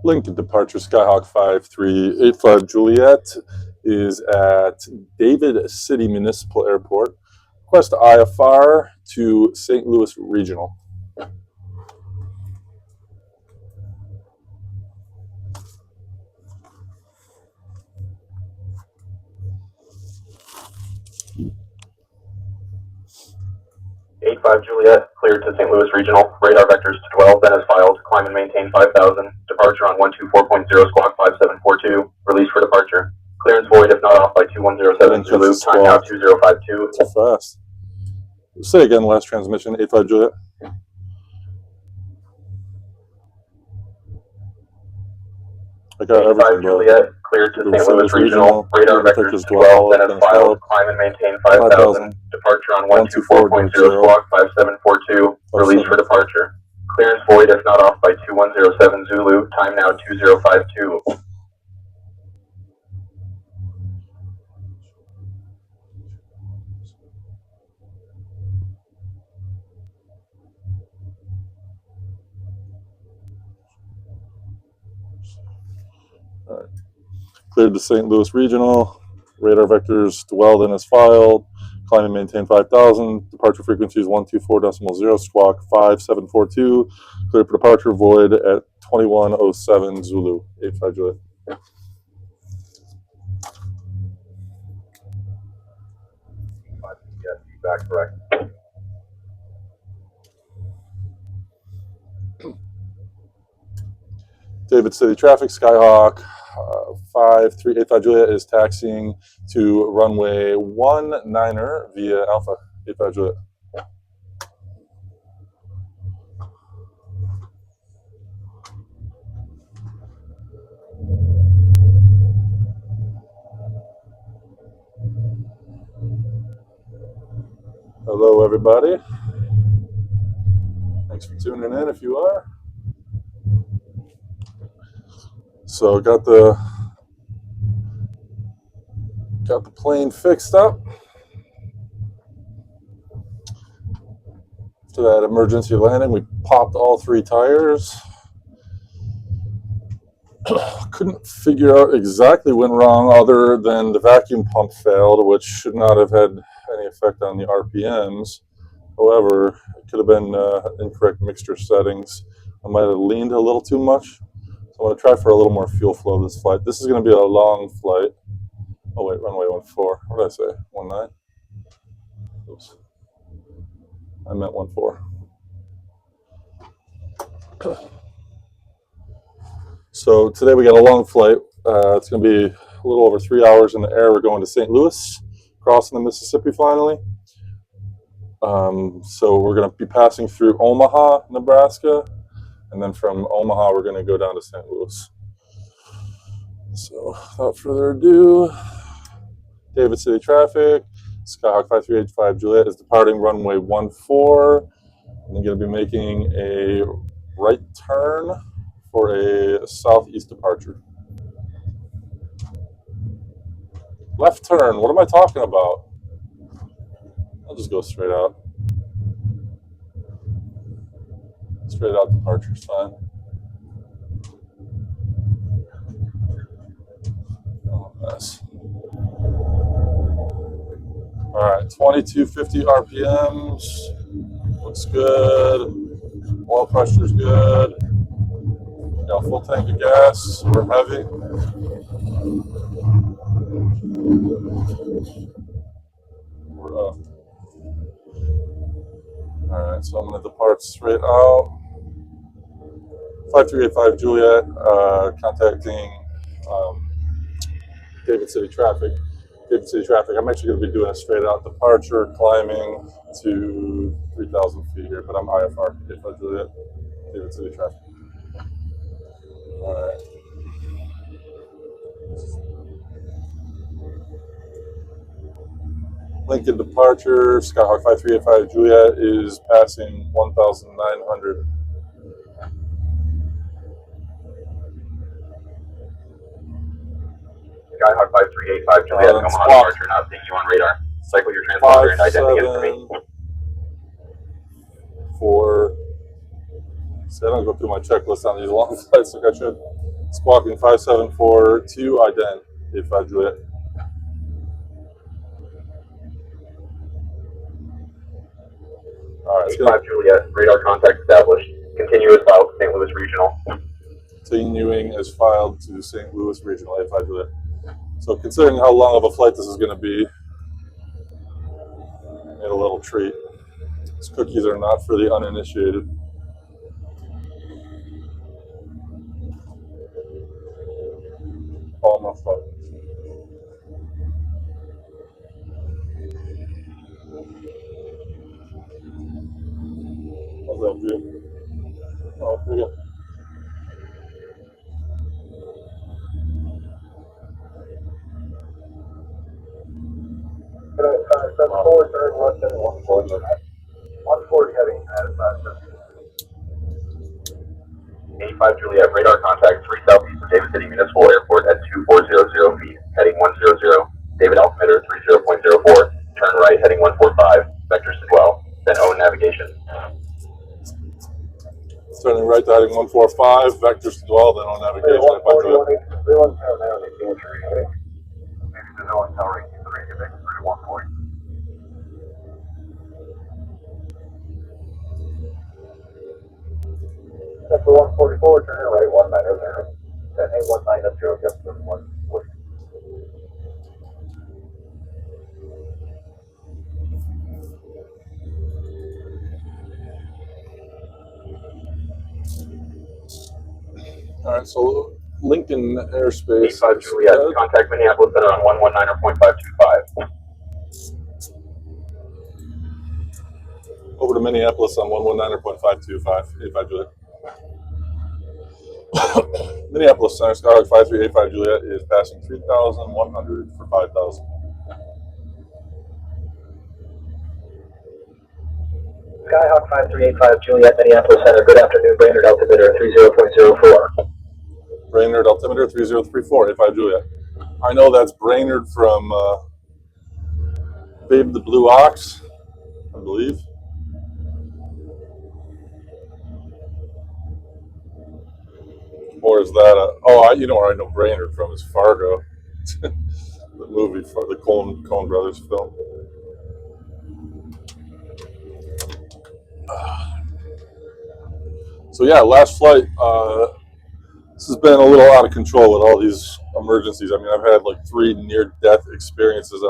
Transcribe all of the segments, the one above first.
Lincoln departure Skyhawk 5385 Juliet is at David City Municipal Airport. Request IFR to St. Louis Regional. Juliet, cleared to St. Louis Regional. Radar vectors to dwell, then as filed. Climb and maintain 5,000. Departure on 124.0 squawk 5742. Release for departure. Clearance void if not off by 2107 Zulu. Time now 2052. Too fast. Say again, last transmission, 85 Juliet. I got everything, Juliet, cleared to St. Louis Regional. Radar vectors to dwell, then as filed. Climb and maintain 5,000. Departure on 124.0 squawk 5742. Release for departure. Clearance void if not off by 2107 Zulu. Time now 2052. All right. Cleared to St. Louis Regional. Radar vectors dwell then as filed. Climb and maintain 5,000. Departure frequency is 124.0 squawk 5742. Cleared for departure void at 2107 Zulu. 85 Juliet. Feedback correct. David City Traffic, Skyhawk 5385 Juliet is taxiing to runway 19er via Alpha 85 Juliet. Hello, everybody. Thanks for tuning in if you are. So got the plane fixed up. After that emergency landing, we popped all 3 tires. Couldn't figure out exactly what went wrong other than the vacuum pump failed, which should not have had any effect on the RPMs. However, it could have been incorrect mixture settings. I might have leaned a little too much. So I'm going to try for a little more fuel flow this flight. This is going to be a long flight. Oh wait, runway 14. What did I say? 19? Oops. I meant 14. So today we got a long flight. It's going to be a little over 3 hours in the air. We're going to St. Louis, crossing the Mississippi finally. So we're going to be passing through Omaha, Nebraska. And then from Omaha, we're going to go down to St. Louis. So without further ado, David City Traffic, Skyhawk 5385 Juliet is departing runway 14. And they're going to be making a right turn for a southeast departure. Left turn, what am I talking about? I'll just go straight out. Straight out departure is fine. Oh, mess. All right, 2250 RPMs. Looks good. Oil pressure's good. Got a full tank of gas. We're heavy. We're up. All right, so I'm going to depart straight out. 5385 Juliet, contacting David City Traffic. David City Traffic, I'm actually going to be doing a straight out departure, climbing to 3,000 feet here, but I'm IFR, 85 Juliet, David City Traffic. All right. Lincoln departure, Skyhawk 5385 Juliet is passing 1,900. Skyhawk 5385 Juliet, Omaha departure, not seeing you on radar. Cycle your transponder and identity information. 4. See, I don't go through my checklist on these long flights like I should. Squawking 5742, ident. 85 Juliet. All right, 85 Juliet, radar contact established. Continue as filed to St. Louis Regional. Continuing as filed to St. Louis Regional, 85 Juliet. So considering how long of a flight this is going to be, I made a little treat. These cookies are not for the uninitiated. All my fun. How's that view? Oh, pretty good. Good, 7-4, turn left at 140. 140 heading at 85 Juliet, radar contact 3 southeast of David City Municipal Airport at 2400 feet, heading 100. David altimeter 30.04, turn right heading 145, vectors to 12, then O navigation. Turning right to heading 145, vectors to dwell, then on navigation. 140, 31 pound now, the entry, heading. Maybe the no tower ranking 3, get back to 140. Sector 144, turn right 190, then A190, just 140. All right, so Lincoln Airspace. 85 Juliet, contact Minneapolis Center on 119.525. Over to Minneapolis on 119.525, 85 Juliet. Minneapolis Center, Skyhawk 5385 Juliet is passing 3,100 for 5,000. Skyhawk 5385 Juliet, Minneapolis Center, good afternoon, Brainerd altimeter 30.04. Brainerd altimeter 3034, 85 Juliet. I know that's Brainerd from Babe the Blue Ox, I believe. Or is that you know where I know Brainerd from is Fargo, the movie for the Coen brothers film. So yeah, last flight. This has been a little out of control with all these emergencies. I mean, I've had like 3 near-death experiences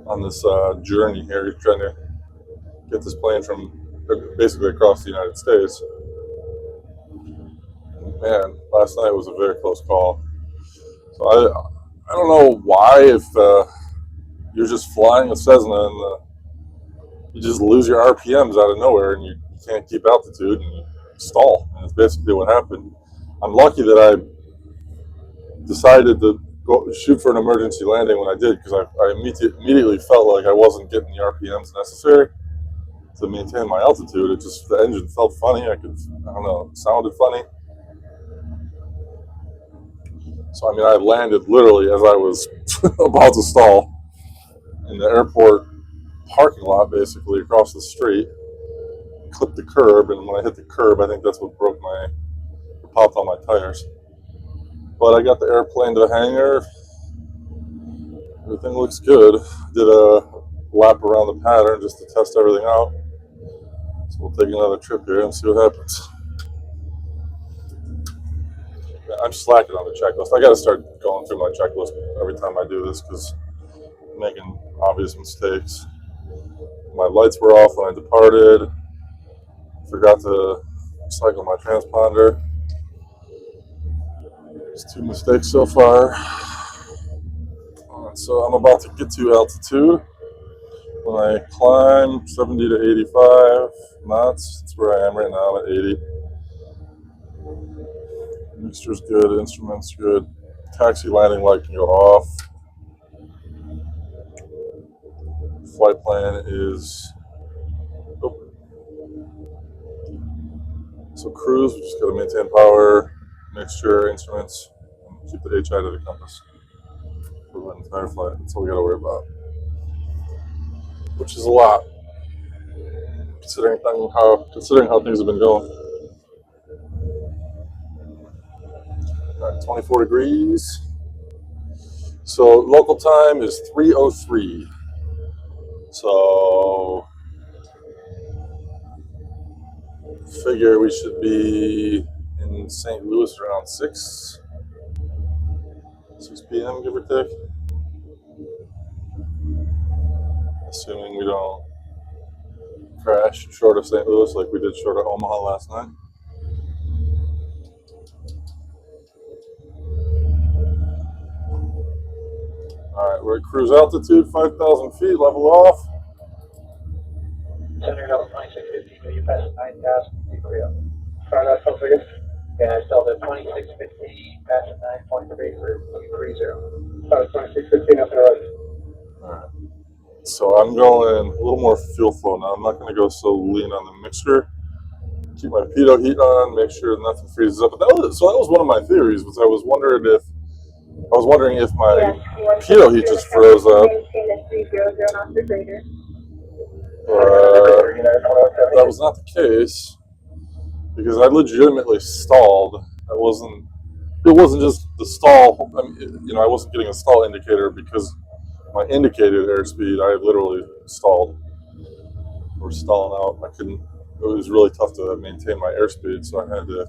on this journey here, trying to get this plane from basically across the United States. Man, last night was a very close call. So I don't know why, if you're just flying a Cessna and you just lose your RPMs out of nowhere and you can't keep altitude and you stall. And it's basically what happened. I'm lucky that I decided to go shoot for an emergency landing when I did, because I immediately felt like I wasn't getting the RPMs necessary to maintain my altitude. It just, the engine felt funny. I don't know, it sounded funny. So, I mean, I landed literally as I was about to stall in the airport parking lot, basically across the street, clipped the curb, and when I hit the curb, I think that's what popped all my tires. But I got the airplane to the hangar. Everything looks good. Did a lap around the pattern just to test everything out. So we'll take another trip here and see what happens. I'm slacking on the checklist. I got to start going through my checklist every time I do this, because I'm making obvious mistakes. My lights were off when I departed. Forgot to cycle my transponder. There's 2 mistakes so far. So I'm about to get to altitude. When I climb 70 to 85 knots, that's where I am right now. I'm at 80. Mixture's good, instruments good. Taxi landing light can go off. Flight plan is open. So cruise, we just got to maintain power, mixture, instruments, and keep the HI to the compass for the entire flight. That's all we got to worry about, which is a lot, considering how things have been going. All right, 24 degrees. So local time is 3:03. So figure we should be in St. Louis around 6 p.m. give or take. Assuming we don't crash short of St. Louis like we did short of Omaha last night. Alright, we're at cruise altitude, 5,000 feet, level off. Center level 2650, you passed 9,000 feet. Try that something again? Yeah, I still at 2650, passing 9.3 for 30. 2615 up and right. Alright. So I'm going a little more fuel flow now. I'm not going to go so lean on the mixture. Keep my pitot heat on, make sure nothing freezes up. But that was one of my theories. Was I was wondering if my pitot heat just froze up. That was not the case because I legitimately stalled. It wasn't just the stall. I mean, I wasn't getting a stall indicator because my indicated airspeed, I literally stalled. Or stalling out. I couldn't. It was really tough to maintain my airspeed, so I had to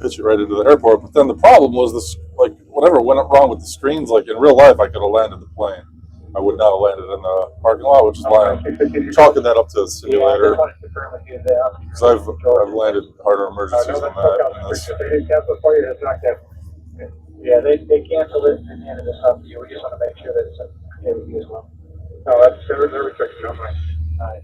pitch it right into the airport. But then the problem was this, like, whatever went wrong with the screens. Like in real life, I could have landed the plane. I would not have landed in the parking lot, which is why I'm chalking that up to a simulator. Because I've landed harder emergencies than that. Yeah, they canceled it and handed us up to you. We just want to make sure that it's okay with you as well. No, that's their restriction, not mine. All right.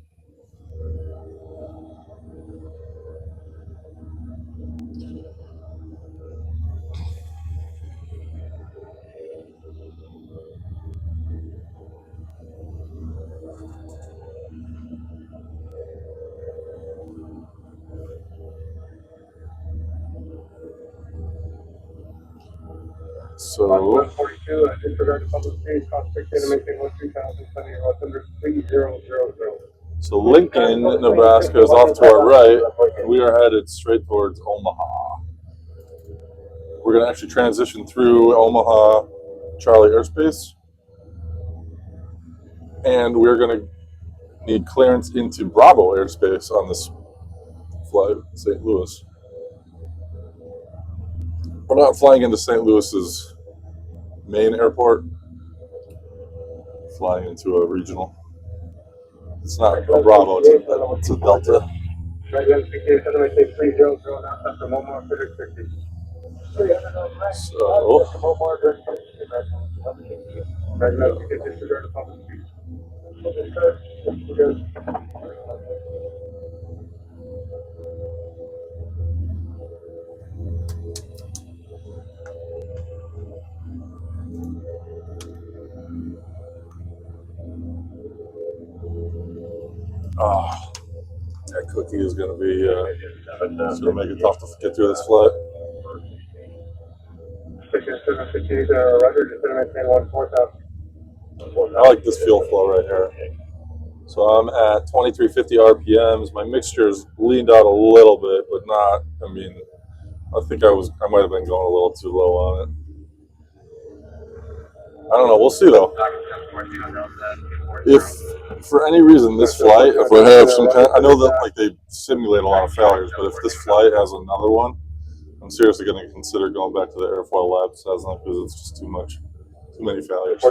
So 142, disregard the public space, contact to maintain 13,000, sending about 3000. So Lincoln, Nebraska is off to our right, and we are headed straight towards Omaha. We're going to actually transition through Omaha Charlie airspace, and we're going to need clearance into Bravo airspace on this flight, St. Louis. We're not flying into St. Louis's main airport, flying into a regional. It's not a Bravo, it's a Delta. That cookie is going to be, it's going to make it tough to get through this flight. I like this fuel flow right here. So I'm at 2350 RPMs. My mixture's leaned out a little bit, but not, I think I might have been going a little too low on it. I don't know. We'll see though. If for any reason this flight, if we have some kind, I know that like they simulate a lot of failures, but if this flight has another one, I'm seriously going to consider going back to the airfoil lab Cessna because it's just too many failures.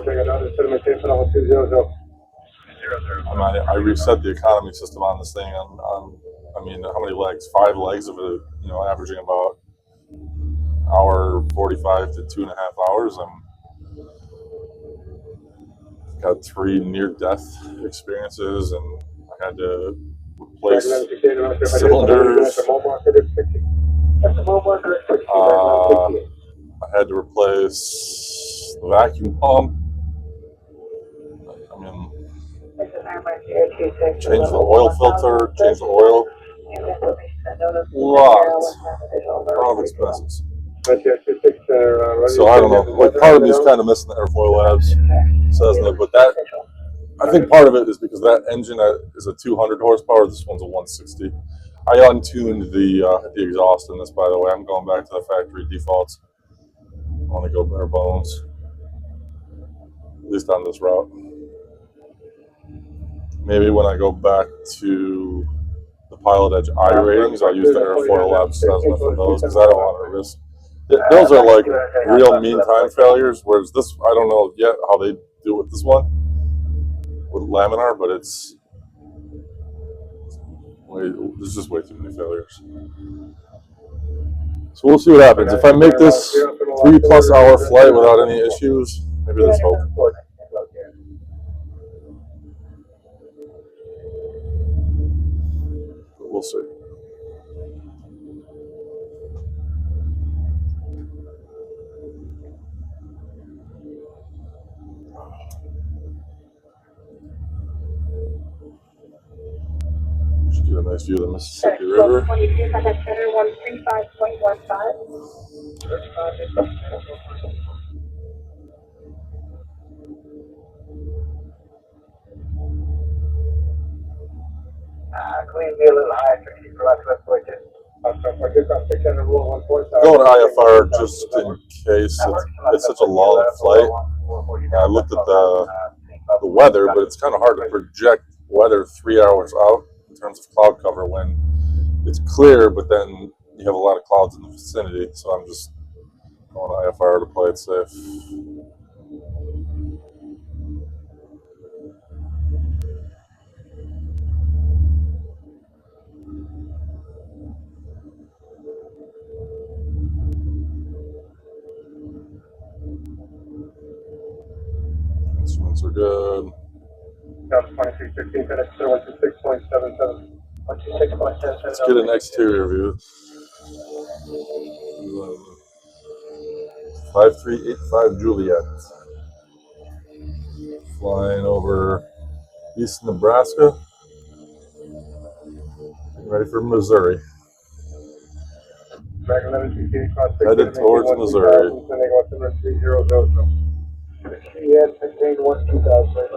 I reset the economy system on this thing on how many legs? 5 legs of it, averaging about hour 45 to 2.5 hours. I've got 3 near-death experiences, and I had to replace cylinders. I had to replace the vacuum pump. Change the oil filter, change the oil. Lot of expenses. So I don't know. Like part of me is kind of missing the airfoil labs, Cessna, but that I think part of it is because that engine is a 200 horsepower. This one's a 160. I untuned the exhaust in this, by the way. I'm going back to the factory defaults. I want to go bare bones, at least on this route. Maybe when I go back to the Pilot Edge I ratings, I'll use the Airfoil Labs Cessna for those because I don't want to risk. Those are like real mean time failures, whereas this, I don't know yet how they do with this one, with laminar, but there's just way too many failures. So we'll see what happens. If I make this 3+ hour flight without any issues, maybe there's hope. But we'll see. Should get a nice view of the Mississippi River. 22, contact center 135.15. Clean be a little high for keep for left switches. Going to IFR just in case. It's such a long flight. I looked at the weather, but it's kind of hard to project weather 3 hours out in terms of cloud cover when it's clear, but then you have a lot of clouds in the vicinity. So I'm just going to IFR to play it safe. Instruments are good. 2315, FedEx 126.77. 126.77. Let's get an exterior view. 5385 Juliet. Flying over East Nebraska. Getting ready for Missouri. Headed towards Missouri. Yes, contained 12000.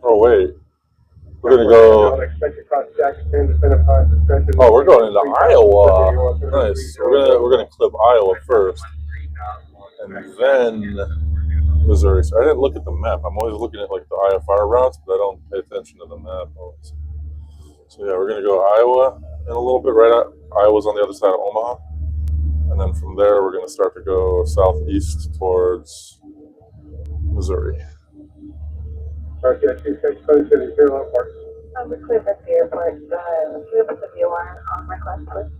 Oh wait, we're gonna go. Oh, we're going into Iowa. Nice. We're gonna clip Iowa first, and then Missouri. So I didn't look at the map. I'm always looking at like the IFR routes, but I don't pay attention to the map always. So yeah, we're gonna go Iowa in a little bit. Iowa's on the other side of Omaha, and then from there we're gonna start to go southeast towards Missouri. We cleared at the airport. We put the view on request, please.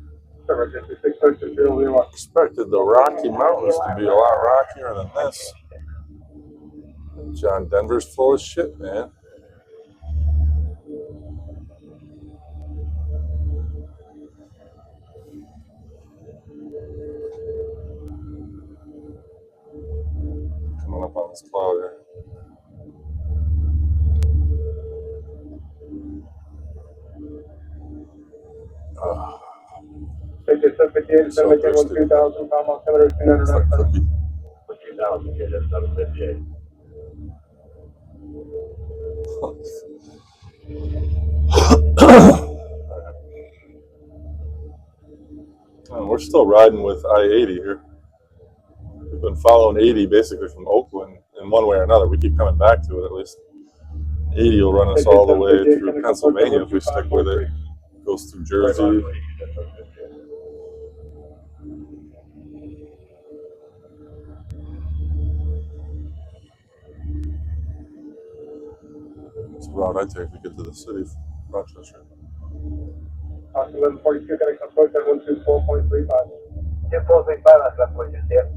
Expected the Rocky Mountains to be a lot rockier than this. John Denver's full of shit, man. Coming up on this cloud here. So thirsty. It's like cookie. 2000, get it, 758. We're still riding with I-80 here. We've been following 80 basically from Oakland in one way or another. We keep coming back to it at least. 80 will run us all the way through Pennsylvania if we stick with it. Goes through Jersey. It's the route I take to get to the city of Rochester. 1142, connect approach at 124.35. 2435, that's left point, just here.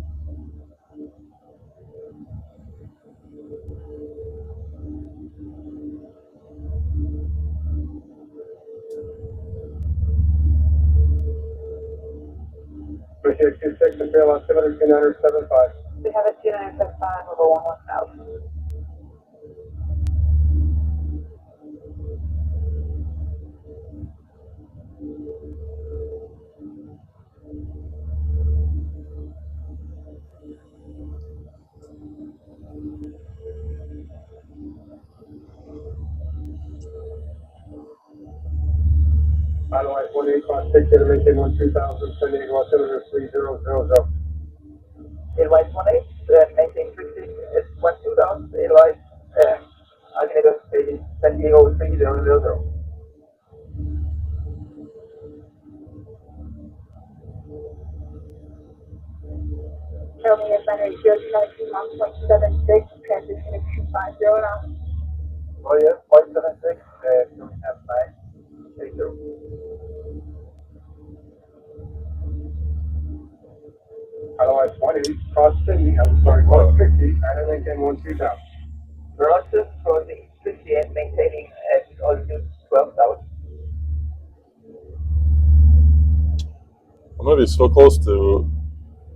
Appreciate 26, and fair line 700, 975. have a 2975 over 11,000. Otherwise, 18 cross 6, to maintain 2000, San Diego altimeter 3000. Advice 18, maintain 60, it's 12,000, advice, Avenida San Diego 3000. California Center 092 1.76, transition is 250 now. Oh yeah, 576, 259, 80. Otherwise, 18 cross 60, cross 60, and maintain 2000. Relative for the 68 maintaining at altitude 12,000. I'm gonna be so close to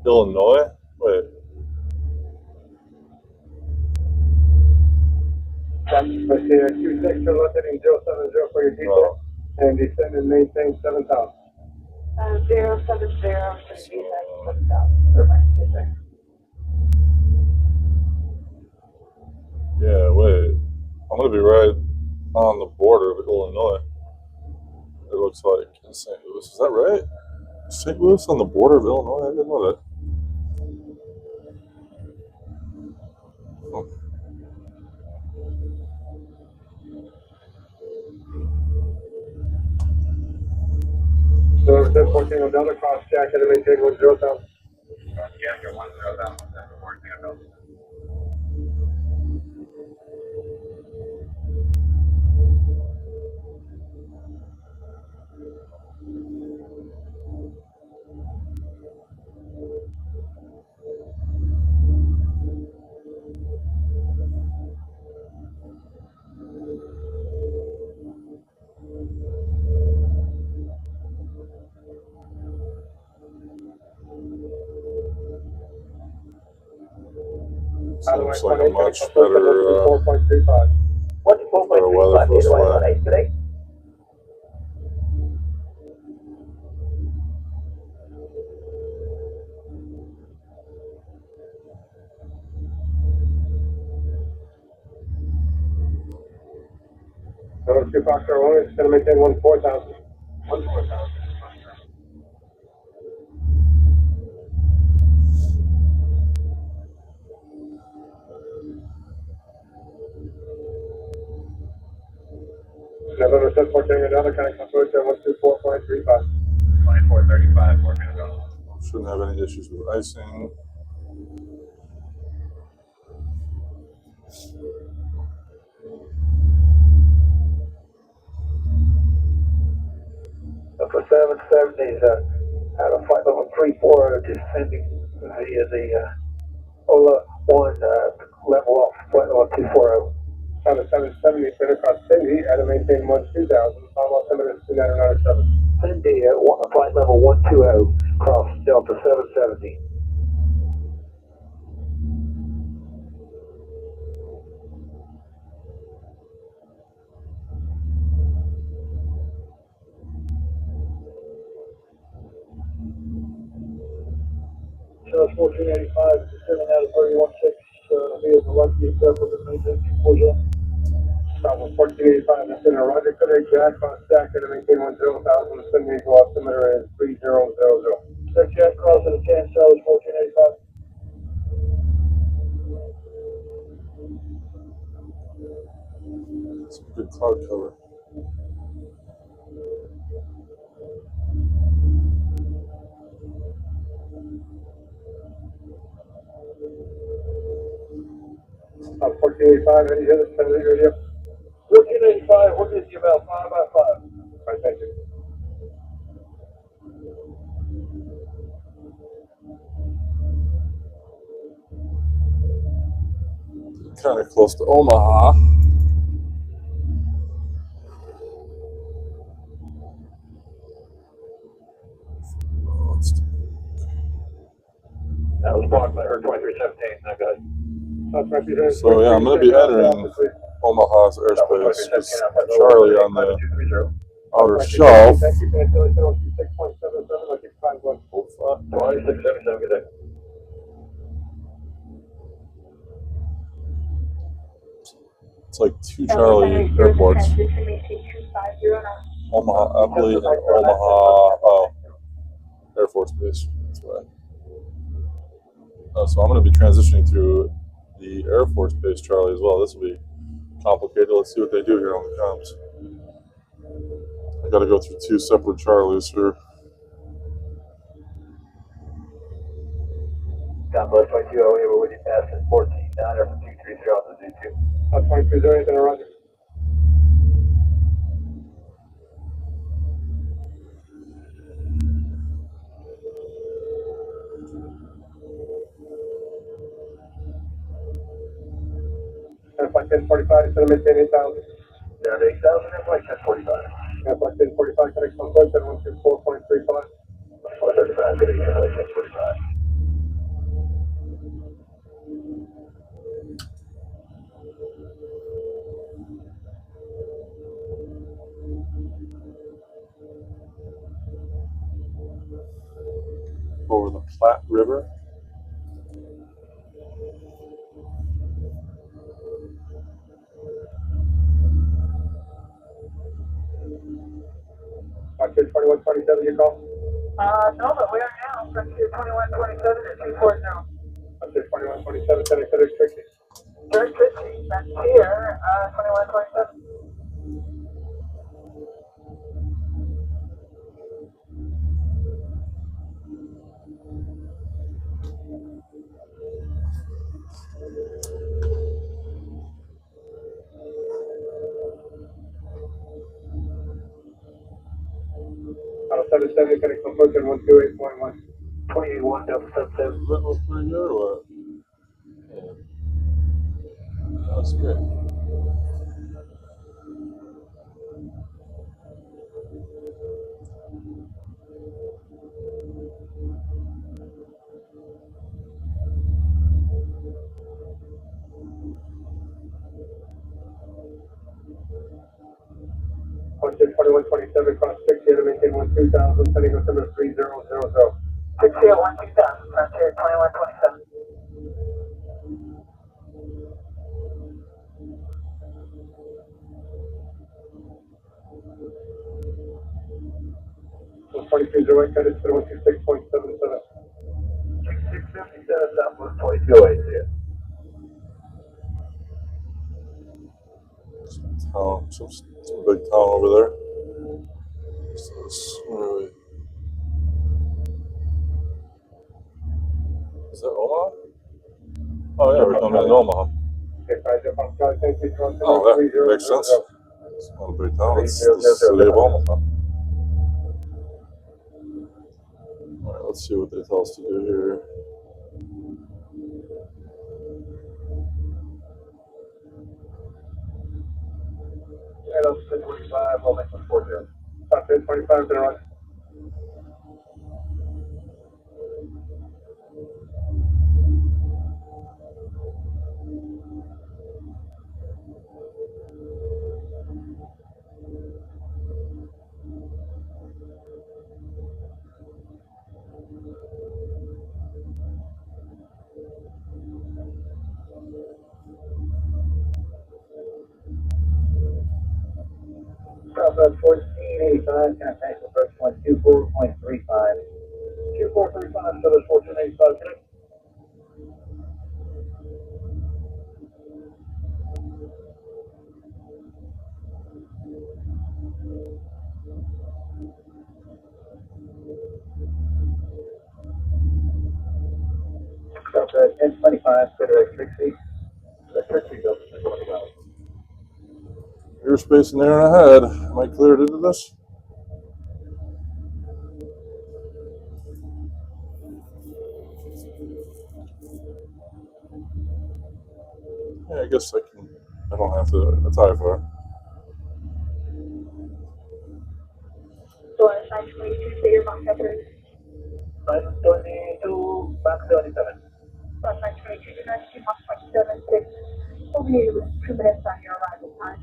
Illinois. Wait. Let's see, 26, you're locating 070 for your detail, and descend and maintain 7000. 070 for the descent 7,000. Remind you, sir. Yeah, wait. I'm gonna be right on the border of Illinois. It looks like in St. Louis. Is that right? St. Louis on the border of Illinois? I didn't know that. So, 1014, another cross jacket and maintain 10,000. Yeah, you're 10,000, 1014. Seems like a much better 4.35. What's weather 4.35 for us advice flying. on ice today? So, 2 Foxtrot 1, it's going to maintain 14,000. 14,000. November 1014, another kind of conflict, 124.35. 2435, 4 minutes go. Shouldn't have any issues with icing. For 770s, out of flight level 34, descending via the Ola 1 level off flight level 240. Out of 770, clear across Cindy, at a maintain 2000, final altimeter is 2997. Cindy, flight level 120, cross Delta 770. Charles 1485, descending out of 316, via the Lucky Express with the maintain 240. Bravo 1485, descending Roger, clear Jack, cross stack, at a maintain 10,000, Cindy, altimeter is 3000. Sir Jack, crossing the 10, Charles 1485. Some good cloud cover. About 1485, any other Cindy radio? 1485, we'll get you about 5 by 5. Right, thank you. Kind of close to Omaha. That was blocked by her 2317, I got it. So yeah, I'm going to be entering Omaha's airspace. It's Charlie on the outer shelf. It's like two Charlie airports. Omaha, Eppley, and Omaha Air Force Base. That's right. So I'm going to be transitioning through the Air Force Base, Charlie, as well. This will be complicated. Let's see what they do here on the comms. I got to go through two separate Charlies here. Southwest 2208, we're with you past 14 down there from 230 on the Z2. 2308, anything around you? Flight 1045, instead of maintain 8,000. Down to 8,000 and flight 1045. Flight 1045, connect on flight 7124.35. Flight 35, good evening, flight 1045. Over the Platte River. Frontier 2127, you call? No, but we are now, Frontier 2127 at 240. Frontier 2127, connect to District 60. Dirt 50, Frontier, 2127. Out of 77, connect on flight 128.1. 281, Delta 77. That was pretty good, or what? Yeah. That's great. Frontier 2127, cross 60, to maintain 12,000, sending us number 3000. 60 at 12000, Frontier 2127. So 2308, credit to 126.77. 2657, Southwest 2208, see ya. Some big town over there. Where are we? Is that Omaha? Oh yeah, we're coming in Omaha. Okay, guys, up on sky, thank you, Oh, that makes sense. It's not a big town. It's the city of Omaha. All right, let's see what they tell us to do here. Right up to 25, we'll make it 40. Top 10, 25 to the right. Southwest 1485, contact the first one, 24.35. 2435, Southwest 1485, connect. Southwest 1025, clear at 60. That's 60, Delta 625. Airspace in there and ahead. Am I cleared into this? Yeah, I guess I can. I don't have to. That's IFR. So, 922, say your box operator. 922, back 77. Box you 2 minutes on your arrival time.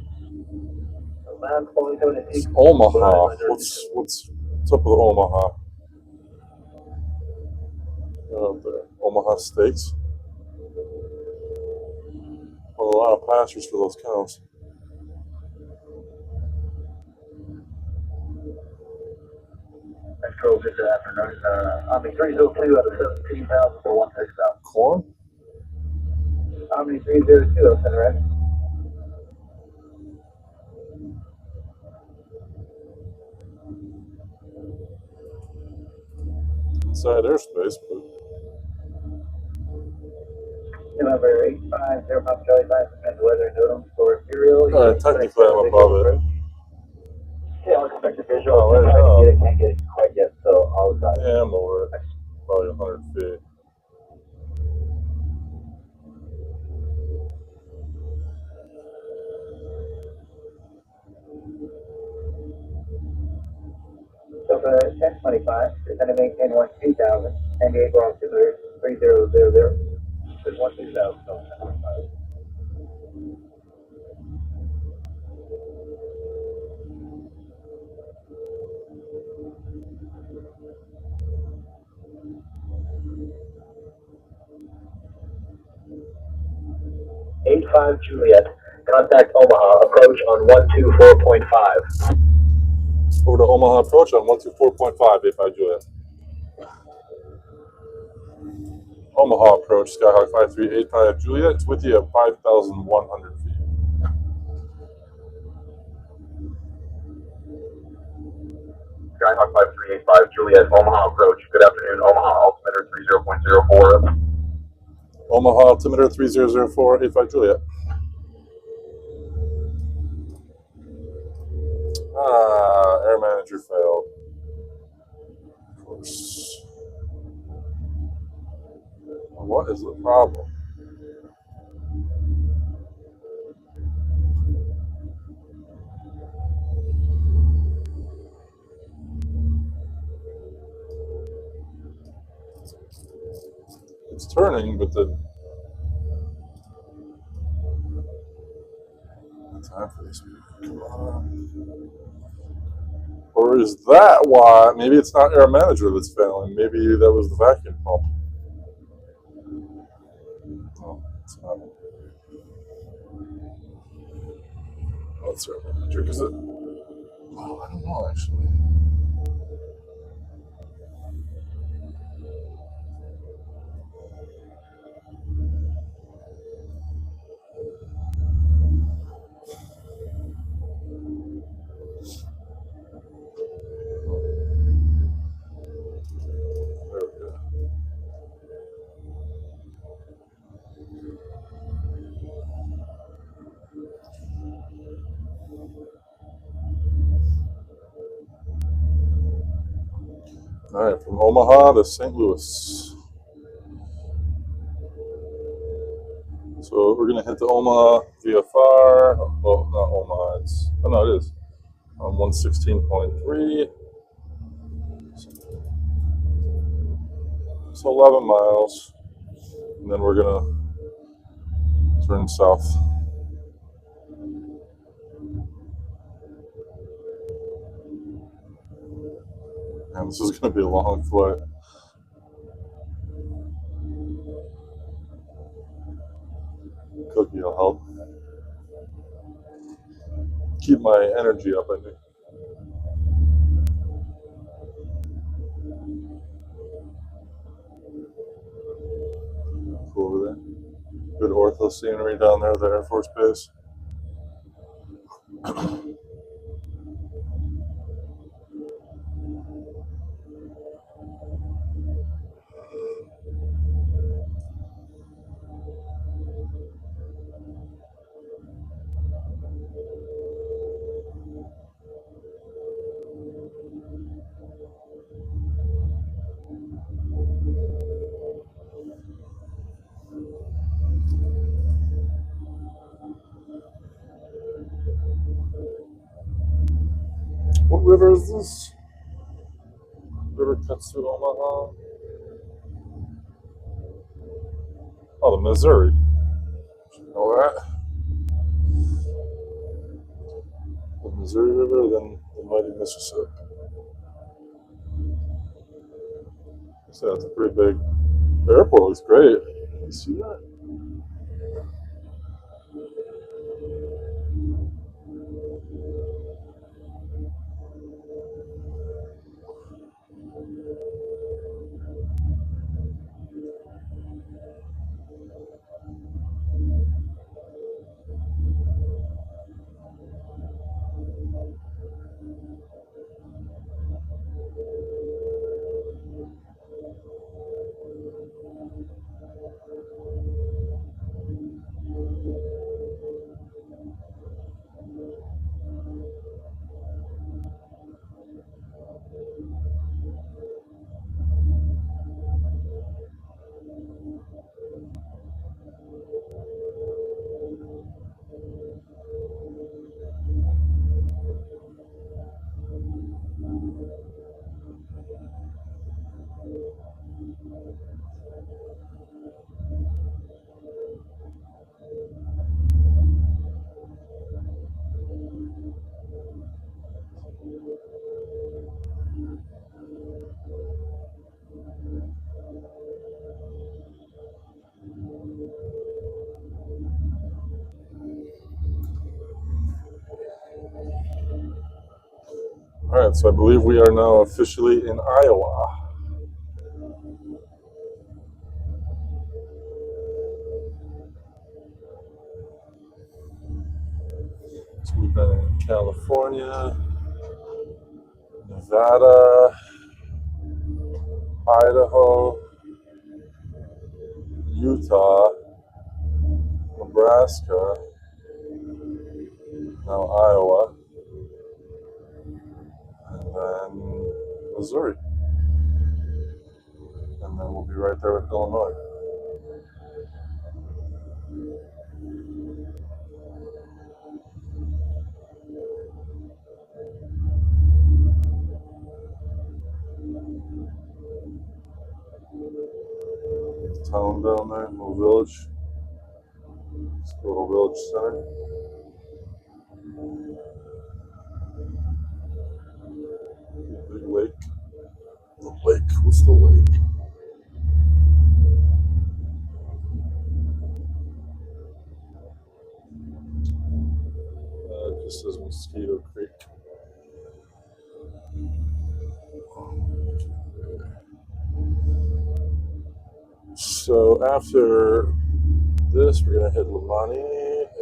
It's Omaha. What's up with Omaha? Up there. Omaha Steaks. Well, a lot of pastures for those cows. Metro, good afternoon. Omni 302 out of 17,000 for 16,000. Corn? Omni 302 out center, right? Inside airspace, but November 850 Pop Charlie 5 and weather Doodle for Imperial. technically I'm above it. Yeah, I'll expect the visual. Oh, wait, I can't get it quite yet, so I'll try. Yeah, I'm over it. Probably 100 feet. So for 1025, it's going to maintain 12000 and the April 3000. There's 12000, so 1025. Juliet. Contact Omaha. Approach on 124.5. Over to Omaha approach on 124.5, 85 Juliet. Omaha approach, Skyhawk 5385 Juliet. It's with you at 5,100 feet. Skyhawk 5385 Juliet, Omaha approach. Good afternoon, Omaha altimeter 30.04. Omaha altimeter 3004, 85 Juliet. Air manager failed. Of course. What is the problem? It's turning, but the time for these people. Come on. Or is that why? Maybe it's not air manager that's failing. Maybe that was the vacuum pump. No, it's not. Oh, it's air manager. Because it. Well, I don't know actually. There we go. All right, from Omaha to St. Louis. So we're gonna hit the Omaha VFR. Well, not Omaha. No, it is. 116.3. So 11 miles, and then we're gonna turn south. And this is gonna be a long flight. Cookie will help keep my energy up, I think. Cool over there. Good ortho scenery down there at the Air Force Base. What river is this? River cuts through Omaha. Oh, the Missouri. You know that? Missouri River, then the mighty Mississippi. So that's a pretty big. The airport looks great. You see that? All right, so I believe we are now officially in Iowa. So we've been in California, Nevada, Idaho, Utah, Nebraska, now Iowa, and then Missouri. And then we'll be right there with Illinois. Town down there, little village. It's a little village center. Big lake. The lake. What's the lake? It just says Mosquito Creek. So after this, we're gonna hit Lamani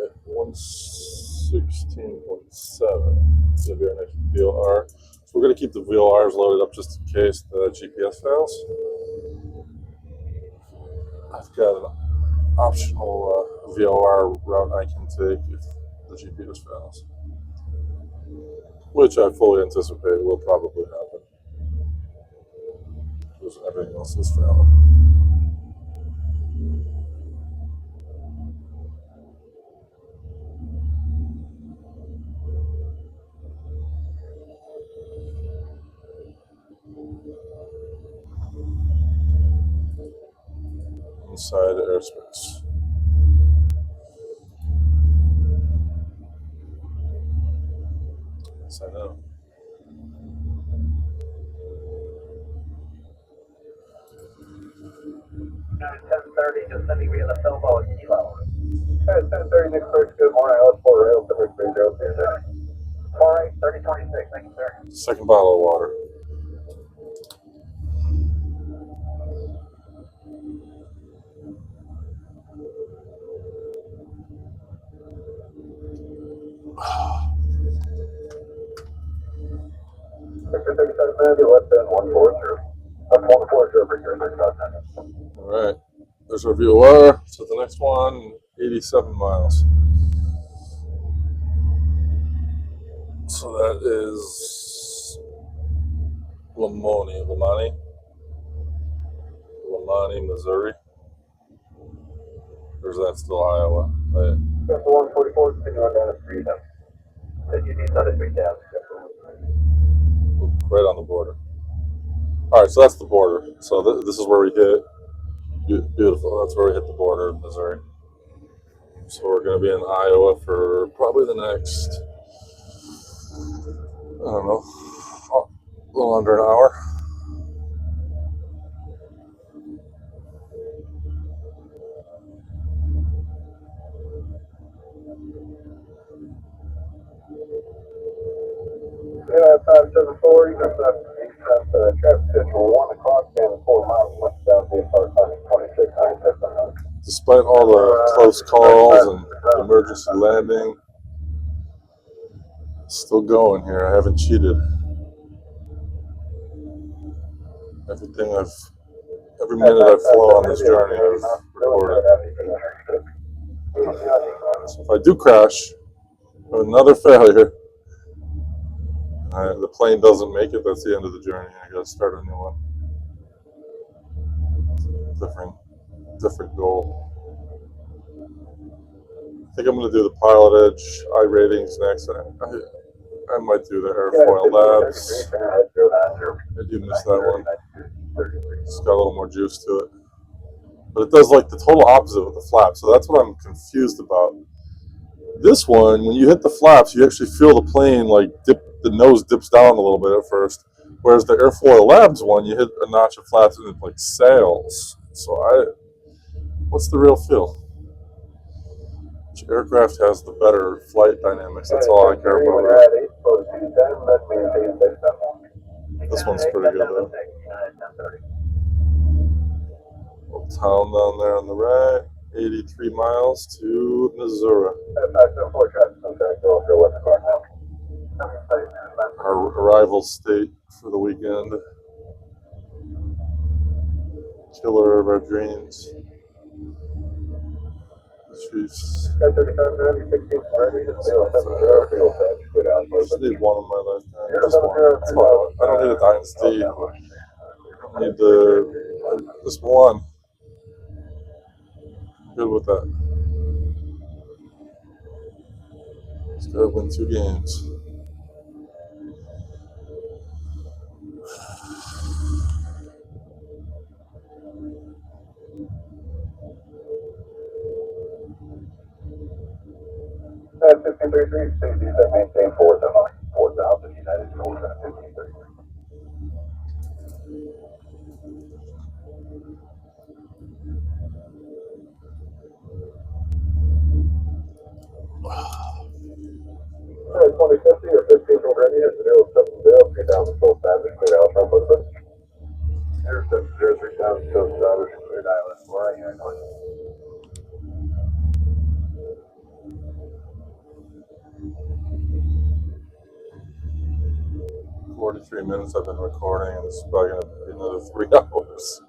at 116.7. It's gonna be our next VLR. So we're gonna keep the VLRs loaded up just in case the GPS fails. I've got an optional VLR route I can take if the GPS fails, which I fully anticipate will probably happen because everything else is failing. Inside airspace. Yes, I know. At 10:30, just sending me the cell phone kilo. At 10:30, Nick First, good morning, Alice 4 Rail, 730, 4 3026, thank you, sir. Second bottle of water. Victor 3790, less than 140. That's 140 for your 35 minutes. All right. There's our VOR. So the next one, 87 miles. So that is Lamani, Missouri. Or is that still Iowa? Right. That's 144, continue on down to 3 now. Said you need another 3 down. Right on the border. All right, so that's the border. So this is where we hit. Beautiful. That's where we hit the border of Missouri. So we're going to be in Iowa for probably the next I don't know, a little under an hour. Yeah, 574, you got traffic schedule 1 o'clock and 4 miles westbound IFR timing 26, 9, Despite all the close calls and the emergency landing, still going here. I haven't cheated. Every minute I've flown on this journey, I've recorded. So if I do crash, another failure, the plane doesn't make it, that's the end of the journey. I gotta start a new one. Different goal. I think I'm gonna do the Pilot Edge iRatings next. I might do the Airfoil Labs. I do miss that one. It's got a little more juice to it. But it does like the total opposite with the flaps, so that's what I'm confused about. This one, when you hit the flaps, you actually feel the plane like the nose dips down a little bit at first. Whereas the Airfoil Labs one, you hit a notch of flaps and it like sails. So what's the real feel? Which aircraft has the better flight dynamics? That's all I care about. This one's pretty good though. Little town down there on the right. 83 miles to Missouri. Our arrival state for the weekend. Killer of our dreams. Chiefs. I just need one in my lifetime. Just one. I don't need a dynasty. I need just one. Good with that. Just gotta win 2 games. At 1533, safety that maintain 4,000 United North at 1533. Alright, 2050 or 15 already at 070, 3000 full established, cleared out, front foot. 070, 3000 full established, cleared island, 4 right north. 43 minutes I've been recording, and this is probably going to be another 3 hours.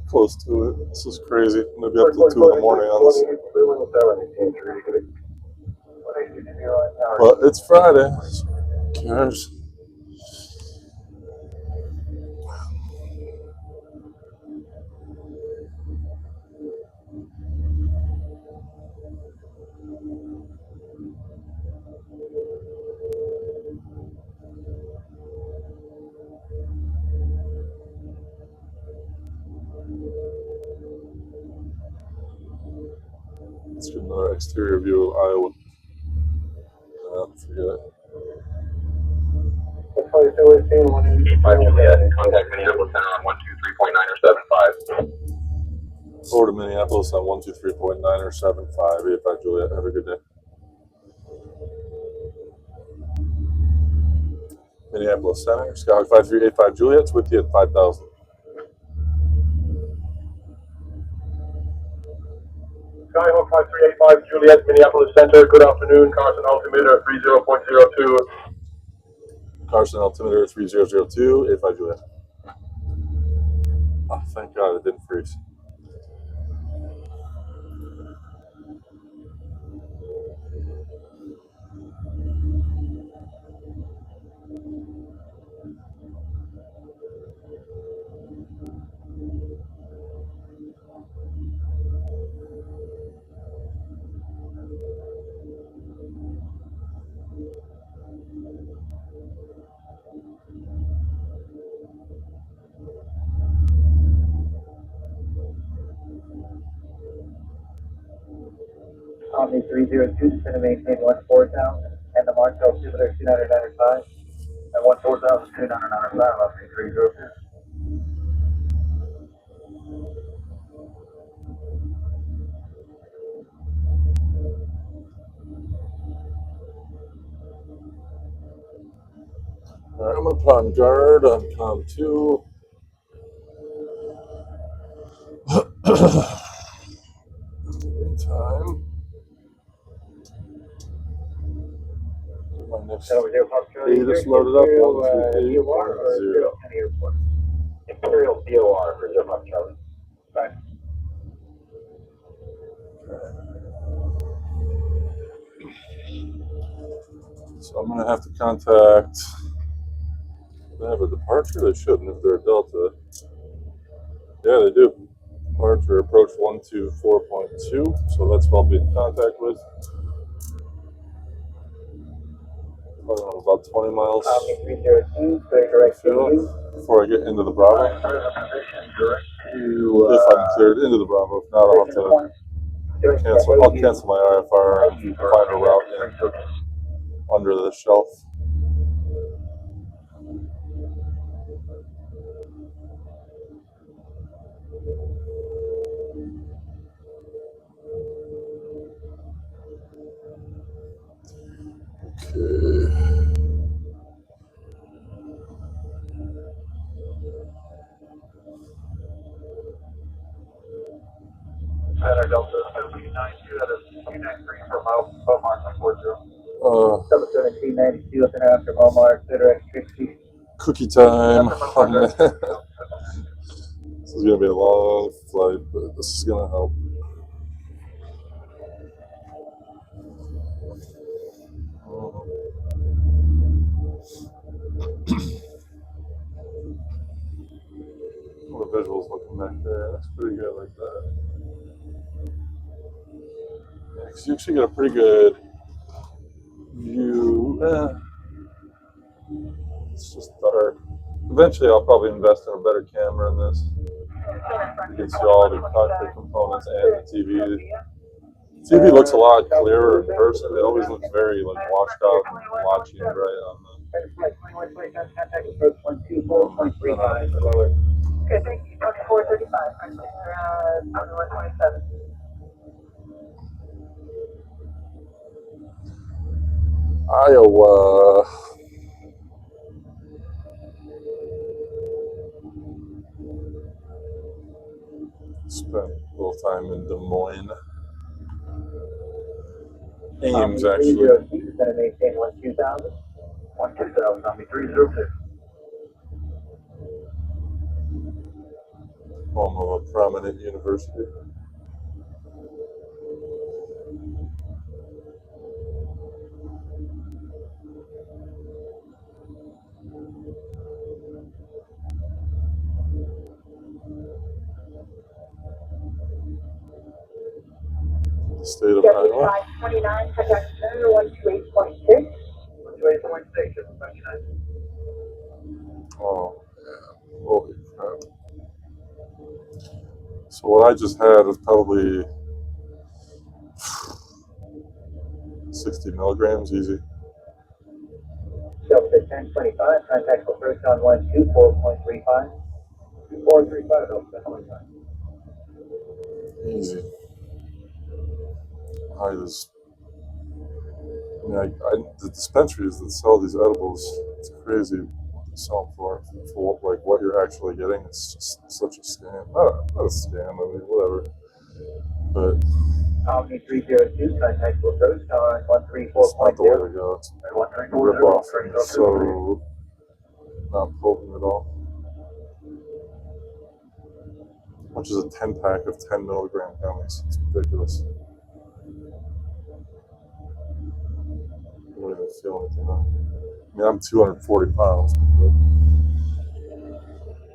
Close to it. This is crazy. I'm going to be up till 2 in the morning on this. But it's Friday. Who cares? Let's get another exterior view of Iowa. Forget it. 85 Juliet, contact Minneapolis Center on 123.9 or 75. Over to Minneapolis on 123.9 or 75. 85 Juliet. Have a good day. Minneapolis Center, Skyhawk 5385 Juliet's with you at 5,000. Skyhawk 5385 Juliet, Minneapolis Center. Good afternoon. Carson altimeter 30.02. Carson altimeter 3002, 85 Juliet. Oh, thank God it didn't freeze. Omni 302 is going to maintain 14,000 and the Mark altimeter 2995. 1402995, up to 302. All right, I'm gonna put on guard on com 2. Meantime, my next date is loaded up. 138.0. Imperial DOR for 05 Charlie. Right. So I'm gonna have to contact. They have a departure. They shouldn't if they're a Delta. Yeah, they do. Departure approach 124.2. So that's what I'll be in contact with. About 20 miles before I get into the Bravo. If I'm cleared into the Bravo, if not, I'll have to cancel. I'll cancel my IFR and find a route in under the shelf. Okay. Center Delta 1792, that is 293 for Beaumont 40. 1792, looking after Beaumont, Center X60. Cookie time. This is gonna be a long flight, but this is gonna help. The visuals looking back there, that's pretty good like that. Yeah, because you actually get a pretty good view. It's just dark. Eventually, I'll probably invest in a better camera in this. You can see all the cockpit components and the TV. The TV looks a lot clearer in person. It always looks very like washed out and blotchy and bright on the. Okay, thank you. 2435, 2127. Iowa. Spent a little time in Des Moines. Ames, actually. Gonna maintain 12000. 12000, I'll be 306. Home of a prominent university. The state of Iowa. 529, contact center 128.6. 128.6, 29. Oh, yeah. Holy crap. So what I just had was probably 60 milligrams, easy. Delta 1025, contact for first on 124.35. 435, Delta 25. Easy. The dispensaries that sell these edibles, it's crazy what they sell them for like what you're actually getting. It's just such a scam. Not a scam, I mean, whatever. But Omni 302, contact for first on 134.0. it's not the way to go. It's a rip off. It's so not potent at all. Which is a 10 pack of 10 milligram gummies. It's ridiculous. I don't even feel anything. I mean, I'm 240 pounds, but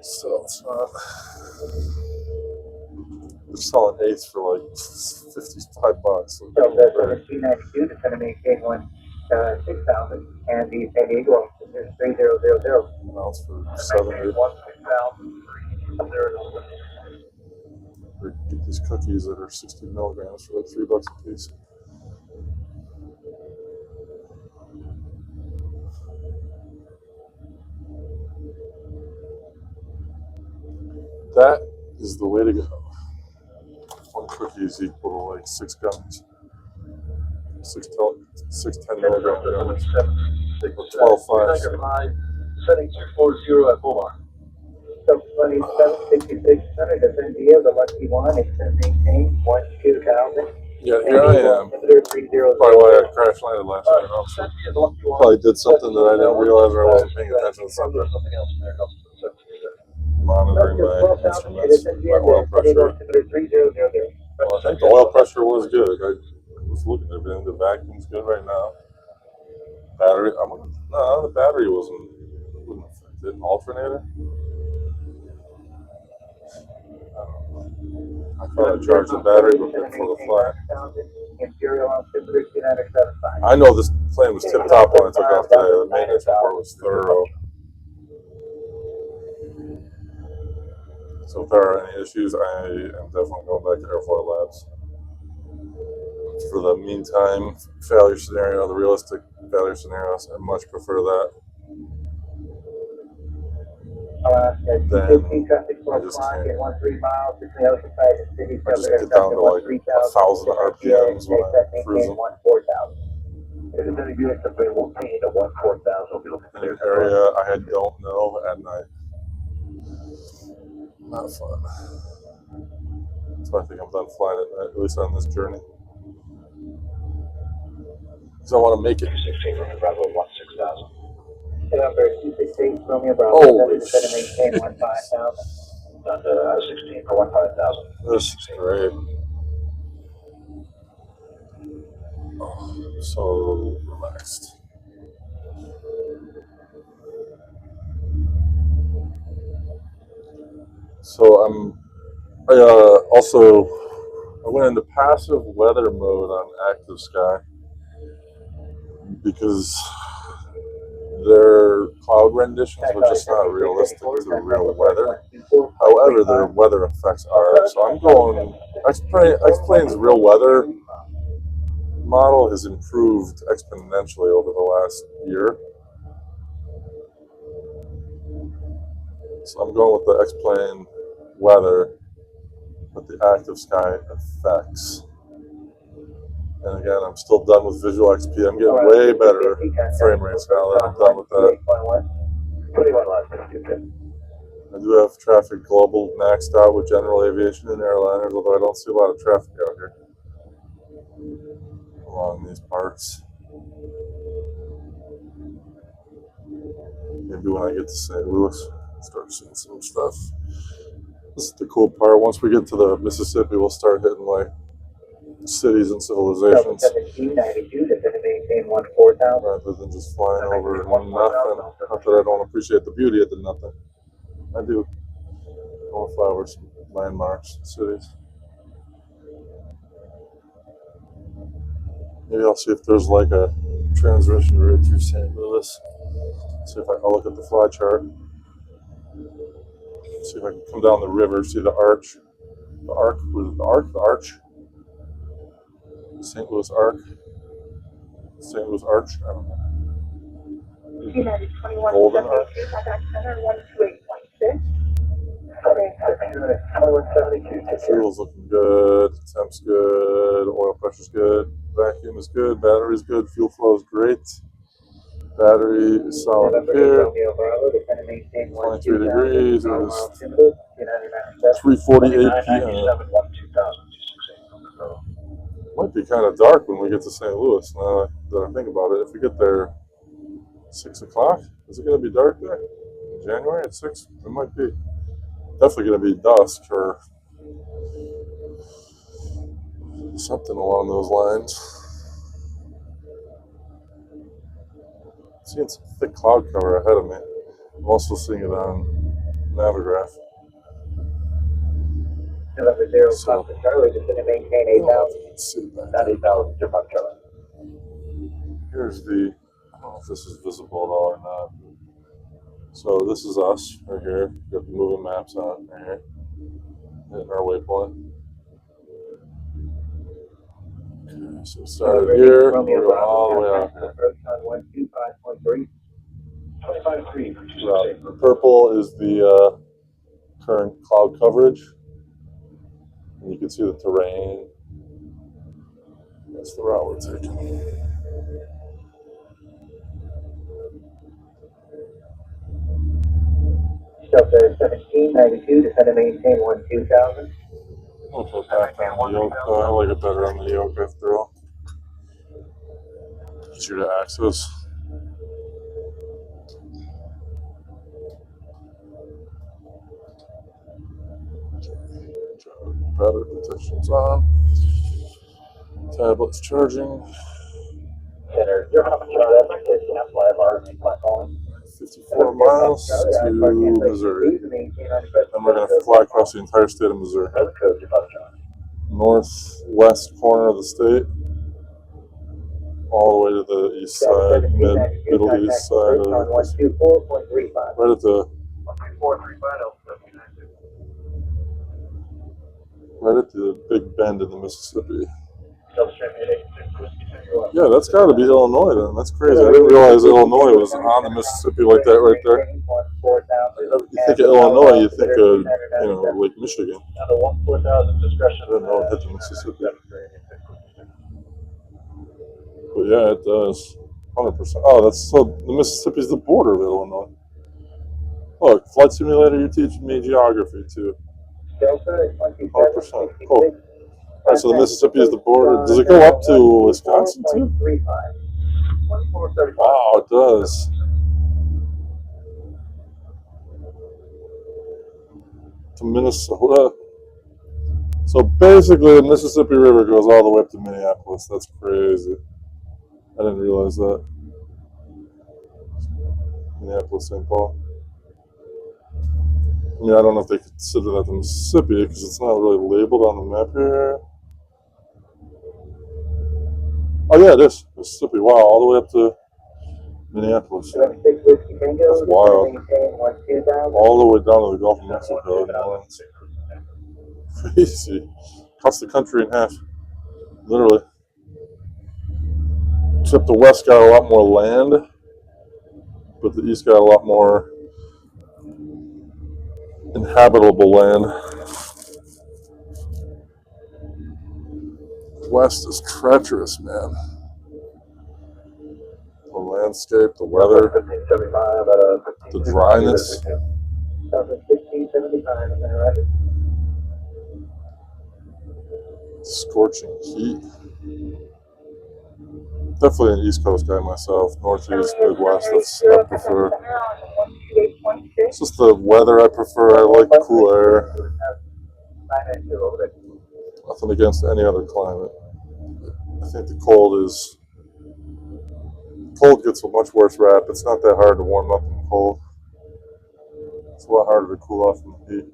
still, it's not. They're selling eighths for like $55. Delta 1792, it's going to maintain 6,000. And the San Diego is 3000. Amounts for 70. 6,000. Or get these cookies that are 60 milligrams for like $3 a piece. That is the way to go. 1 cookie is equal to like 6 gummies. 6 10 milligram gummies. 12 5. Setting 240 at Boulevard. So 2766 is NDO, the lucky one, it's maintained 12000. Yeah, here I am. Probably why I crash landed last night. Also, probably did something that I didn't realize, or I wasn't paying attention to something. Monitoring my instruments, my oil pressure. Well, I think the oil pressure was good. I was looking at everything. The vacuum's good right now. Battery, no, the battery wouldn't affect it. Alternator? I thought I charged the battery before the flight. I know this plane was tip top when I took off today. The maintenance report was thorough. So if there are any issues, I am definitely going back to Airfoil Labs. For the meantime failure scenario, the realistic failure scenarios, I much prefer that. Then I just can't. I just get down to like 1,000 RPMs when I'm cruising. If there's any units available, pay to 14000 will be looking In an area I don't know at night. Not fun. That's why I think I'm done flying at night, at least on this journey. Because I want to make it. 16 from Bravo 16000. Number 268 Romeo Bravo. Holy shit. 16 for 15,000. This is great. Oh, so relaxed. So I went into passive weather mode on Active Sky because their cloud renditions were just not realistic to real weather. However, their weather effects are. So I'm going, X-Plane's real weather model has improved exponentially over the last year. So I'm going with the X-Plane weather with the Active Sky effects. And again, I'm still done with Visual XP. I'm getting way better frame rates now that I'm done with that. I do have traffic global maxed out with general aviation and airliners, although I don't see a lot of traffic out here along these parts. Maybe when I get to St. Louis, I'll start seeing some stuff. This is the cool part. Once we get to the Mississippi, we'll start hitting like cities and civilizations rather than just flying over nothing. Not that I don't appreciate the beauty of the nothing. I do. I want to fly over some landmarks, cities. Maybe I'll see if there's like a transition route through St. Louis. See if I'll look at the fly chart. See if I can come down the river, see the arch. The arc, was it the arc? The arch? St. Louis Arc. St. Louis Arch, I don't know. Golden Arch. Fuel's looking good, temp's good, oil pressure's good, vacuum is good, battery's good, fuel flow is great. Battery is solid up here. 23 degrees. It is 3:48 p.m. Might be kind of dark when we get to St. Louis. Now that I think about it, if we get there 6 o'clock, is it going to be dark there? In January at 6? It might be. Definitely going to be dusk or something along those lines. I'm seeing some thick cloud cover ahead of me. I'm also seeing it on Navigraph. So, Charlie, just going to maintain 8,000 to Park Charlie. Here's the, I don't know if this is visible at all or not. So this is us right here. We've got the moving maps on right here. Hitting our waypoint. Okay, so it started here, we're going all the way out here. The purple is the current cloud coverage. And you can see the terrain. That's the route we're taking. Delta 1792, descend and maintain 12,000. I'll put back on the yoke. I like it better on the yoke after all. Easier to access. Battery protection's on. Tablet's charging. Center 54 miles to Missouri. And we're going to fly across the entire state of Missouri. Northwest corner of the state, all the way to the east side, middle east side of right at the big bend in the Mississippi. Yeah, that's got to be Illinois then. That's crazy. I didn't realize Illinois was on the Mississippi like that right there. You think of Illinois, you think of, Lake Michigan. I didn't know it hit the Mississippi. But yeah, it does. 100%. Oh, the Mississippi's the border of Illinois. Look, Flight Simulator, you're teaching me geography too. 100%. Cool. Alright, so the Mississippi is the border. Does it go up to Wisconsin too? Wow, it does. To Minnesota. So basically, the Mississippi River goes all the way up to Minneapolis. That's crazy. I didn't realize that. Minneapolis, St. Paul. I mean, I don't know if they consider that the Mississippi because it's not really labeled on the map here. Oh yeah, it is. Mississippi. Wow, all the way up to Minneapolis. That's wild. All the way down to the Gulf of Mexico. Crazy. Cuts the country in half. Literally. Except the west got a lot more land, but the east got a lot more inhabitable land. West is treacherous, man. The landscape, the weather, the dryness. Scorching heat. Definitely an East Coast guy myself. Northeast, Midwest, I prefer. It's just the weather I prefer. I like cool air. Nothing against any other climate. I think the cold gets a much worse rap. It's not that hard to warm up in the cold. It's a lot harder to cool off in the heat.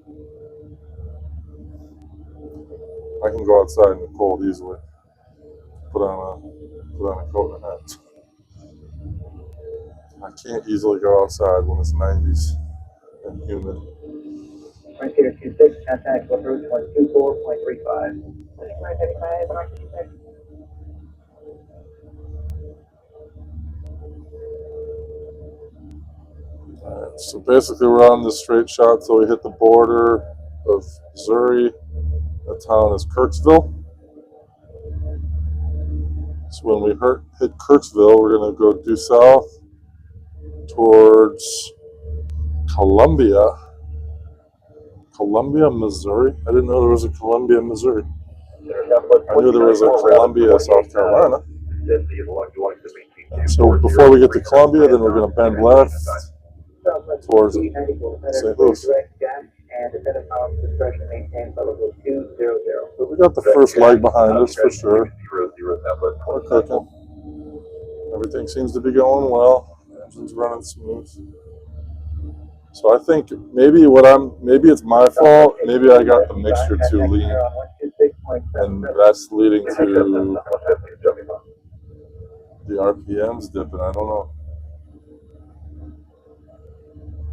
I can go outside in the cold easily. Put on a coat and a hat. I can't easily go outside when it's 90s and humid. Frontier 26, contact with route 124.35. Alright, so basically we're on this straight shot till we hit the border of Missouri. That town is Kirksville. So when we hit Kirksville, we're going to go due south towards Columbia, Missouri. I didn't know there was a Columbia, Missouri. I knew there was a Columbia, South Carolina. So before we get to Columbia, then we're going to bend left towards St. Louis. But we got the first leg behind us for sure. We're cooking. Everything seems to be going well. Engine's running smooth. So I think maybe it's my fault. Maybe I got the mixture too lean, and that's leading to the RPMs dipping. I don't know.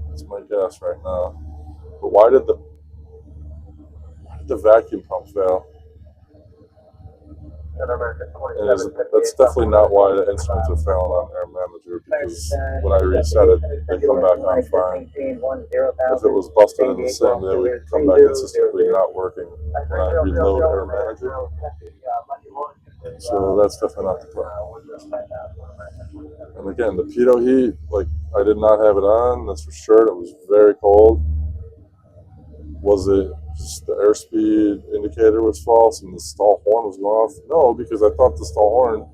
That's my guess right now. But why did the vacuum pump fail? That's definitely not why the instruments are failing on Air Manager, because when I reset it, they come back on fine. If it was busted in the sim, they would come back consistently not working when I reload Air Manager. So that's definitely not the problem. And again, the pitot heat, like, I did not have it on, that's for sure. It was very cold. Was it just the airspeed indicator was false and the stall horn was going off? No, because I thought the stall horn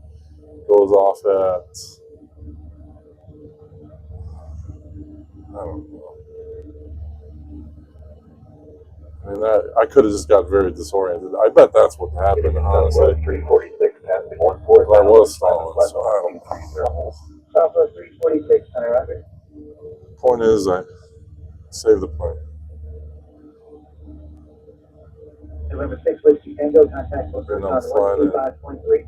goes off at, I don't know. I mean, I could have just got very disoriented. I bet that's what happened, honestly. 346, passing 14. I was stalling, so I don't know. Southwest 346, Center Roger. Point is, I saved the plane. November 6, Whiskey Tango, contact was And on I'm flying 125.3.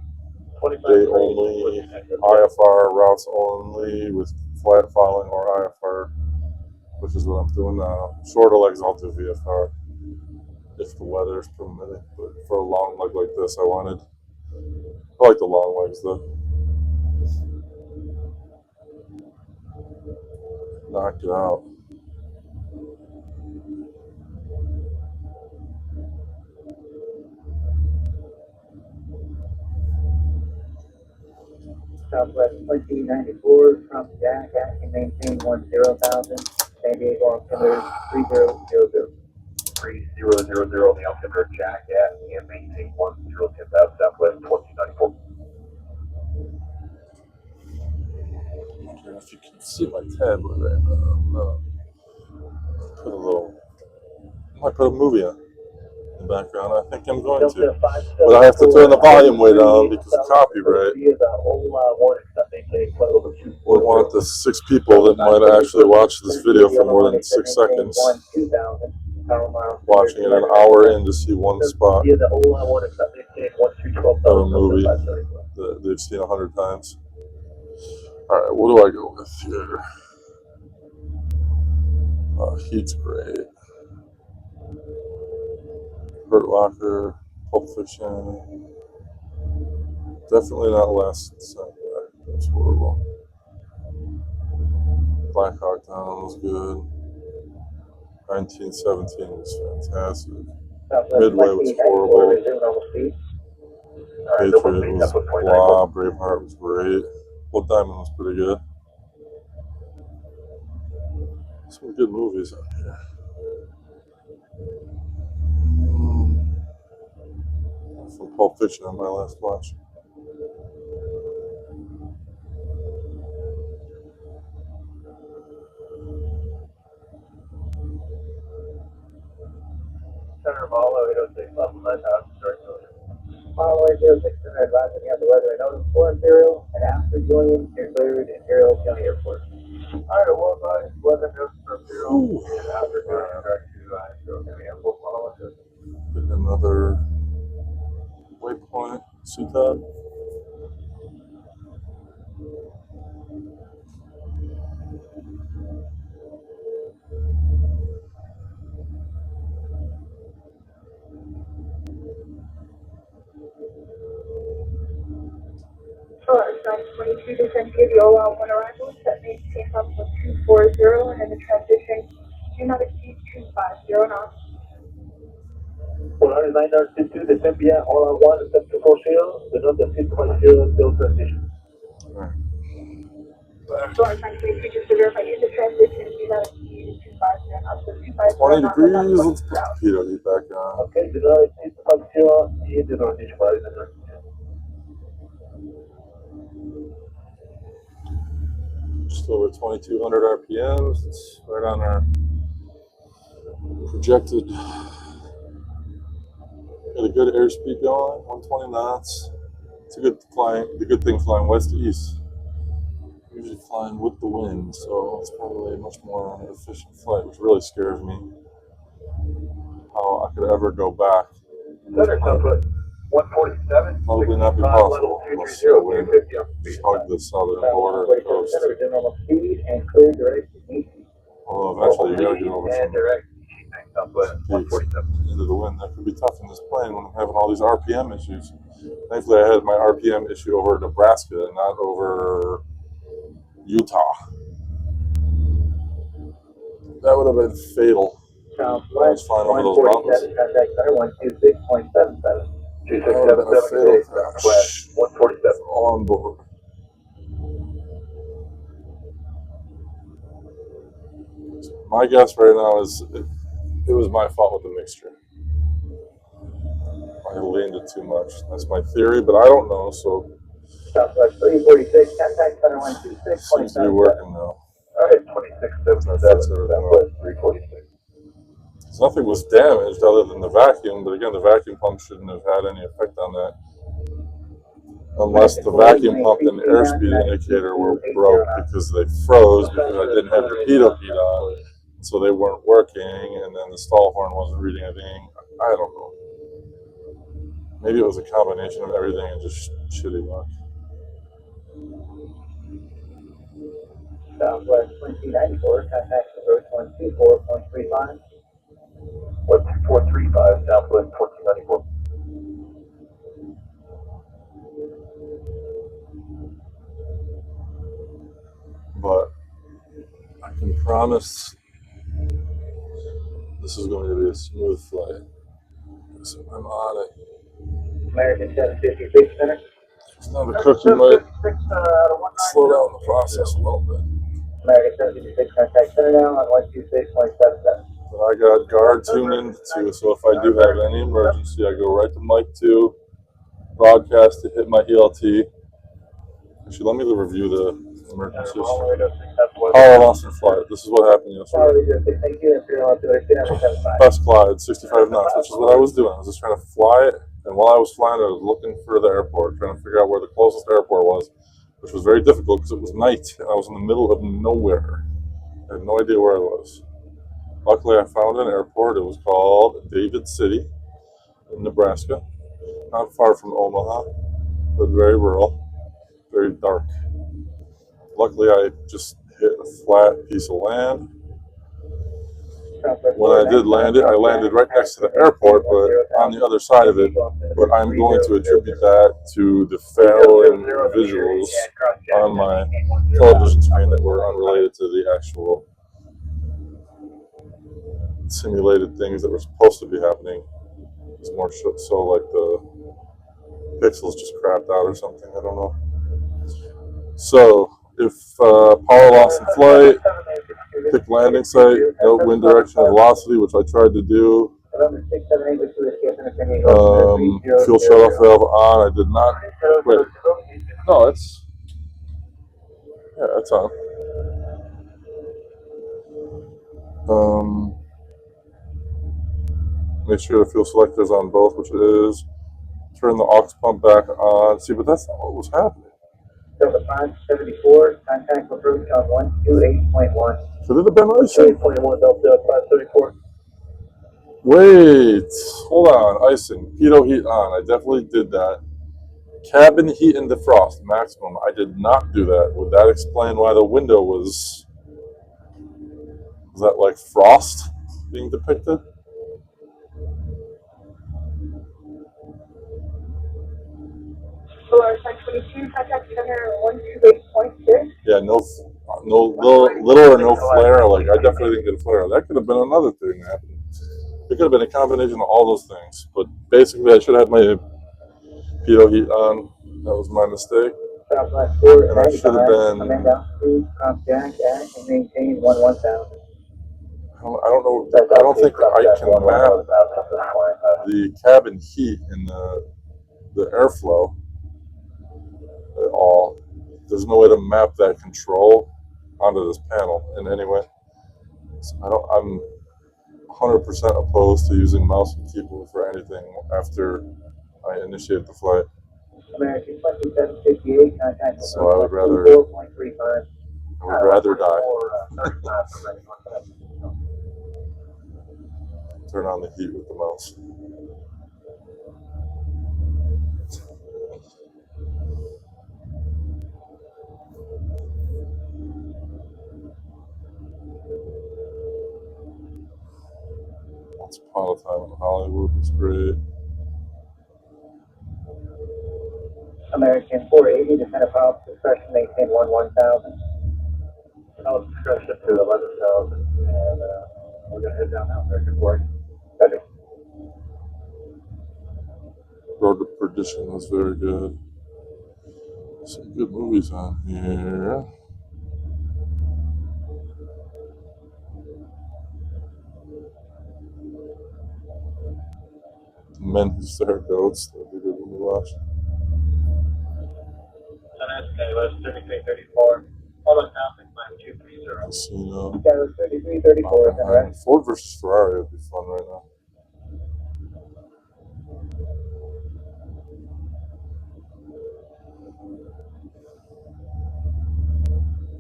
day only, IFR routes only with flat filing or IFR, which is what I'm doing now. Shorter legs, I'll do VFR if the weather is permitting. But for a long leg like this, I like the long legs though. Knocked it out. Southwest 2094, from Jack, asking maintain 10,000. San Diego altimeter 3000. 3000 on the altimeter jack at and maintain 10,000 Southwest 2094. I don't know if you can see my tablet right now. I might put a movie on in the background. I think I'm going to. But I have to turn the volume way down because of copyright. We want the 6 people that might actually watch this video for more than 6 seconds watching it an hour in to see one spot of a movie that they've seen 100 times. Alright, what do I go with here? Heat's great. Hurt Locker, Pulp Fiction. Definitely not Last Samurai. That's horrible. Black Hawk Down was good. 1917 was fantastic. Midway was horrible. Patriot was blah. Braveheart was great. Blood Diamond was pretty good. Some good movies out here. From Pulp Fiction on my last watch. Center Apollo 806, level 9,000, start filter. Apollo 806, advising you have the weather and notice for Imperial and after Julian, you're cleared Imperial County Airport. Alright, well, guys, weather notice for Imperial and after Julian, start to Imperial County Airport. Getting another waypoint, CTAB. Alright, 922 to San Diego, one arrival, set maintain level 240, and then the transition do not exceed 250 knots. 922 to San Diego, all on 1, step 240, the number 250, still transition. Alright, 922 just to verify you, the transition do not exceed 250 knots, so 250 20 knots. degrees, let's put the pitot heat back on. Okay, do not exceed 250, and do not exceed 500. Just over 2,200 RPMs. It's right on our projected. Got a good airspeed going, 120 knots. It's a good flying. The good thing flying west to east. Usually flying with the wind, so it's probably a much more efficient flight, which really scares me. How I could ever go back. Center Southwest 147. Probably not be possible unless the wind hug the southern border of the coast. Although eventually you gotta get over some peaks into the wind. That could be tough in this plane when I'm having all these RPM issues. Thankfully, I had my RPM issue over Nebraska and not over Utah. That would have been fatal. Southwest, flying over those 147, contact center, 126.77. 2677, good day, Southwest, 147. All on board. My guess right now is it was my fault with the mixture. I leaned it too much. That's my theory, but I don't know, so Southwest 346, contact center, it seems to be 126.77. working now. Alright, 2677, Southwest 346. So nothing was damaged other than the vacuum, but again, the vacuum pump shouldn't have had any effect on that. Unless the vacuum pump and the airspeed indicator were broke because they froze because I didn't have the pitot heat on, so they weren't working, and then the stall horn wasn't reading anything. I don't know. Maybe it was a combination of everything and just shitty luck. Southwest 2294, contact approach 124.35. 12435, Southwest 1494. But I can promise this is going to be a smooth flight. So I'm on it. American 756 center. It's not a cookie, might slow down the process a little bit. American 756, contact center now on 126.77. But I got guard tuned in too, so if I do have any emergency, I go right to mic 2, broadcast to hit my ELT. Actually, let me review the emergencies. Power loss in flight. This is what happened yesterday. Thank you, Imperial Altimeter 2975. Best glide, 65 knots, which is what I was doing. I was just trying to fly it, and while I was flying, I was looking for the airport, trying to figure out where the closest airport was, which was very difficult because it was night, and I was in the middle of nowhere. I had no idea where I was. Luckily, I found an airport. It was called David City in Nebraska, not far from Omaha, but very rural, very dark. Luckily, I just hit a flat piece of land. When I did land it, I landed right next to the airport, but on the other side of it. But I'm going to attribute that to the failing visuals on my television screen that were unrelated to the actual simulated things that were supposed to be happening. It's more so like the pixels just crapped out or something. I don't know. So if power loss in flight, pick landing site, note wind direction and velocity, which I tried to do. Fuel shutoff valve on. I did not. Wait. No, it's on. Make sure the fuel selector is on both, which it is. Turn the aux pump back on. See, but that's not what was happening. Delta 574, contact approach on 128.1. Should it have been icing? 8.1, Delta 574. Wait, hold on, icing. Pitot heat on. I definitely did that. Cabin heat and defrost, maximum. I did not do that. Would that explain why the window was that like frost being depicted? Solar 522, contact center 128.6. Yeah, no little or no flare. Like, I definitely didn't get a flare. That could have been another thing that happened. It could have been a combination of all those things. But basically, I should have had my pitot heat on. That was my mistake. Southwest 4, And I should have been. command altitude, prompt jack, and maintain 11,000. I don't know. I don't think I can map the cabin heat in the airflow at all. There's no way to map that control onto this panel in any way. So I'm 100% opposed to using mouse and keyboard for anything after I initiate the flight. American 2758, contact So I would rather 4.35. die. Turn on the heat with the mouse. Once upon a time in Hollywood was great. American 480, descend of power discretion, maintain 1000. I'll discretion to 11,000, and, we're gonna head down now, American 480. Gotcha. Road to Perdition was very good. Some good movies on here. Men Who Stare Goats. That'd be a good one to watch. Skylos 3334, almost traffic 5230. Casino. Skylos 3334, is that right? Ford versus Ferrari would be fun right now.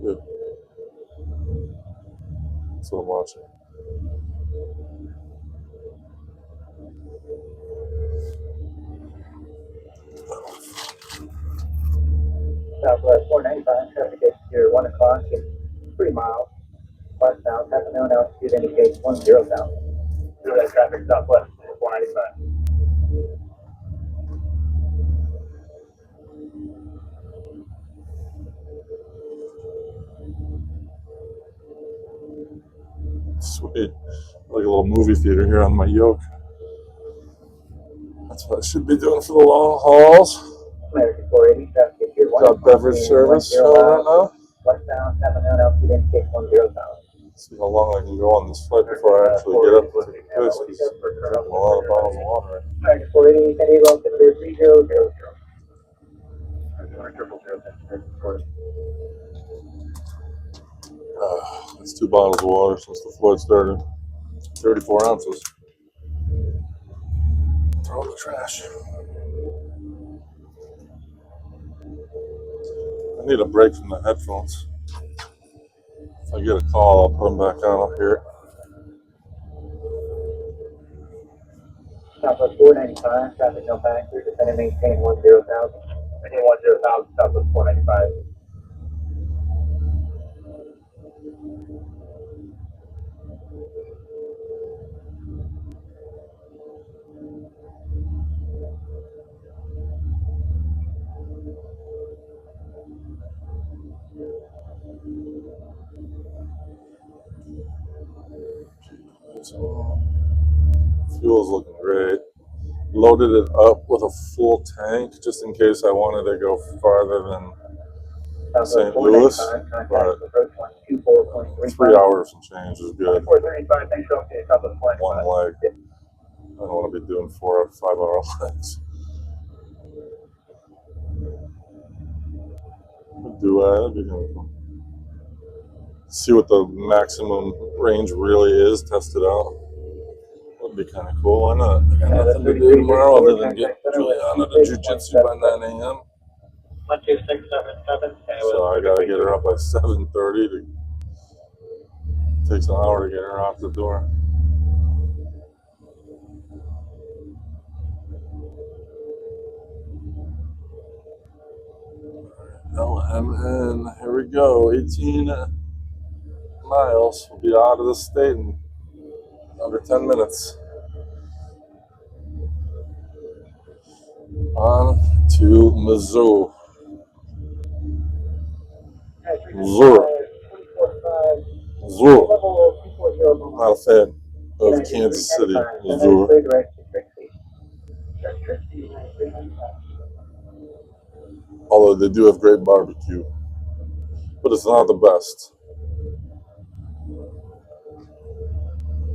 Yeah. That's what I'm watching. Southwest 495, traffic exterior 1 o'clock, it's 3 miles. Westbound, half a known altitude indicates 10,000. Do that traffic southwest 495. Sweet. Like a little movie theater here on my yoke. That's what I should be doing for the long hauls. American 480, traffic exterior 1 Got o'clock. beverage service going right now. Westbound, half a known altitude indicates 10,000. See how long I can go on this flight before I actually get up to the place, because I'm drinking a lot of bottles of water. American 480, San Diego, altimeter 3000. That's 2 bottles of water since the flight started. 34 ounces. Throw in the trash. I need a break from the headphones. If I get a call, I'll put them back on up here. Southwest 495, traffic no passengers, descend and maintain 10,000. Maintain 10,000, southwest 495. Fuel's looking great. Loaded it up with a full tank just in case I wanted to go farther than St. Louis, but 3 hours and change is good. 435, thanks for okay, southwest 495. One leg. I don't want to be doing 4 or 5 hour legs. Do that'd be kind of cool. See what the maximum range really is, test it out. That'd be kind of cool. Why not? I got nothing to do tomorrow other than get Juliana to jiu-jitsu by 9 a.m. 12677. So I gotta get her up by 7:30. Takes an hour to get her out the door. LMN, here we go. 18 miles. We'll be out of the state in under 10 minutes. On to Missouri. Missouri. Missouri. Not a fan of Kansas City, Missouri. Although they do have great barbecue, but it's not the best.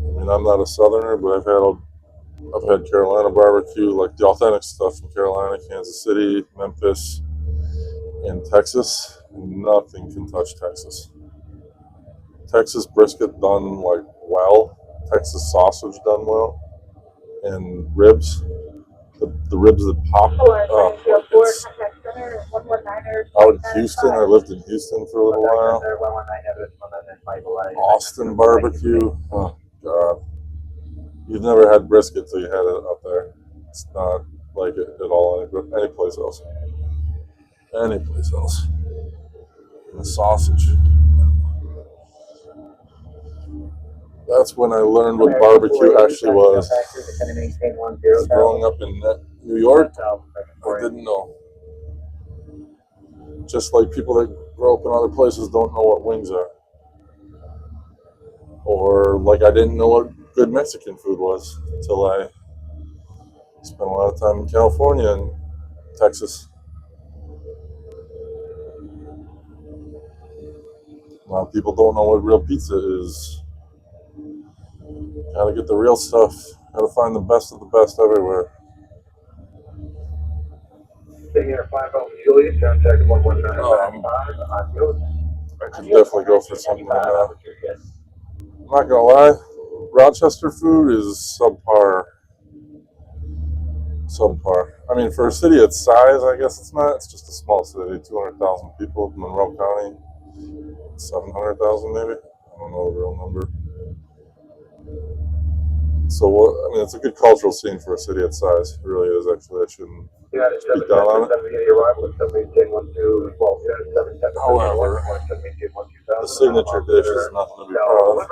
I mean, I'm not a Southerner, but I've had Carolina barbecue, like the authentic stuff from Carolina, Kansas City, Memphis, and Texas. Nothing can touch Texas. Texas brisket done like well, Texas sausage done well, and ribs. The ribs that pop. It's out in Houston. I lived in Houston for a little while. Austin barbecue. Oh God. You've never had brisket till you had it up there. It's not like it at all any place else. Any place else. And the sausage. That's when I learned what barbecue actually was. Growing up in New York, I didn't know. Just like people that grow up in other places don't know what wings are. Or like I didn't know what good Mexican food was until I spent a lot of time in California and Texas. A lot of people don't know what real pizza is. Gotta get the real stuff. Gotta find the best of the best everywhere. Stay here, 5 Alpha Juliet, sound check 119.5, adios. I could definitely go for something like that. I'm not gonna lie, Rochester food is subpar. Subpar. I mean, for a city its size, I guess it's not. It's just a small city, 200,000 people. Monroe County, 700,000 maybe. I don't know the real number. So what? I mean, it's a good cultural scene for a city its size. It really is. Actually, I shouldn't speak down on it. However, the signature dish is nothing to be proud of.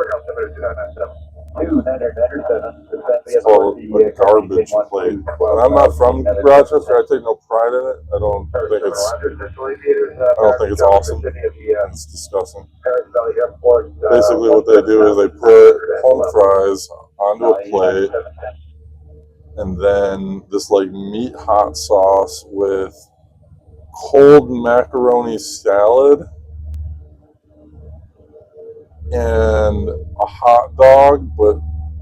It's called a garbage plate. And I'm not from Rochester. I take no pride in it. I don't think it's awesome. It's disgusting. Basically, what they do is they put home fries onto a plate, and then this like meat hot sauce with cold macaroni salad and a hot dog, but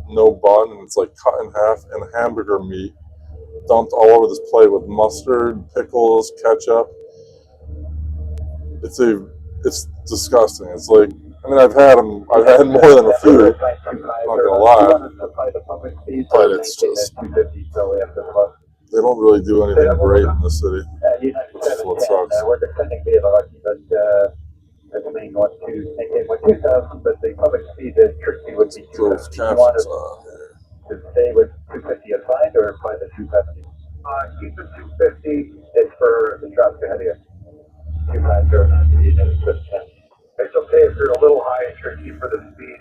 no bun, and it's like cut in half, and hamburger meat dumped all over this plate with mustard, pickles, ketchup. It's disgusting. It's like, I mean, I've had more than a few. I'm not gonna lie, but it's just they don't really do anything great in the city, which is what sucks. Those captions on here. To stay with 250 assigned or apply the 250? Keep the 250. It's for the traffic ahead of you. 250. It's okay if you're a little high and tricky for the speed.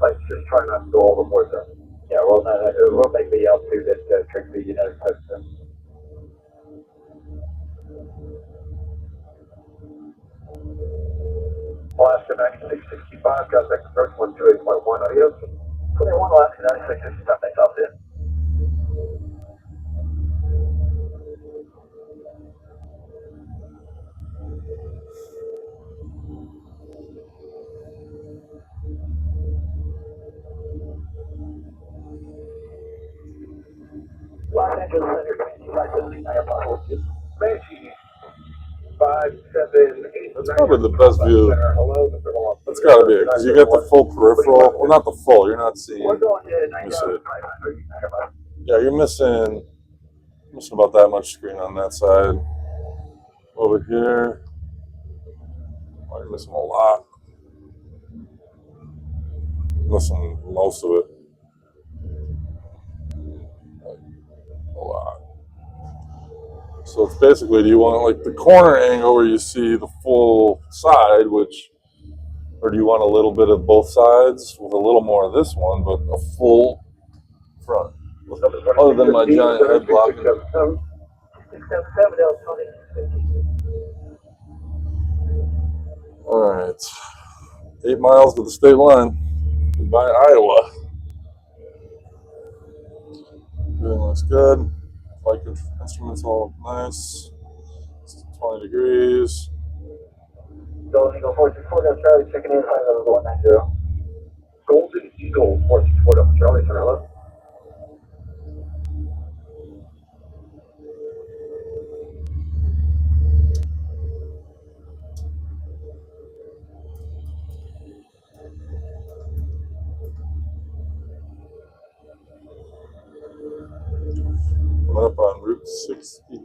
Like just try not to go overboard though. Yeah, well, we'll make the altitude that trick the United States. Alaska 9665, got that approach 128.1 adios. 21 Alaska 9665, thanks, I'll see you. Los Angeles Center, 579, Banshee, 578. That's probably the best view. That's gotta be it, because you get the full peripheral. Well, not the full, you're not seeing. Let me see. Yeah, you're missing about that much screen on that side. Over here, oh, you're missing a lot. Missing most of it. A lot. So it's basically, do you want like the corner angle where you see the full side, or do you want a little bit of both sides with a little more of this one, but a full front? Other than my giant head blocking. Alright. 8 miles to the state line. Goodbye, Iowa. Everything looks good. Flight instruments all look nice. It's 20 degrees. Golden Eagle 464, Charlie, checking in, flight level 190. Golden Eagle 464, Charlie, center hello. Coming up on Route 69.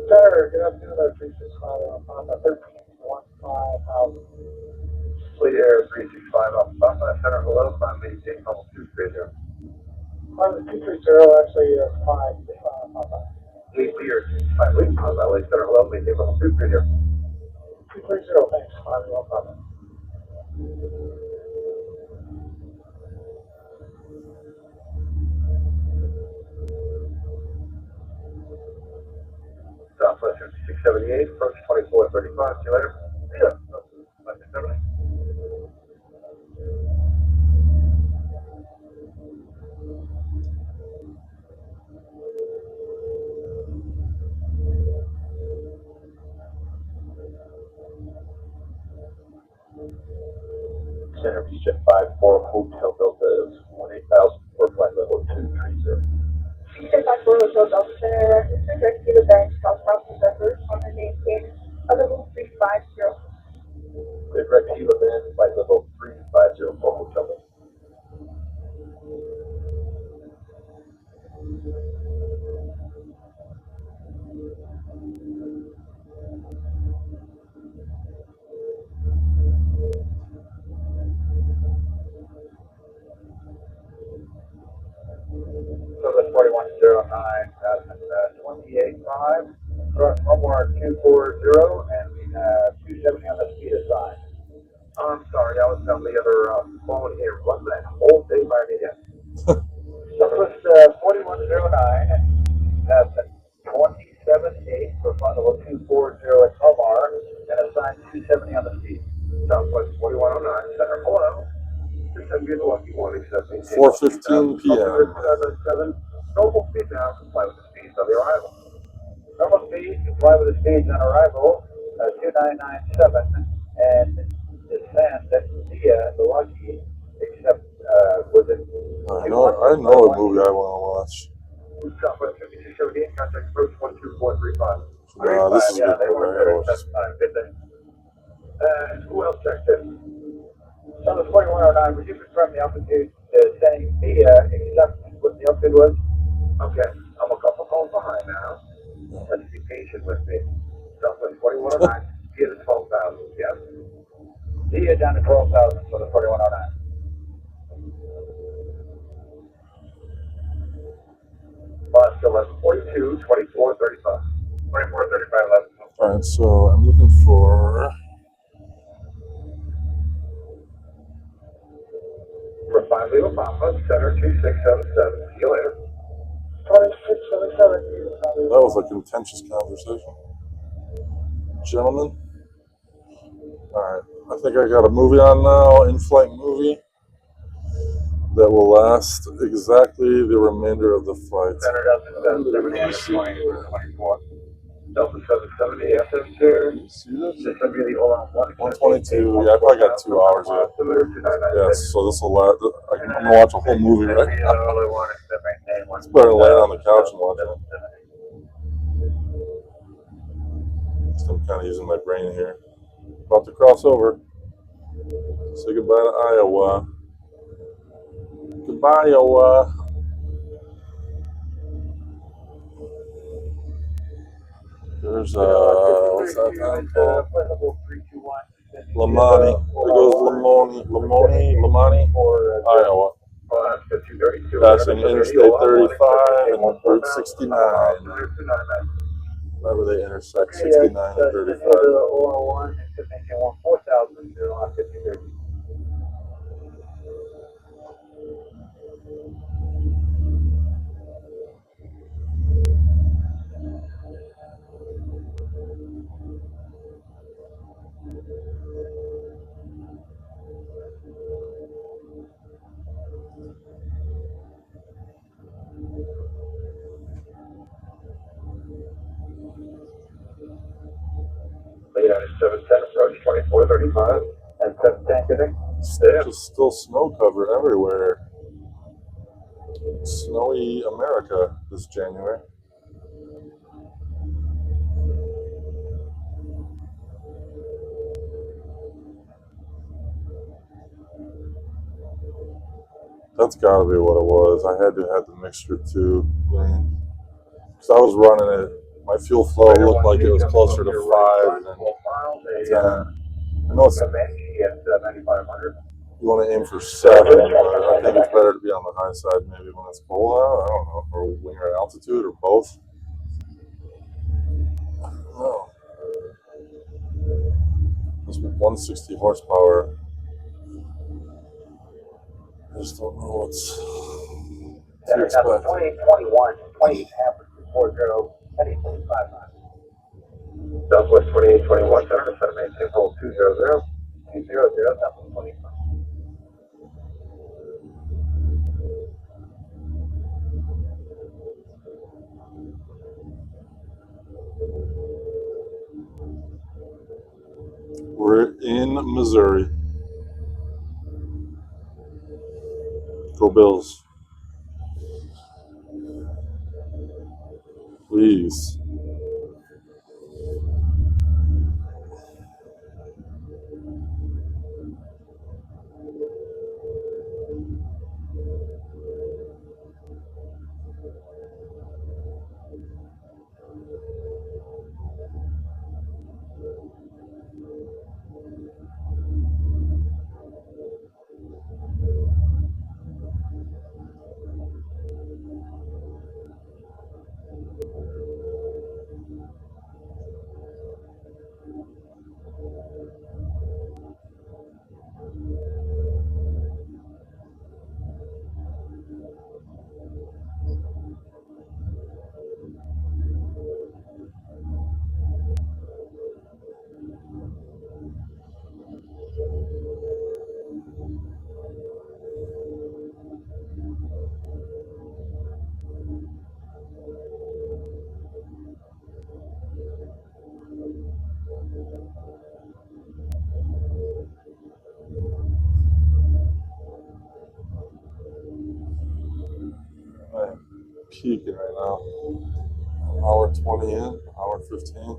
Sir, good afternoon, 365 on the 1315,000. Fleet Air 365 off Southwest Center, hello, I'm maintaining level 230. On the 230, actually, 5, Fleet Air 5, Lead Valley Center, hello, maintaining level 230. 230, thanks, 5, well, Papa. 278, approach 2435. See you later. See ya. 1970. Center Beach at 54 Hotel Delta is 18,000 for flight level 230. Beachhead 54 Hotel Delta Center, registered direct to the bank, South December, on the maintain of level 350. Good direct event, flight level 350 for Hotel Delta. Service 4109, 28.5, cross Homework 240, and we have 270 on the speed assign. I'm sorry, I was on the other phone here. Run that whole thing by me again. Service 4109, that's 27.8 for flight level 240 at Omar, and assign 270 on the speed. Southwest 4109, center hello. 4:15 p.m. Normal speed now, comply with the speeds on the arrival. Normal speed, comply with the speeds on arrival, 2997, and descend via the Lucky, except with it. I know a movie I want to watch. Southwest 5278, contact approach 12435. This is a good movie. I gotta watch this. Good day. Who else checked in? Service 4109, would you confirm the altitude saying via except what the altitude was? Okay, I'm a couple calls behind now. Let's be patient with me. Southwest 4109, via to 12,000, yes. Via down to 12,000 for the 4109. Bus 1142, 2435. 2435, 11. Alright, so I'm looking for Number 5 Lima Papa, Center 2677. See you later. 2677. that was a contentious conversation. Gentlemen. Alright, I think I got a movie on now, in-flight movie, that will last exactly the remainder of the flight. Center Delta 770, 24. Delta 770, FM2. See this? This will be the all-on 122. Yeah, I probably got 2 hours yet. Yes, so this will last. I'm gonna watch a whole movie right now. It's better than laying on the couch and watching it. So I'm kind of using my brain here. About to cross over. Say goodbye to Iowa. Goodbye, Iowa. There's what's that town called? Lamani. There goes Lamani, Iowa. Passing Interstate 35 and Route 69. Whenever they intersect 69 and 35. Late 710 approach 2435 and 710 connect. Just still snow cover everywhere. Snowy America this January. That's gotta be what it was. I had to have the mixture too. Because I was running it, my fuel flow looked like it was closer to 5 than 10. I know it's, you want to aim for 7, but I think it's better to be on the high side maybe when it's cold out. I don't know, or when you're at altitude, or both. I don't know. This 160 horsepower. I just don't know what's to expect. 2021, 20 average 40, 25. Southwest 2821 Center, descend and maintain hold 200. 200, Southwest 20. We're in Missouri. Go Bills. Please. I'm peaking right now. Hour 20 in, hour 15.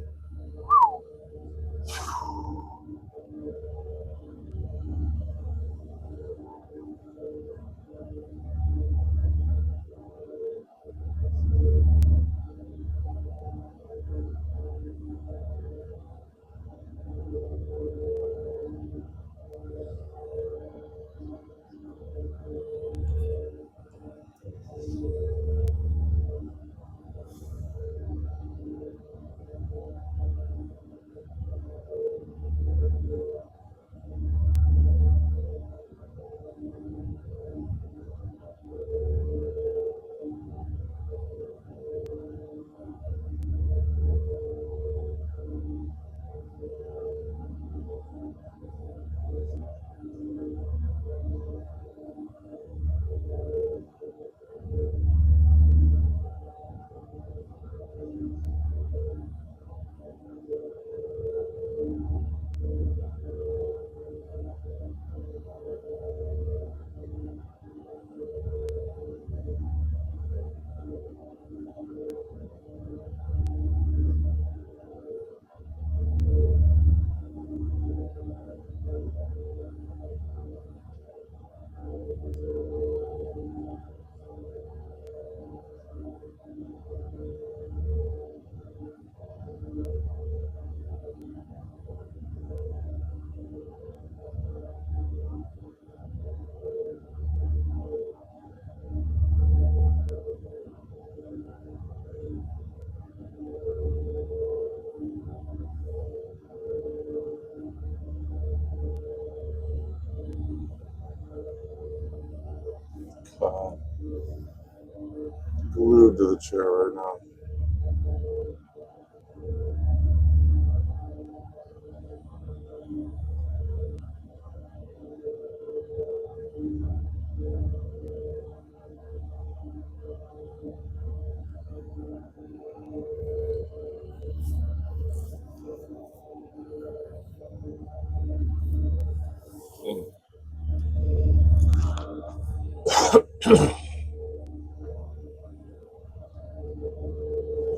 Glued to the chair right now.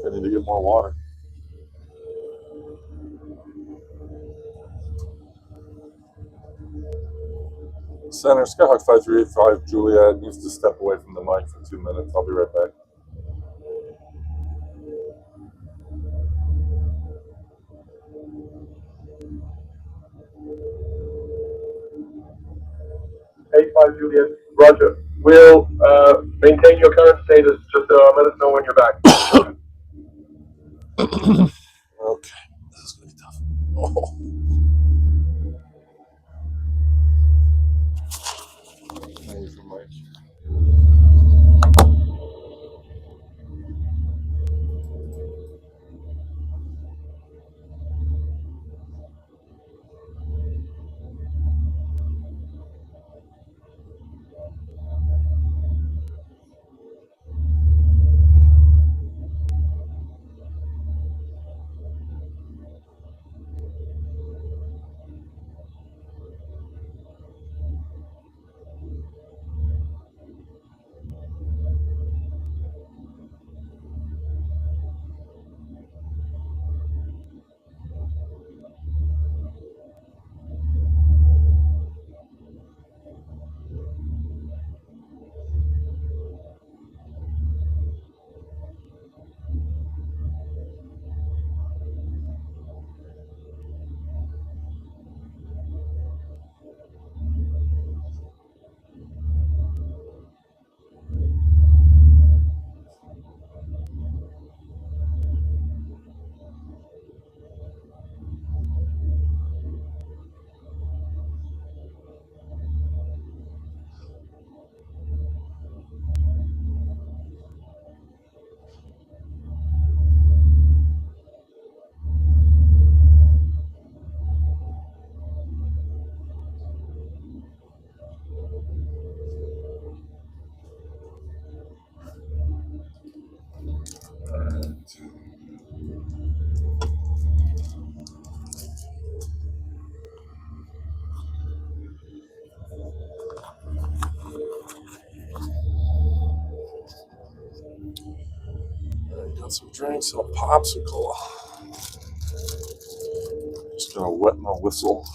I need to get more water. Center, Skyhawk 5385 Juliet needs to step away from the mic for 2 minutes. I'll be right back. Five Juliet, Roger. We'll maintain your current status. Just let us know when you're back. Okay, this is gonna be tough. Oh. Thank you for mic. Got some drinks and a popsicle. Just gonna wet my whistle.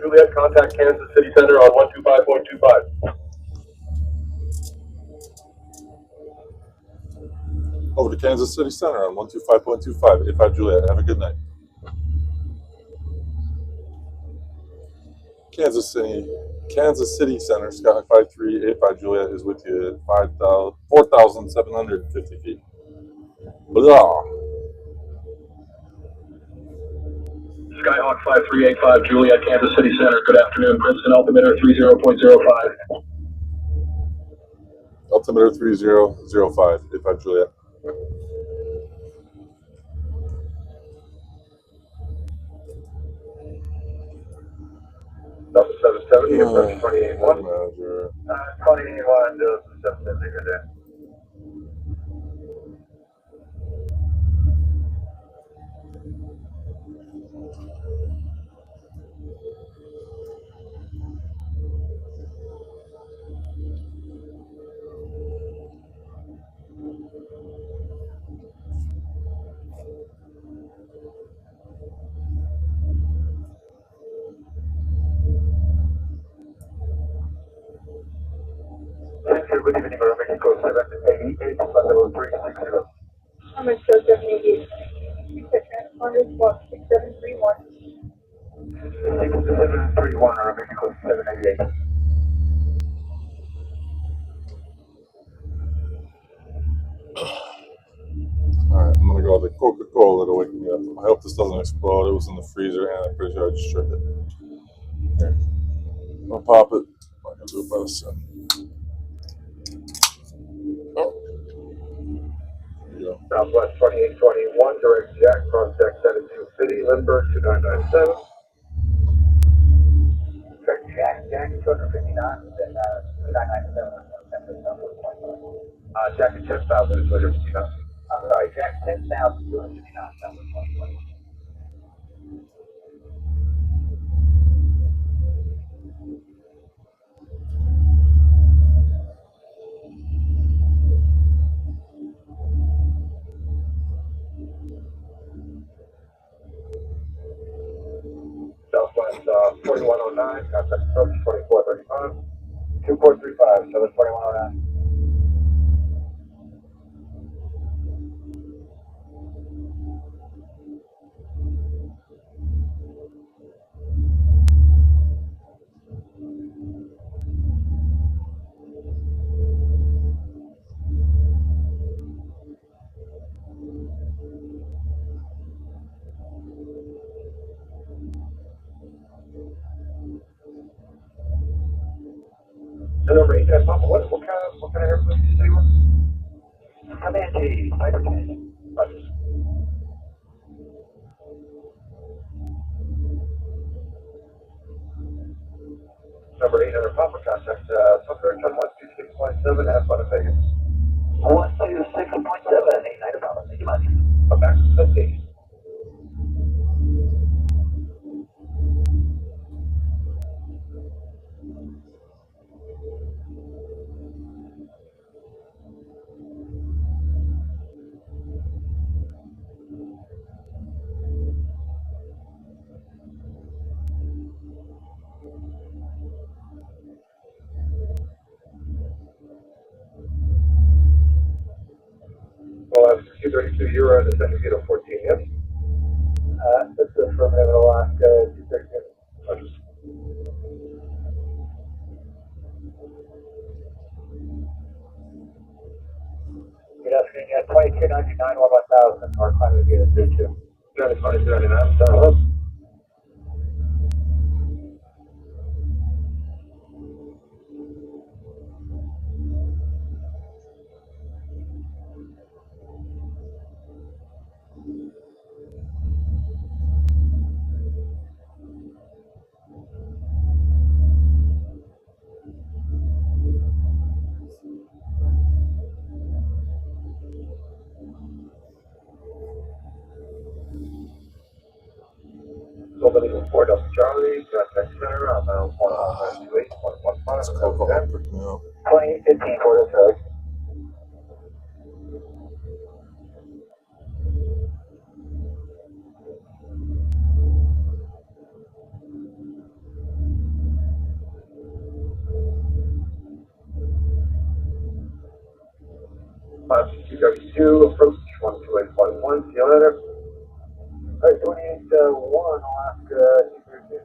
Juliet, contact Kansas City Center on 125.25. Over to Kansas City Center on 125.25. 85 Juliet. Have a good night. Kansas City Center, Sky 5385 Juliet is with you at 4,750 feet. Blah. Skyhawk 5385 Juliet, Kansas City Center. Good afternoon. Princeton altimeter 30.05. Altimeter 3005, 85 Juliet. Delta 770, approach 28.1. Manager. 28.1, Delta 770, good day. Good evening, Mexico 788, level 360. I'm at show 788. Reset transponders, block 6731. 6731, Mexico 788. Alright, I'm gonna go with the Coca-Cola to wake me up. I hope this doesn't explode. It was in the freezer and I'm pretty sure I just shook it. Here. I'll pop it. I'm gonna do it by the sun. Oh. There you go. Southwest 2821, direct Jack, contact San Diego City, Lindbergh 2997. Direct Jack 259, then 2997. Jack at 10,000, 259. I'm sorry, Jack 10,000, 259. Southwest 4109, contact approach 2435. 2435, Southwest 4109. The number 8, Papa, what kind of airplane did you say was? Comanche, hypertension. Number 800 Papa, contact Sunbird, turn 126.7, have fun in Vegas. 126.7, 800 Papa, thank you much. Back to 50. 232 Euro, descending veto 14, yes? This is affirmative, Alaska, 232. Good afternoon, yeah, 2299, 1000, our climate via 32. 2299, hello. Somebody from Fort Delta Charlie, contact center, on mile 128.15, It's called pick me up. 2015 Fort Delta Charlie. Class 232, approach 128.1, see you later. Alright, 28-1, Alaska, 232.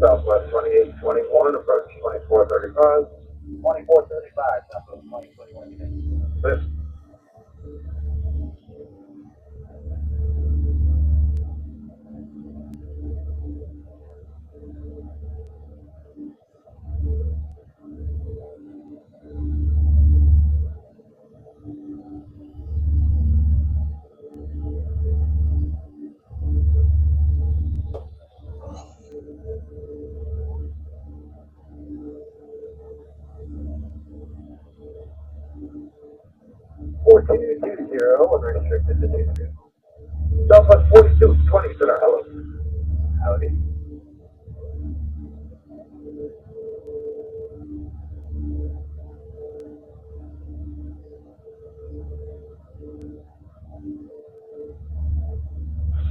Southwest 2821, approach 2435. 2435, Southwest 2021. This. Unrestricted to 22. Southwest 4220, center, hello. Howdy.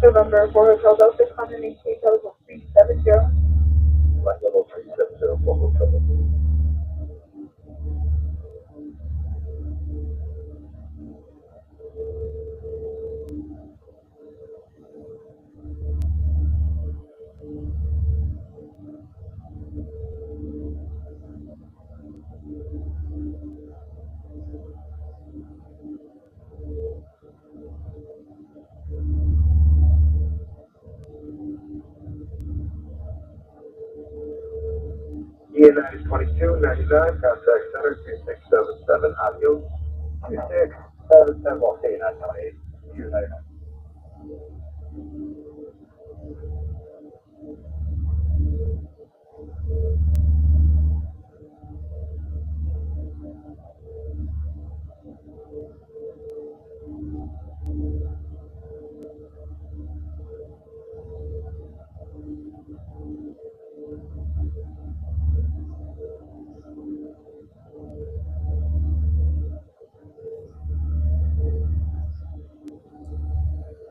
November 4 Hotel Delta, common maintain level 370. Flight level 370, for hotel. ENI 2299, contact center 2677, audio. 2677, well, say 928, 299.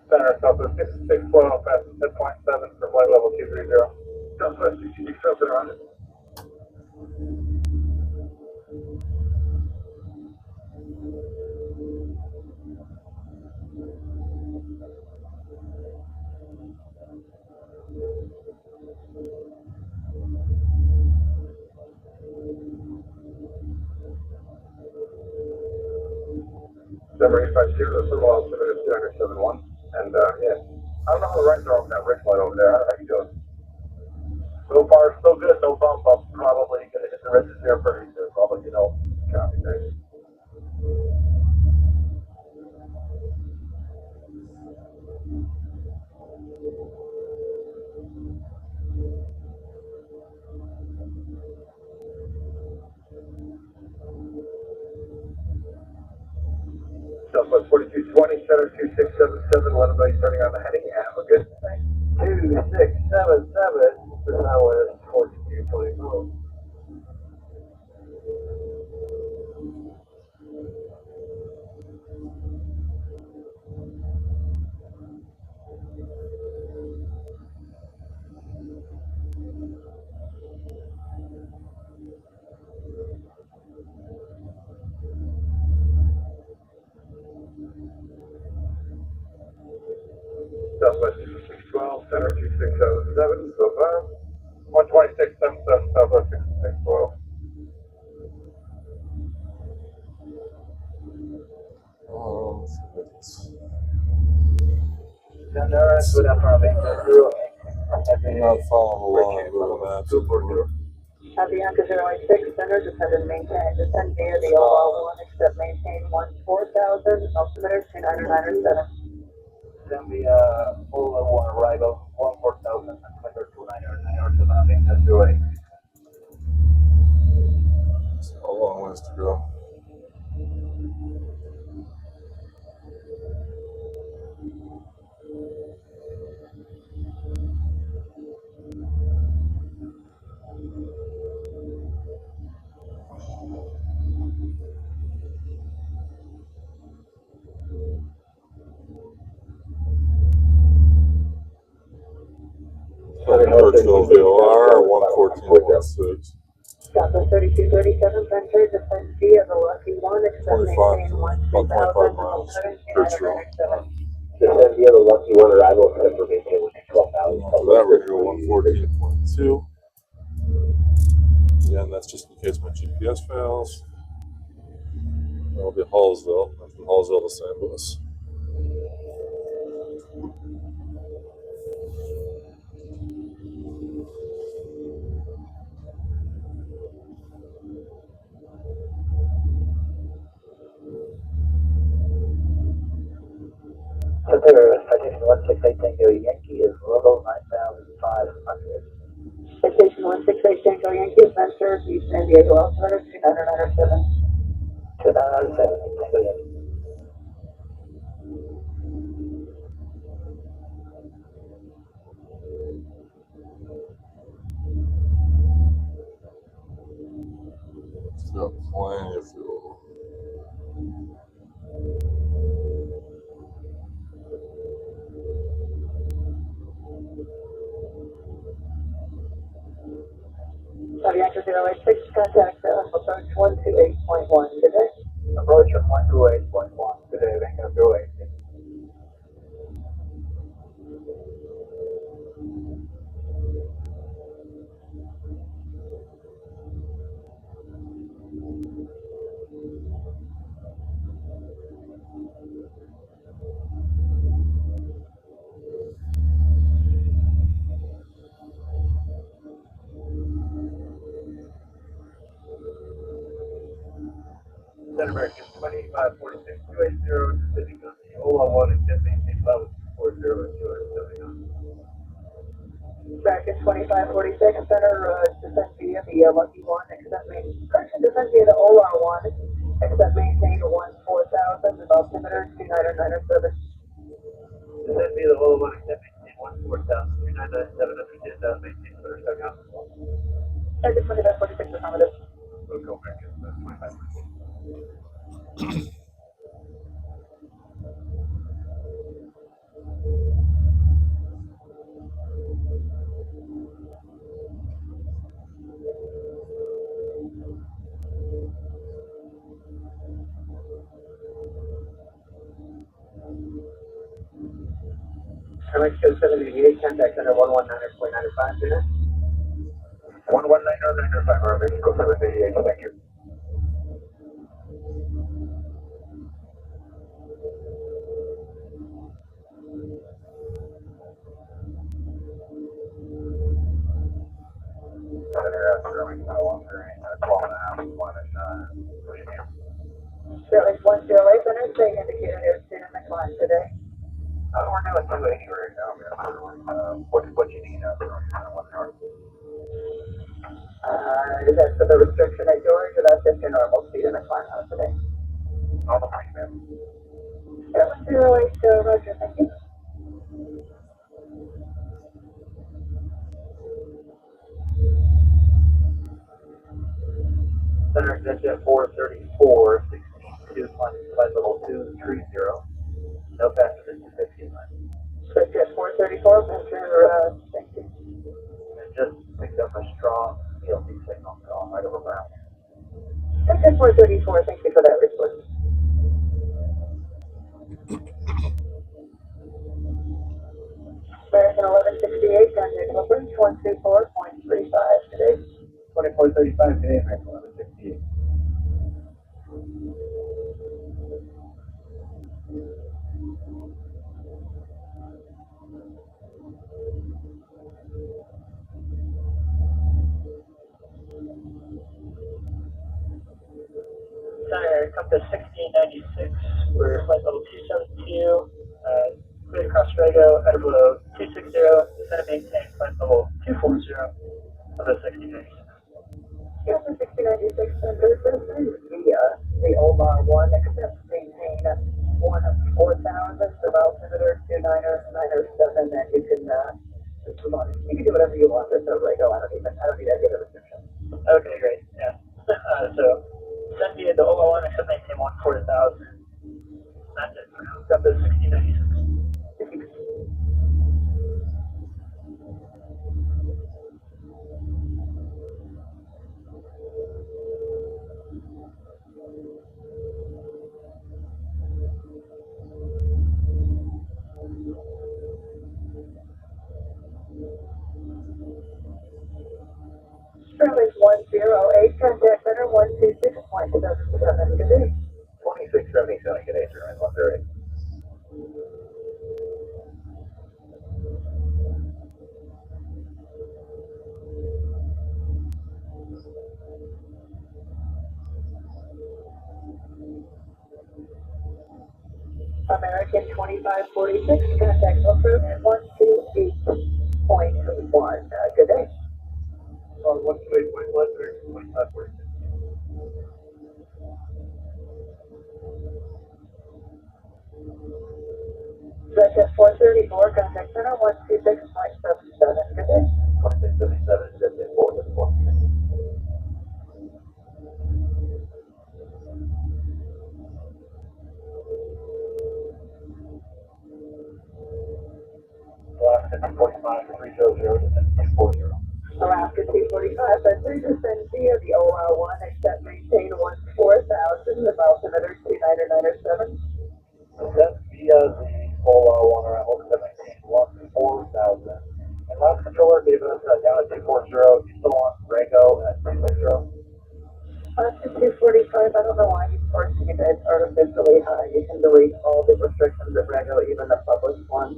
Center, Southwest 6612, past 10.7 for flight level 230. Southwest 66 on it. Number 850, that's the wall, submitted to 971. And, yeah. I don't know how the rights are on that ridge line over there. How you doing? So far, so good. No bump. I'm probably going to hit the ridges here pretty soon. I'll let you know. Copy, thanks. Southwest 4220, center 2677, 11 by turning on the heading. Have a good night. 2677, Southwest 4220. Southwest 612, center 2677, so far. 12677, Southwest 612. Endurance with FRB, I'm not following along on Google Maps anymore. Avianca 086, center, descend and maintain, descend via the OL1, except maintain 14,000, altimeter 2997. Then we, OL1 arrival, 14,000, altimeter 2997, Avianca 08. It's a long ways to go. Kirksville VOR 114.6. Southwest 3237, center, descend via the Lucky 1, except 25, maintain about 25 13,000, miles. altimeter Kirksville. 2997. Descend via the Lucky 1 arrival, except for maintain 12,000. After that, we're going to go 114.2. Again, that's just in case my GPS fails. That'll be Hallsville. And from Hallsville to St. Louis. Center, citation 168 Tango Yankee is level 9,500. Citation 168 Tango Yankee, center, East San Diego, altimeter 2997. 2997 Tango Yankee. It's got plenty of fuel. Avianca 086, contact approach 128.1 today. Approach on 128.1 today, Avianca 086. Center American 2546 280, descending on the OL1 except maintain level 40 and 279. American 2546, center, descend via the Lucky 1, except correction, descend via the OR1, except maintain 14,000, altimeter 2997. Descend via the OL1 except maintain 14,000, 2997, understand, maintain center 7 out. American 2546, affirmative. We'll go American 2546. American 788, contact center 119.95, dinner. 119.95, Mexico 788, thank you. Shirley 108, center, stay indicated airspeed in the climb today. We're doing 280 right now, what you need for 1 hour? Is that for the restriction at George, or that's just your normal speed in the climb out today? Normal speed, man. Center, exit 434, 62, flight level 230. No faster than 250 in line. Exit 434, Venture, thank you. And just picked up a strong PLC signal, so I'm right over ground. Exit 434, thank you for that report. American 1168, contact Clippers, 124.35 today. 2435 today, American 1168. Center, compass 1696, we're flight level 272, clear across Rego, airflow 260, descend and maintain flight level 240, compass 1696. Captain 1696, Center, this is the OMA 1, except maintain 1 of 4,000, the altimeter 29907, and you can, you can do whatever you want with the Rego, I don't need any other restriction. Okay, great, yeah. So, send via the OLA 1, except maintain 1 40,000. That's it for now. Compass 1696. Sterling 108, contact center 126.77, good day. 2677, good day, sir. 130. American 2546, contact approach 128.1, good day. On 128.1, sir. 2546. Second 434, contact center 126.77, good day. 2677, good day, 434. Alaska 245, 300, descend 240. Alaska 245, but please descend via the OR1, except maintain 14,000, the altimeter 29907. Descend via the OLA 1 arrival, descend maintain 14000. And last controller gave us down at 240. You still want Rango at 260? Alaska 245, I don't know why you forcing it artificially high. You can delete all the restrictions at Rego, even the public ones.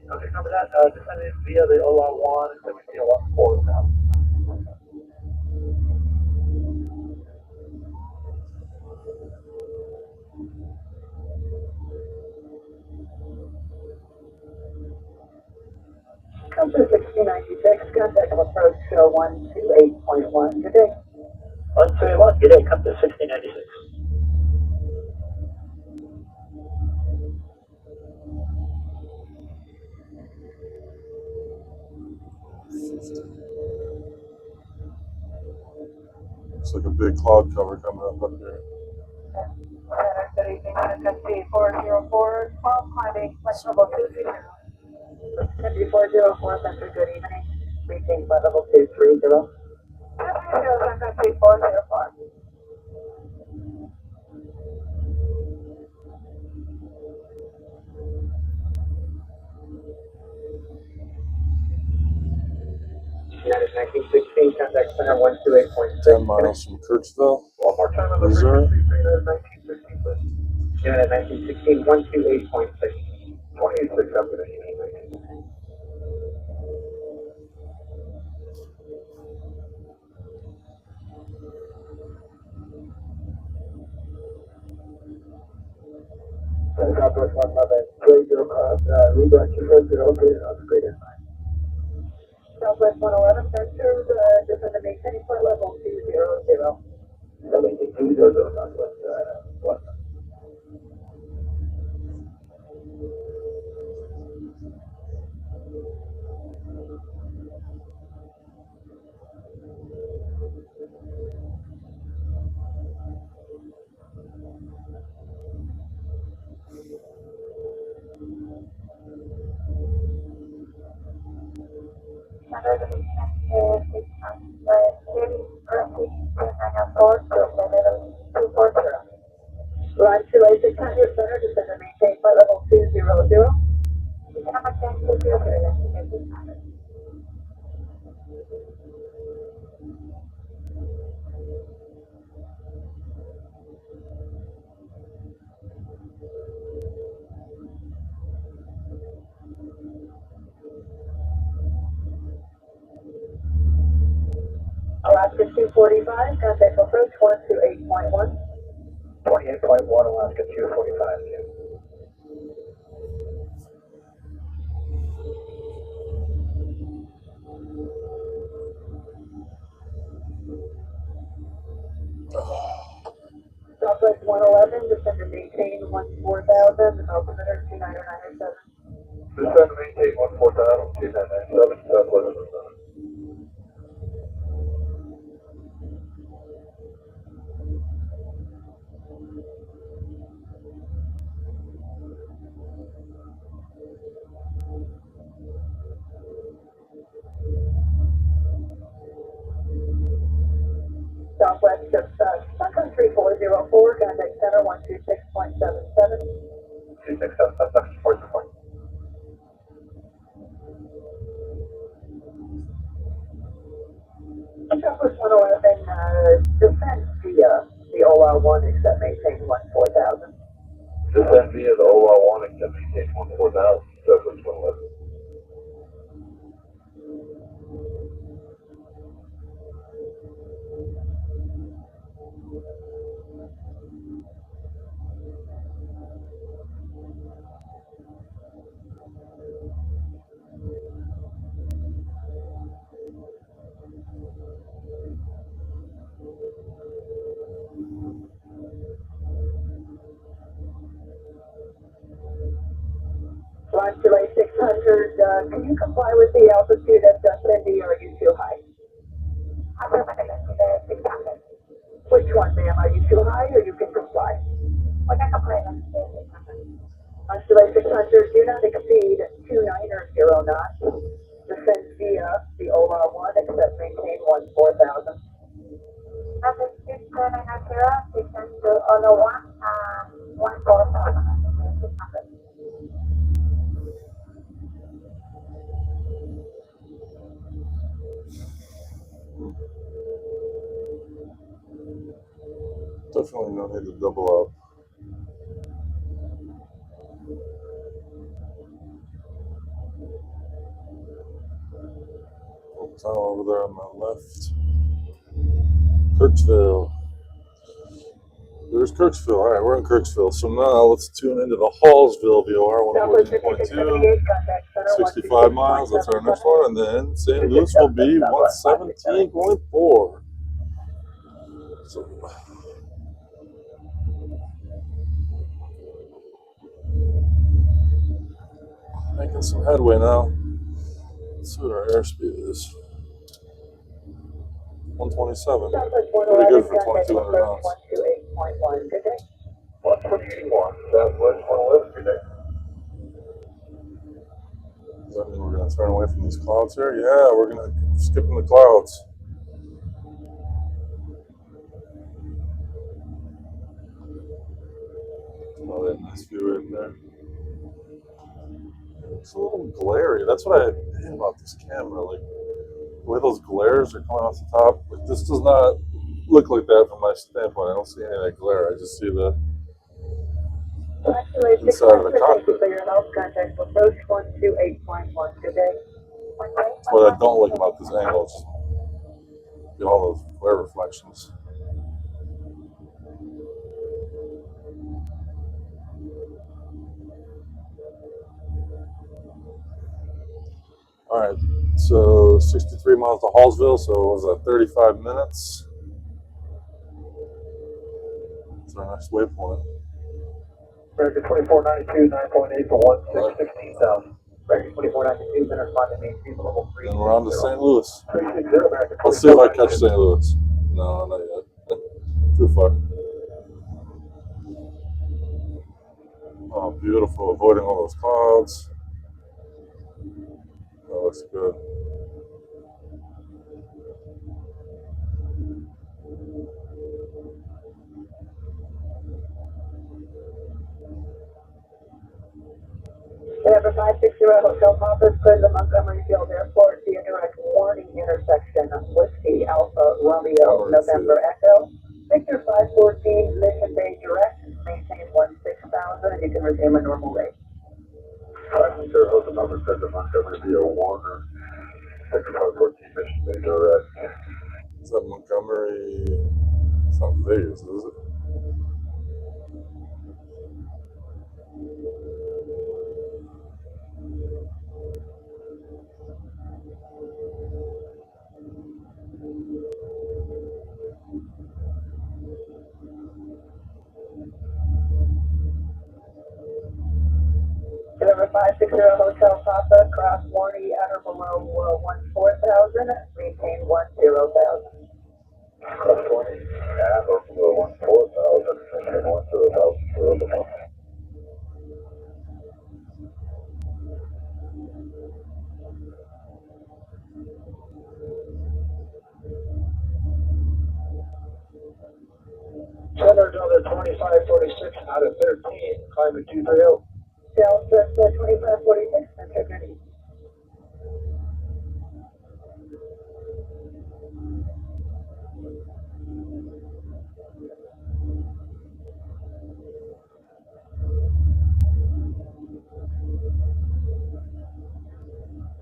Okay, remember that. Descending via the OLA 1, and then we see 14000. Compass 1696, contact approach 128.1, good day. 121, good day, compass 1696. Looks like a big cloud cover coming up here. Center, good evening, SSC 404, 12, climbing, flight level 230. SSC 404, Center, good evening, reaching flight level 230. 230, SSC 404. United 1916, contact center 128.6. 10 miles from Kirksville, One more time on the Missouri. frequency for United 1916, please. United 1916, 128.6. 286 up to the United 1916. Southwest 111, grade 0 cross, redirect to 40, okay, that's great. Southwest 111, Venture, descend to maintain flight level 200. So they take 200 Southwest, what? 245, contact approach 128.1. 28.1, Alaska 245. Southwest 111, descend to maintain 14,000, altimeter 29907. Descend to maintain 14,000, 2997, Southwest 111. Southwest, Suncoast 3404, contact center 126.77. 267, that's support the point. Southwest 111, descend via the OR1, except maintain 14,000. Descend via the OL1 except maintain 14,000, Southwest 111. Launch delay 600, can you comply with the altitude at Cindy, or are you too high? Which one, ma'am? Are you too high, or you can comply? Launch delay 600, do not exceed 290 knots. Descend via the OR1, except maintain 14,000. Definitely no need to double up. Tunnel over there on my left. Kirksville. There's Kirksville. All right, we're in Kirksville. So now let's tune into the Hallsville VOR 114.2. 65 miles. That's our next one. And then St. Louis will be 117.4. So, making some headway now. Let's see what our airspeed is. 127. Pretty good for 2,200 knots. 121, Southwest 111, good day. Does that mean we're going to turn away from these clouds here? Yeah, we're going to skip in the clouds. Oh, that nice view right there. It's a little glary. That's what I hate about this camera. Like, the way those glares are coming off the top. Like, this does not look like that from my standpoint. I don't see any of that glare. I just see the inside of the cockpit. That's what I don't like about this angle. It's just all those glare reflections. All right, so 63 miles to Hallsville, so what was that, 35 minutes? That's our next waypoint. American 2492, 9.8 for 16,000. American 2492, then respond to maintain level 3. And we're on to St. Louis. 360, American 2492. Let's see if I catch St. Louis. No, not yet. Too far. Oh, beautiful. Avoiding all those clouds. That looks good. Number 560 Hotel Office, clear the Montgomery Field Airport to your direct warning intersection, Whiskey Alpha Romeo November Echo. Victor 514, Mission Bay Direct, maintain 16,000, you can resume a normal rate. 560 Hotel Office, clear the Montgomery Field Warner. Victor 514, Mission Bay Direct. Is that Montgomery? It's not Vegas, is it? November 560 Hotel Papa, cross Warney, at or below 14,000, maintain 10,000. Cross 20, at or below 14,000, maintain 10,000. Center Delta 2546 out of 13, climb at 230. Delta 2546, enter ready.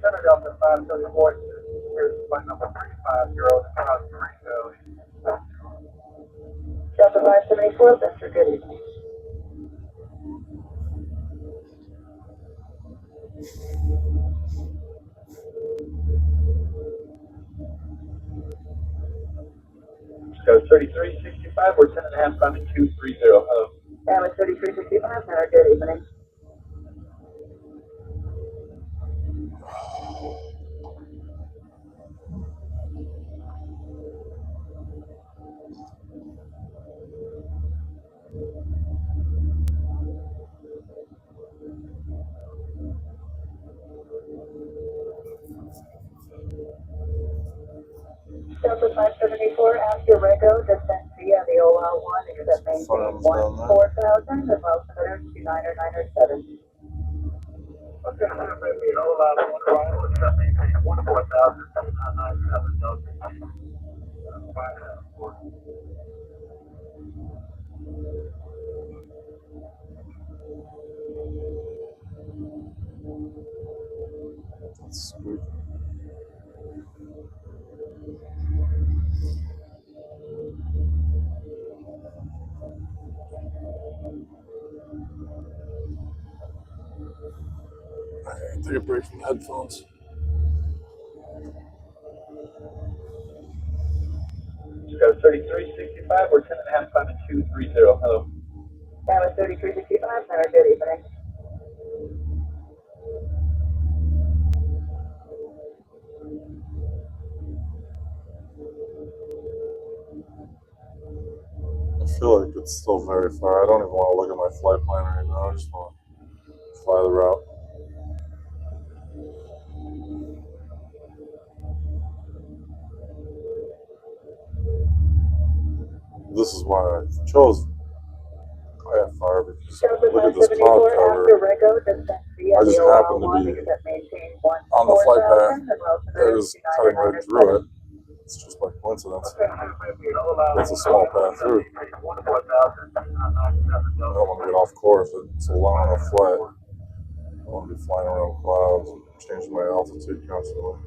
Center Delta 574, here's flight number 350, cross Ringo. Delta 574, enter ready. Go 3365, we're 10.5, climbing 230. Hello. Dallas 3365, enter good evening. Delta 574, after Rego, descent via the OL 1, except maintain 14,000, the altimeter 29907. Okay, maybe OL 1, except maintain 14,000, 997. That's sweet. Okay, take a break from the headphones. Go 3365, we're 10.5, climbing 230. Hello. Dallas 3365, enter good evening. I feel like it's still very far. I don't even want to look at my flight plan right now. I just want to fly the route. This is why I chose IFR, because Delta look at this cloud 574, after cover. Rego, descent via I just the happen OL to 1, be except maintain on the flight path 14,000, the that altimeter is cutting right through it. It's just by coincidence. It's a small path through. I don't want to get off course. It's a long enough flight. I want to be flying around clouds and changing my altitude constantly.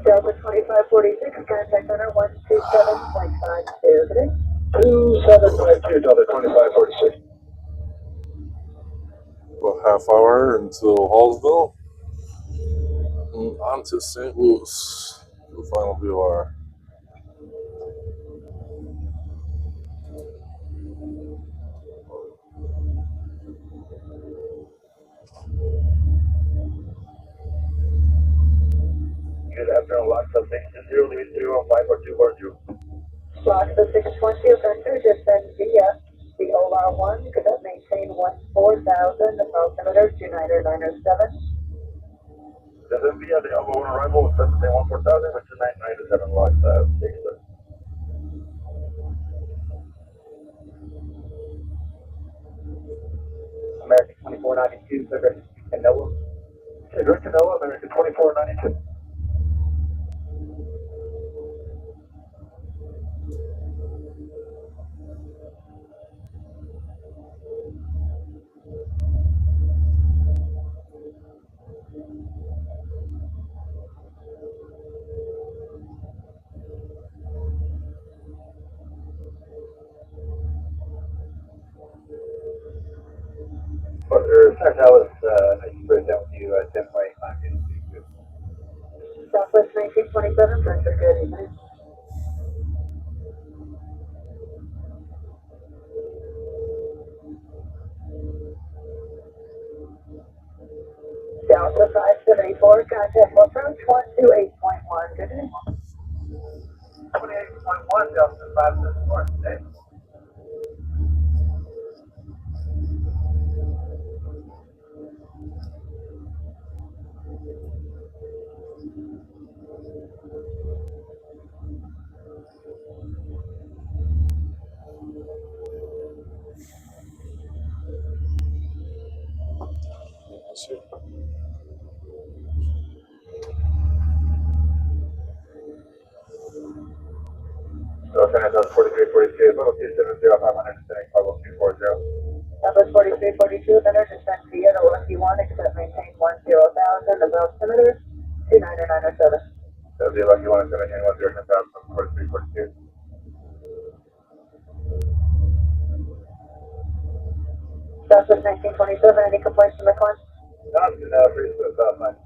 Delta 2546, contact center 127.52, today. 2752, Delta 2546. About half hour until Hallsville and on to St. Louis for the final VOR. Good afternoon, lock sub 620, lead 0544240. Lock the 620, offender, descend via the OLR 1, except maintain 14,000, the altimeter 29907. Descend via the Alpha 1 arrival, set to 14,000, which is 997, lock sub 620. American 2492, Cedric Canoa. Cedric Canoa, American 2492. That was, I just put it down with you, 10.5. Southwest 1927, pressure good evening. Delta 574, contact approach 128.1, good evening. 28.1 Delta 574, today. Let's see. So, San Antonio 4342, level 270, 500, descending level 240. Number 4342, center descent via the Lucky 1, except maintain 10,000, above altimeter 29907. That'll be lucky one, 1710, 4342. Southwest 1927, any complaints from the climb? Thompson, free to the south line.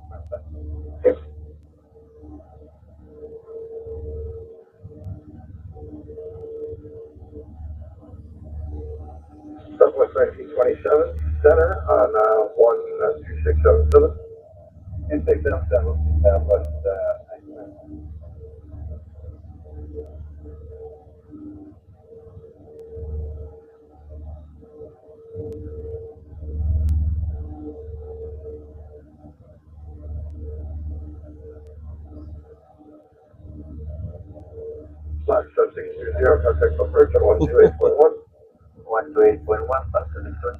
Southwest 1927, center on 12677. Intake down 7, Southwest 1927. Flag sub 620, contact approach on 128.1. 128.1, flag sub 620.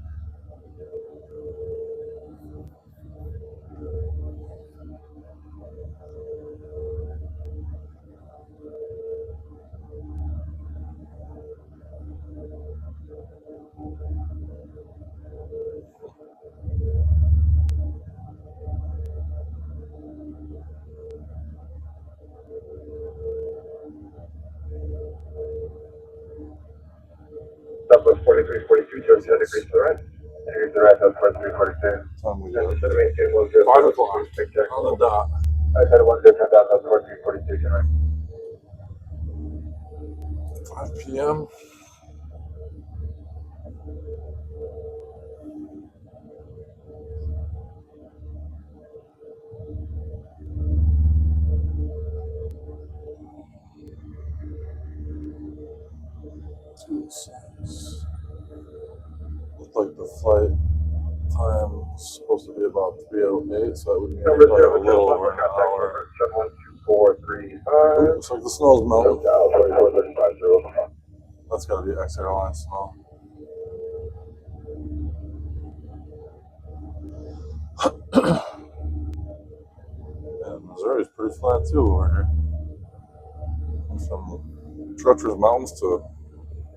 Southwest 4342, turn 10 degrees to the right. 10 degrees to the right, Southwest 4342. Time we Then got descend to maintain 10. 5 o'clock on the dot. I said 10, turn down, Southwest 4342, turn right. 5 p.m. Looks like the flight time is supposed to be about 3:08, so that would mean Number probably a 0, little over an contact hour. number 71245. Looks like the snow's melting. Dial 4435. That's gotta be X Airlines snow. Yeah, Missouri's pretty flat too over here. From treacherous mountains to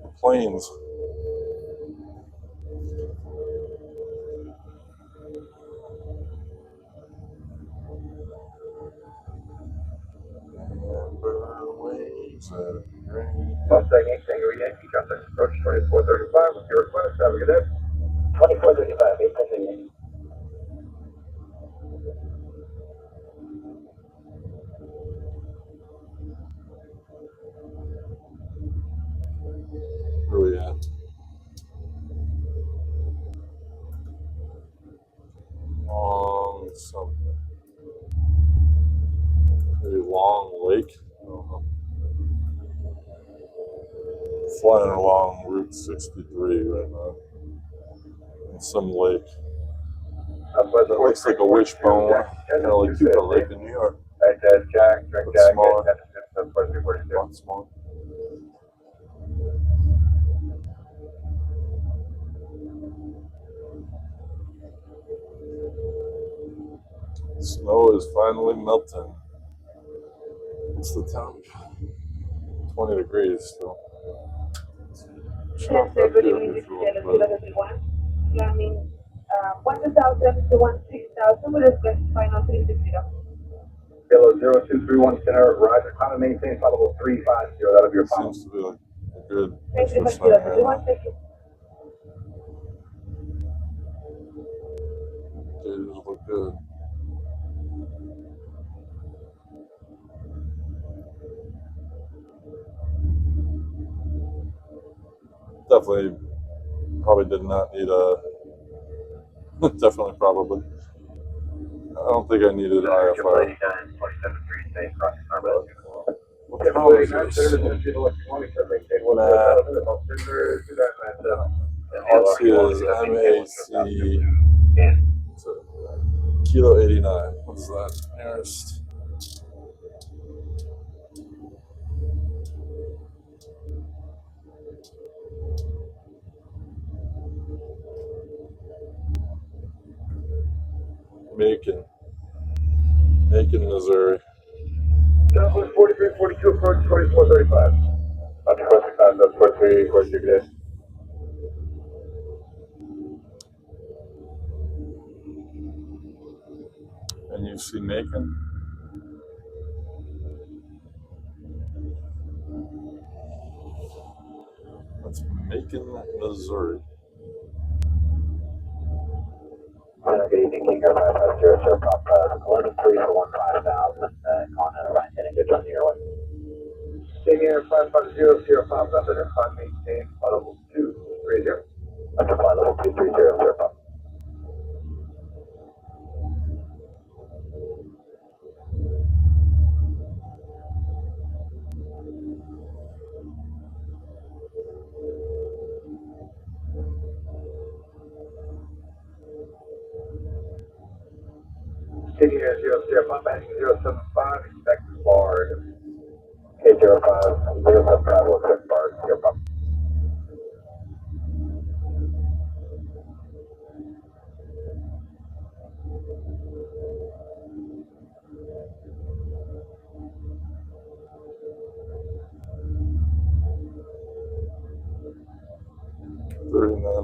the plains. Mustang 8 Tango Yankee, contact approach 2435 with your request. Have a good day. 2435, 8 Tango Yankee. Where we at? Something. Maybe Long Lake. I don't know. Flying along Route 63 right now. In some lake. It looks like a wishbone. Kind of like Cuba Lake in New York. Right, Jack, Drink But Jack, smaller. Southwest 342. Lot smaller. Snow is finally melting. What's the temp? 20 degrees still. Yes, sir, good evening, this is Jenna, 001. Landing 1,000 to 16,000 with a final 360. Yellow 0231 center, Roger, climb and maintain, level 350, that'll be your final. Seems to be like a good Thank you, extra Mr. sign right now. 031, thank you. definitely probably did not need a. Definitely, probably. I don't think I needed IFR. What the hell is this? RC is MAC. Kilo 89. What is that? Nearest. Macon, Missouri. Southwest 4342, approach 2435. After 45, that's 4342, good day. And you see Macon? That's Macon, Missouri. Good evening, King Air 550, sir, prop 11-3 for 15,000, Continental line heading good on the airway. King Air 550, Sierra Pop, Thunder, climb maintain, level 230. Under flight level 230, sir, prop. King Air 0, Sierra Pop, heading 075, expect Florida. Okay, 05, will quick bar, Sierra Pop.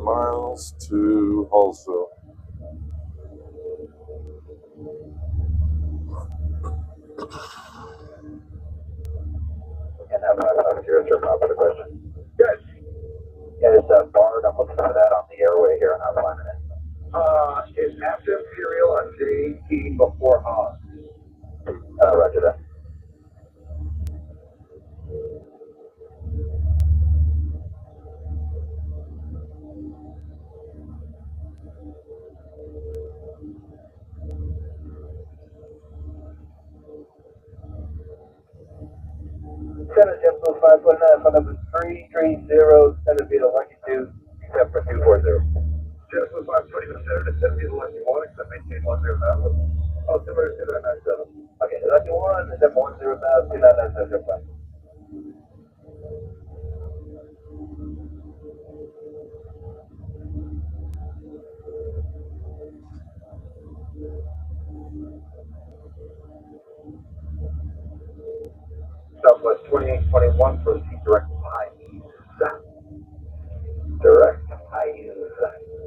Miles to Hallsville. And have 550, sir, prop with a question. Yes. Yeah, it's barred, I'm looking for that on the airway here, and I'm finding it. Is after Imperial on JT before Haas. Roger that. Center Jimbo 519 for number 330, center be the lucky 2, except for 240. Jimbo 520, center to center be the lucky 1, except maintain 10,000. Oh, similar to 2997. Okay, the lucky 1, except 10,000, 2997, Southwest 2821, proceed direct high east. Direct high east.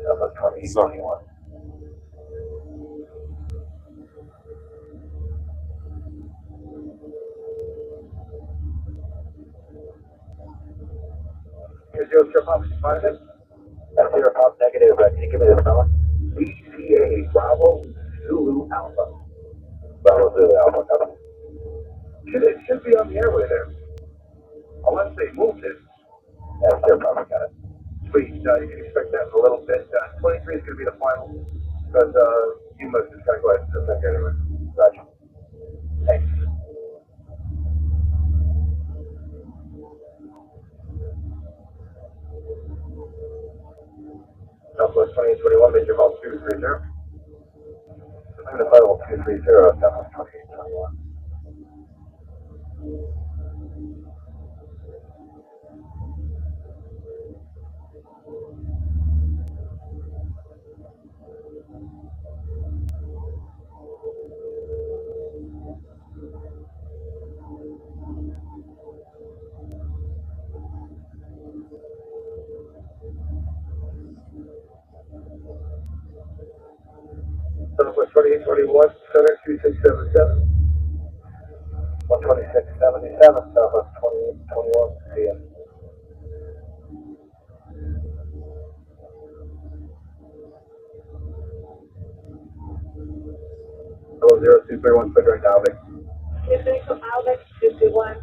Southwest 2821. Here's your trip off, you find it? That's Sierra Pop negative, can you give me this number? BCA Bravo Zulu Alpha. Bravo Zulu Alpha, copy. It should be on the airway there. Unless they moved it. Yeah, Sierra Pop, got it. Sweet, you can expect that in a little bit. 23 is going to be the final. Because you must just got to go ahead and send that anyway. Roger. Thanks. Southwest 2821, major call 230. I'm going to fly level 230, Southwest 2821. Southwest 2821, center 2677. 126.77, Southwest 2821, see ya. Hello, 0231, put right now, Vic. If from Alex 51, is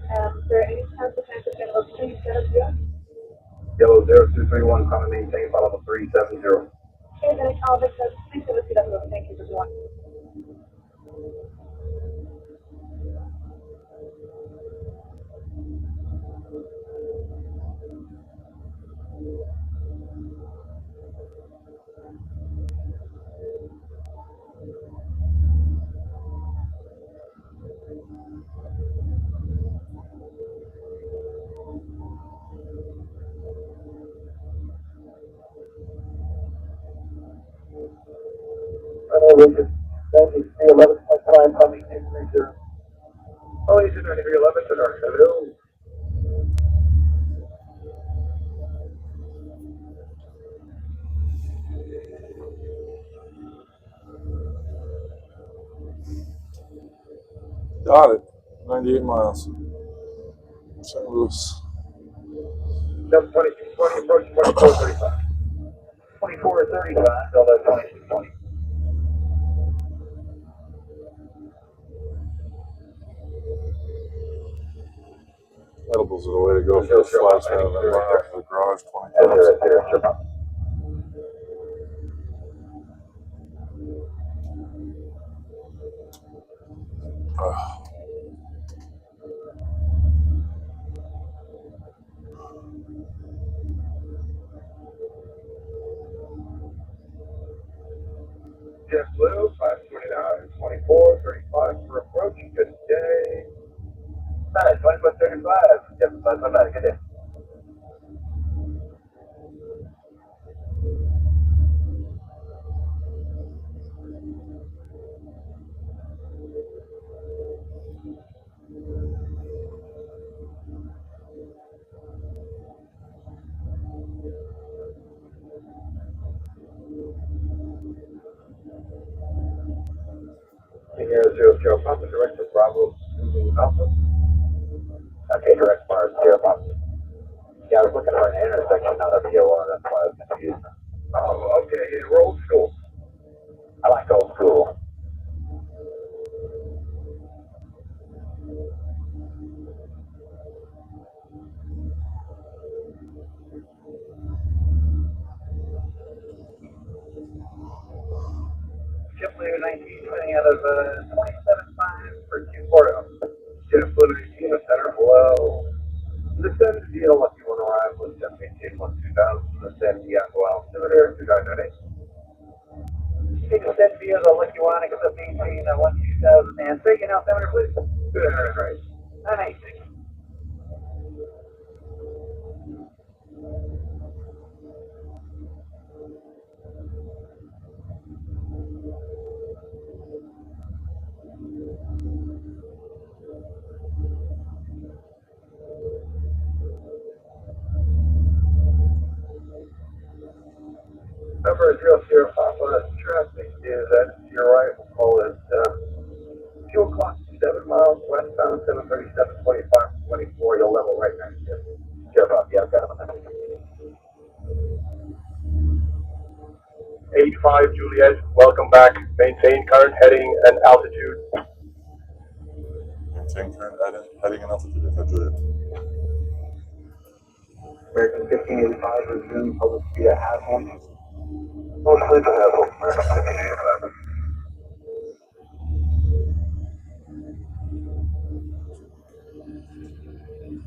there any chance of transition of 370? Yellow 0231, trying to maintain follow 370. Okay, then I call this, please do the CW, thank you for joining. I know Richard, 9311, coming in, Richard. Oh, he's in 9311, hello. Got it. 98 miles. St. Louis. Jump 2620, approach 2435. 2435, so that's 2620. Edibles are the way to go for the flights rather than run out to the garage 20 times. JetBlue, 529, 24, 35 for approach. Good day. 2135. Yep, bye. Good day. Senior 00 Papa, Director Bravo, Zulu Alpha. Okay, direct Mars, 0 Papa. Yeah, I was looking for an intersection, not a VOR, that's why I was confused. Oh, okay, you're old school. I like old school. JetBlue 1920 out of 27.5 for 240. JetBlue 19 center below. The 70 lucky one arrival is 718 2000. The 70 altimeter 2998. Take the 70 as a lucky one, except maintain 2000 and take an altimeter, please. Good, right. 986. Number 00 Papa, traffic is at your right, we'll call it, fuel cost 7 miles westbound, 737, 25, 24, you'll level right next to it. Sure, Bob, yeah, I've got him on that. 85 Juliet, welcome back. Maintain current heading and altitude. Maintain current heading and altitude if I do it. American 1585, resume public speed at Haslam. Mostly to Haslam, American 1585.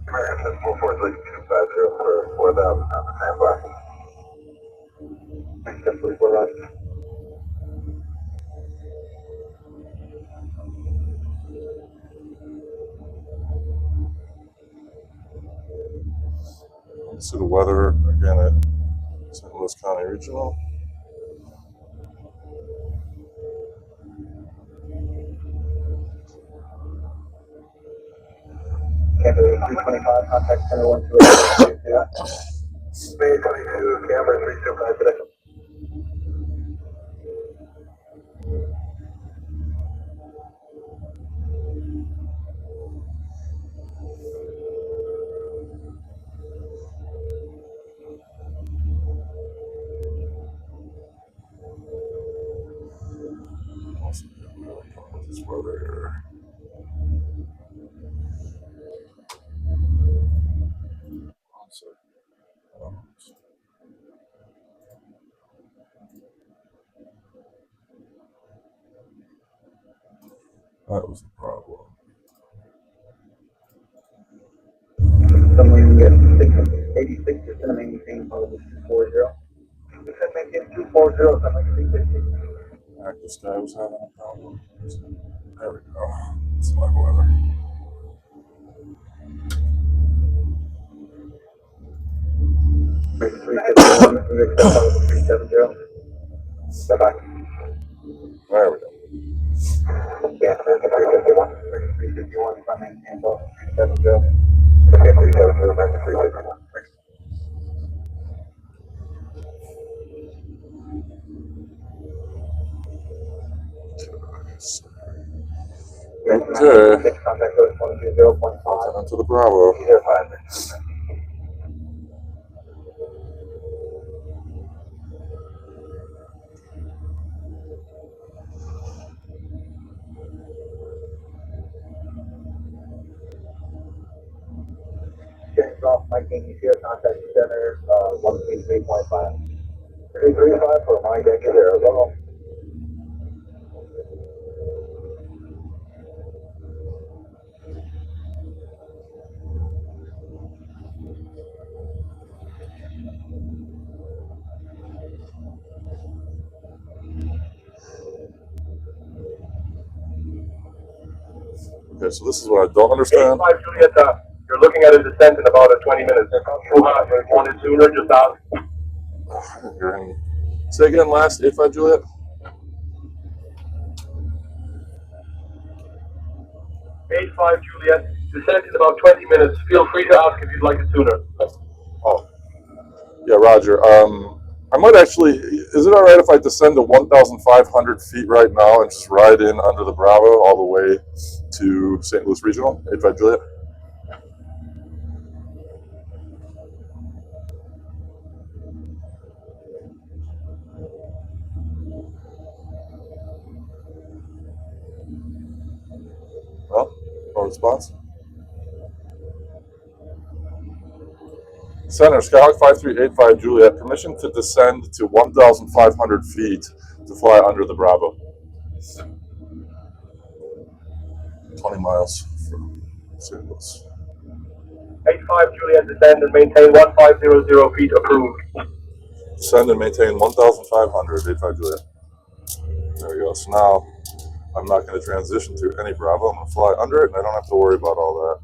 American 443 for 4,000 on the standby. Thanks, 1044 Roger. Let's see the weather again at St. Louis County Regional. Camber 325, contact center 128. Bay 22, Camber 325 today. This weather here. One second. That was the problem. Someone get 686 is gonna maintain level 240. It's gonna maintain 240, so I'm like 350. Active sky was having a problem. There we go. It's my weather. Level 370. Bye-bye. There we go. Yeah, 351. 351 if I maintain level 370. Okay, 370, American 351. Okay. Contact code 120.5. Onto the Bravo. 05. James off Mike Yankee here, contact center, 133.5. 335 for Mike Yankee there, Arizona. Okay, so this is what I don't understand. 85 Juliet, you're looking at a descent in about 20 minutes. If you wanted sooner, just ask. Say again, last 85 Juliet. 85 Juliet, descent in about 20 minutes. Feel free to ask if you'd like it sooner. Oh, yeah, Roger. I might actually. Is it all right if I descend to 1,500 feet right now and just ride in under the Bravo all the way to St. Louis Regional? 85 Juliet. Well, no response. Center, Skyhawk 5385 Juliet, permission to descend to 1,500 feet to fly under the Bravo. 20 miles from St. Louis. 85 Juliet, descend and maintain 1500 feet approved. Descend and maintain 1,500, 85 Juliet. There we go. So now I'm not going to transition to any Bravo. I'm going to fly under it, and I don't have to worry about all that.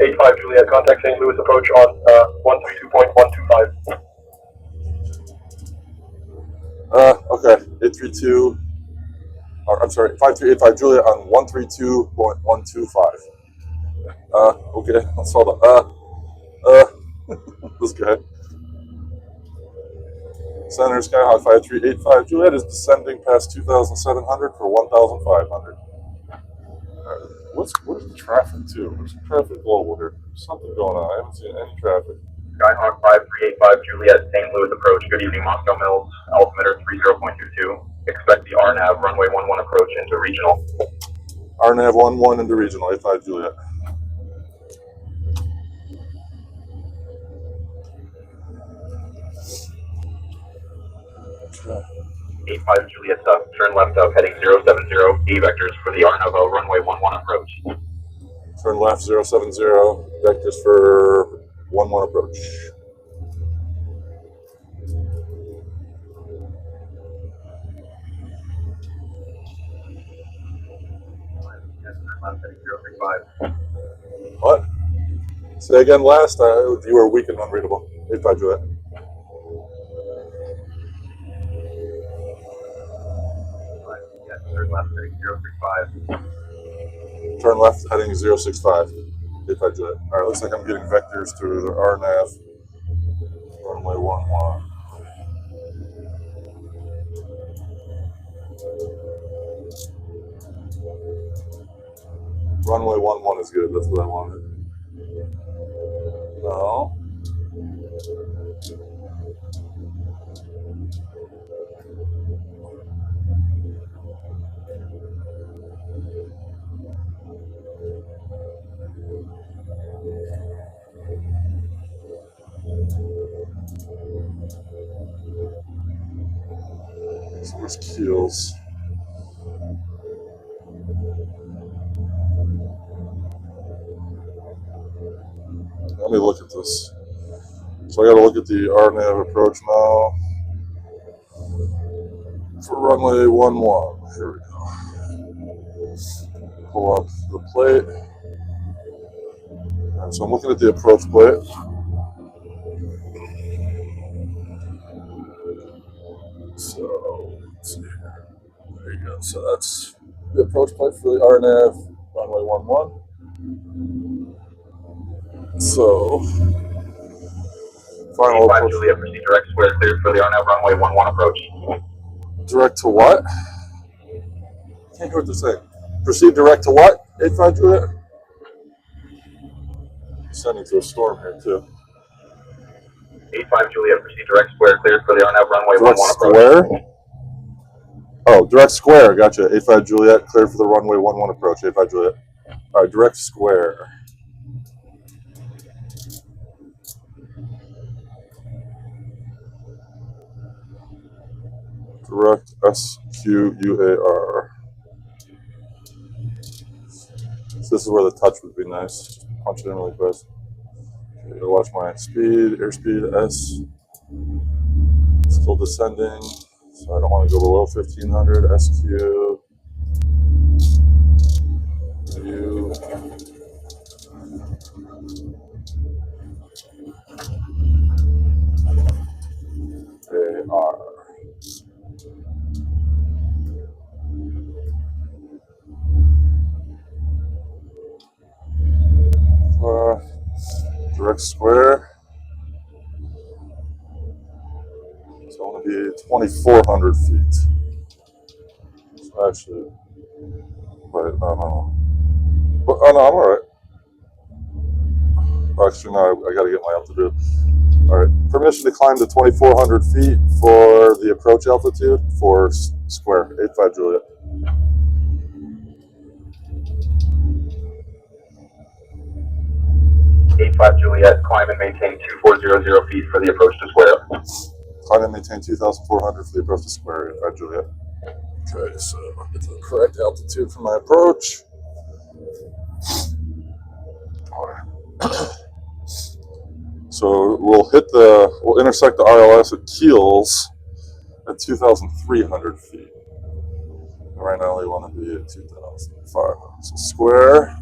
85 Juliet, contact St. Louis approach on 132.125. Okay, 832. I'm sorry, 5385 Juliet on 132.125. Okay, let's hold on. This guy. Center Skyhawk 5385 Juliet is descending past 2,700 for 1,500. What is the traffic too? There's traffic global here. There's something going on. I haven't seen any traffic. Skyhawk 5385 Juliet, St. Louis approach. Good evening, Moscow Mills. Altimeter 30.22. Expect the RNAV runway 11 approach into regional. RNAV 11 into regional, 85 Juliet. Okay. 85 Juliet, turn left up, heading 070, A vectors for the RNAV runway 11 approach. Turn left 070, vectors for 11 approach. Left heading 035. What? Say again last. You were weak and unreadable. 85 Juliet. Yes, turn left heading 035. Turn left heading 065. 85 Juliet. All right, looks like I'm getting vectors to the RNAV. Runway 11. Runway 11 is good. That's what I wanted. No. Where's Keels? Let me look at this. So I got to look at the RNAV approach now for runway 11. Here we go. Pull up the plate. All right, so I'm looking at the approach plate. So let's see here. There you go. So that's the approach plate for the RNAV runway 11. So final approach. Juliet, proceed direct square cleared for the RNAV runway 11 approach. Direct to what? Can't hear what they're saying. Proceed direct to what? 85 Juliet? Sending to a storm here too. 85 Juliet, proceed direct square cleared for the RNAV runway 11 approach. Square? Oh, direct square. Gotcha. 85 Juliet, cleared for the runway 11 approach. 85 Juliet. All right, direct square. Direct SQUAR. So this is where the touch would be nice. Just punch it in really quick. Okay, to watch my speed, airspeed S. Still descending, so I don't want to go below 1500. SQ. U. AR. Direct square. It's going to be 2,400 feet. So actually, wait, no. But, oh no, I'm all right. Actually, no, I got to get my altitude. All right, permission to climb to 2,400 feet for the approach altitude for square. 85 Juliet. 85 Juliet, climb and maintain 2400 feet for the approach to square. Climb and maintain 2,400 for the approach to square. 85 Juliet. Okay, so I'll get to the correct altitude for my approach. All right. So we'll intersect the RLS at Keels at 2,300 feet. Right now we want to be at 2,500. So square.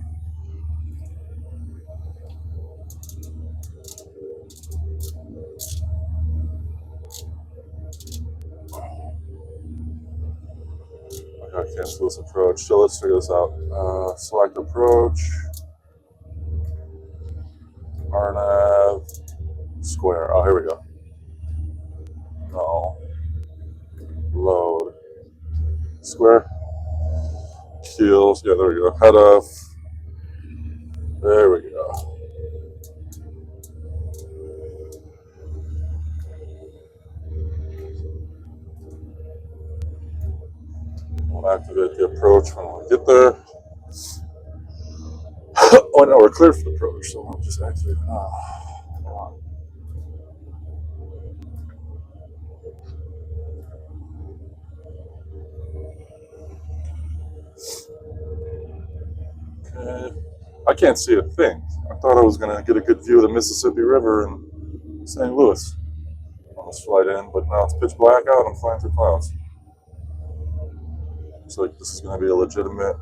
I gotta cancel this approach. So let's figure this out. Select approach. RNAV. Square. Oh, here we go. No. Load. Square. Keels. Yeah, there we go. Head off. There we go. We'll activate the approach when we get there. Oh no, we're clear for the approach, so we'll just activate it now. Come on. Okay. I can't see a thing. I thought I was going to get a good view of the Mississippi River in St. Louis on this flight in, but now it's pitch black out and I'm flying through clouds. Looks like this is going to be a legitimate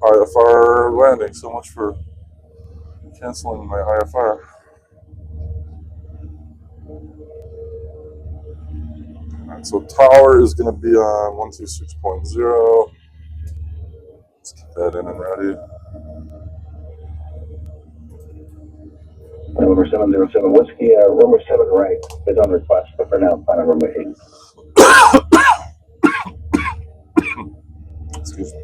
IFR landing. So much for canceling my IFR. Alright, so tower is going to be on 126.0. Let's get that in and ready. Number 707 Whiskey, runway 7 right is on request, but for now, plan on runway 8. Excuse me.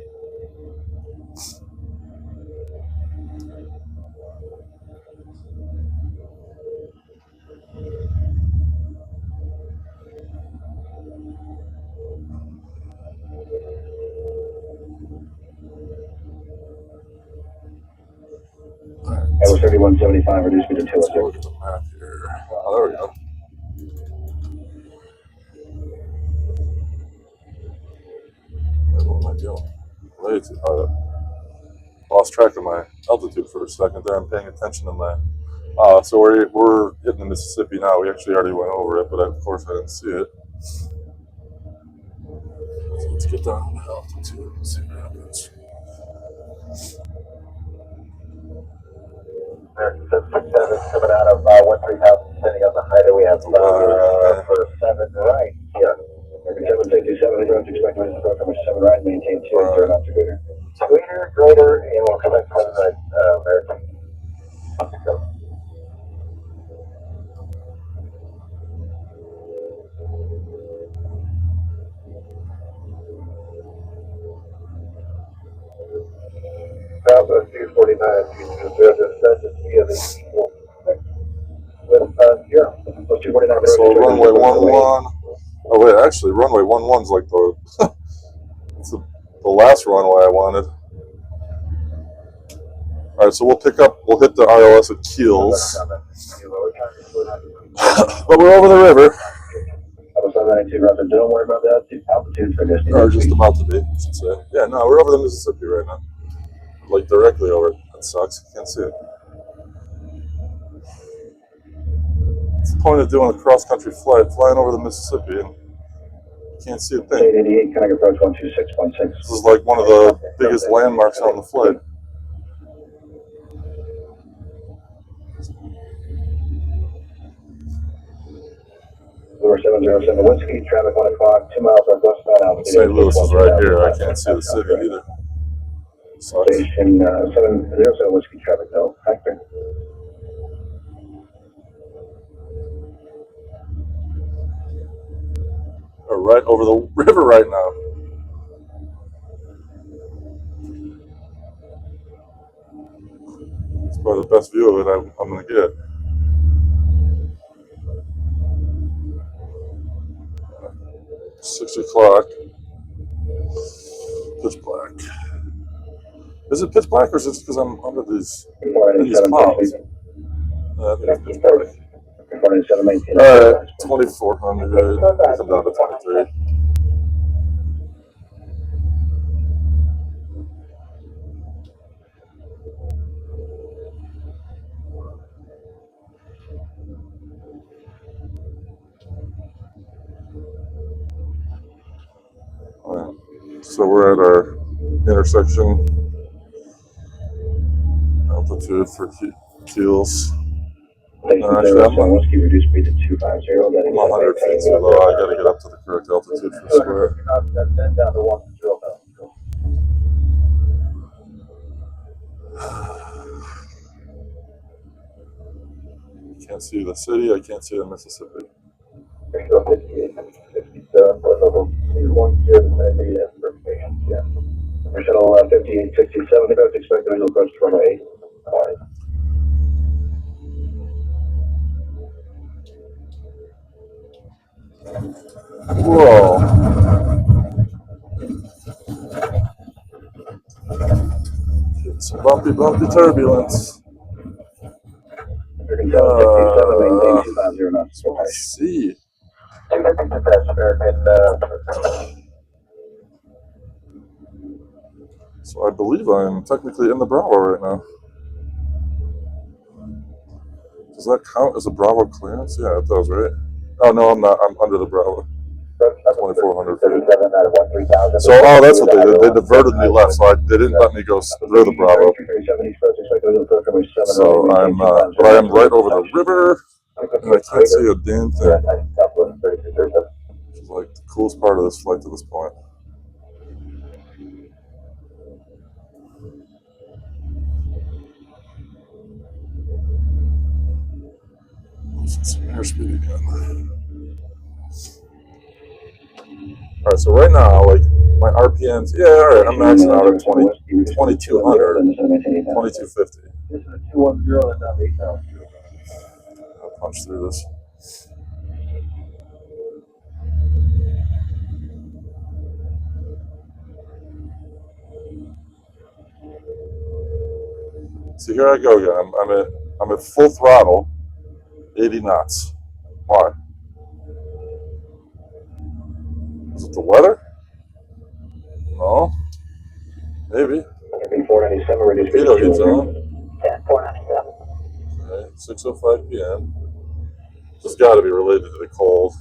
Number 3175, reduce me to 206. Let's look at the map here. Oh, there we go. lost track of my altitude for a second there. I'm paying attention to my. So we're hitting the Mississippi now. We actually already went over it, but of course I didn't see it. So let's get down to altitude and see what happens. American 767 coming out of 13,000, sending on the highway. We have for 7 right. Yeah. American 767 is expected to approach number 7 right, maintain 2 knots or greater. Greater, and we'll come back from American 767. Bravo 249, via the equal with 0. So 249. So runway 11. Oh wait, actually runway 11's like it's the last runway I wanted. All right, so we'll hit the ILS at Keels, but we're over the river. Don't worry about that. Altitude for this. Or just about to be, I should say. Yeah, no, we're over the Mississippi right now. Like directly over it. That sucks. You can't see it. What's the point of doing a cross-country flight, flying over the Mississippi, and you can't see a thing? 88, can I approach 126.6? This is like one of the biggest landmarks on the flight. Lure 707 Whiskey, traffic 1 o'clock, 2 miles northwestbound altitude. St. Louis is right here. I can't see the city either. Sucks. Station 707 Whiskey, traffic no factor. We're right over the river right now. It's probably the best view of it I'm going to get. $6 pitch black. Is it pitch black or is it just because I'm under these clouds? I think it's pitch black. Alright, 2,400. Come down to 23. Alright, so we're at our intersection. Altitude for Keels. Actually, I'm on 100 feet too low. I gotta get up to the correct altitude for square. Can't see the city, I can't see the Mississippi. Shuttle 5867, about expected visual approach to runway 8. Whoa. Some bumpy turbulence. Let's see. So I believe I'm technically in the Bravo right now. Does that count as a Bravo clearance? Yeah, it does, right? Oh, no, I'm not. I'm under the Bravo. 2,400 feet. So, that's what they did. They diverted me left, so they didn't let me go through the Bravo. So but I am right over the river, and I can't see a damn thing. Which is like the coolest part of this flight to this point. Some airspeed again. Alright, so right now, like, my RPMs, yeah, alright, I'm maxing out at 2,200, 2,250. I'll punch through this. So here I go again. I'm at full throttle, 80 knots. Why? Is it the weather? No. Maybe. B497, reduce Torpedo heat zone. 497. Okay, 6:05 p.m. This has got to be related to the cold.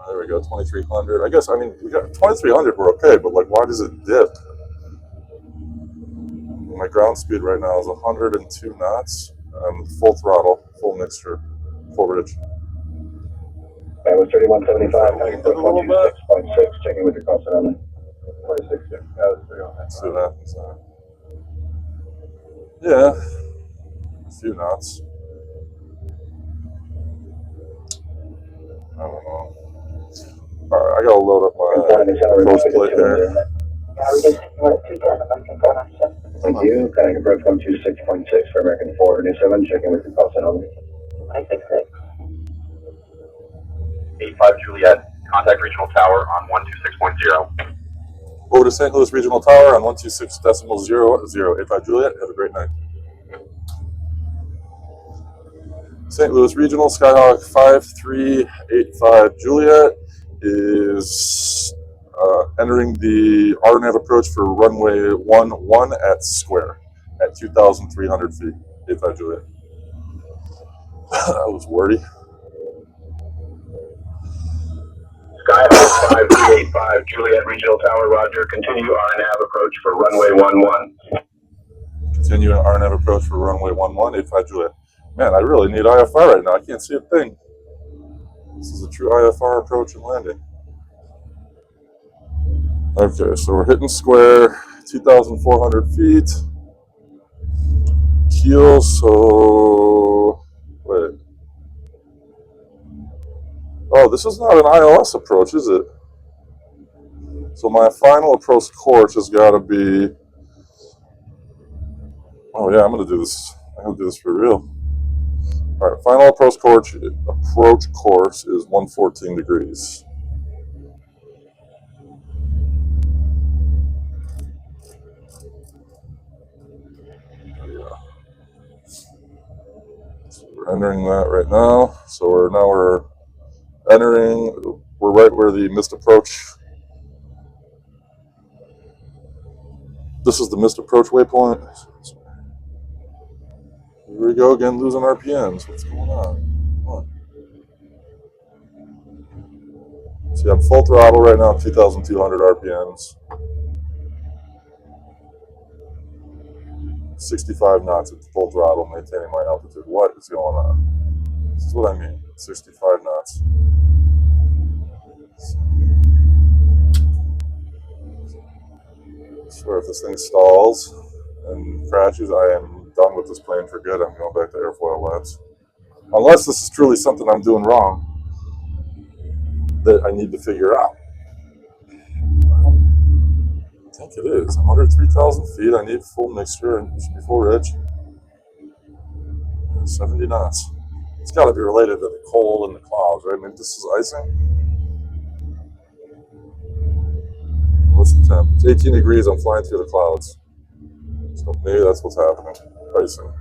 There we go, 2300. I guess, I mean, we got 2300, we're okay, but like, why does it dip? My ground speed right now is 102 knots. Full throttle, full mixture, full ridge. That was 3175, Hit it a little bit. 126.6, checking with your call sign on that. 26, yeah, that's pretty on that. Let's see what happens there. Yeah, a few knots. I don't know. Alright, I gotta load up my close plate here. Reducing to 210, American 497. Thank you. Cutting approach 126.6 for American 497, checking with your call sign on that. 266. 85 Juliet, contact regional tower on 126.0. Over to St. Louis Regional Tower on 126.00085 Juliet. Have a great night. St. Louis Regional Skyhawk 5385 Juliet is entering the RNAV approach for runway 11 at square at 2,300 feet. 85 Juliet. That was wordy. Skyhawk 5385 Juliet Regional Tower, roger. Continue RNAV approach for runway 11. Continue an RNAV approach for runway 11, 85 Juliet. Man, I really need IFR right now. I can't see a thing. This is a true IFR approach and landing. Okay, so we're hitting square, 2,400 feet. Keel, so... Wait. Oh, this is not an ILS approach, is it? So my final approach course has got to be... Oh yeah, I'm going to do this. I'm going to do this for real. All right, final approach course is 114 degrees. Yeah. So we're entering that right now. So we're entering. We're right where the missed approach. This is the missed approach waypoint. Here we go again, losing RPMs. What's going on? Come on. See, I'm full throttle right now, 2,200 RPMs. 65 knots at full throttle, maintaining my altitude. What is going on? This is what I mean. 65 knots. I swear if this thing stalls and crashes, I am done with this plane for good. I'm going back to airfoil laps. Unless this is truly something I'm doing wrong that I need to figure out. I think it is. I'm under 3,000 feet. I need full mixture and it should be full ridge. 70 knots. It's got to be related to the cold and the clouds, right? I mean, this is icing. What's the temp? It's 18 degrees. I'm flying through the clouds. So maybe that's what's happening. Icing.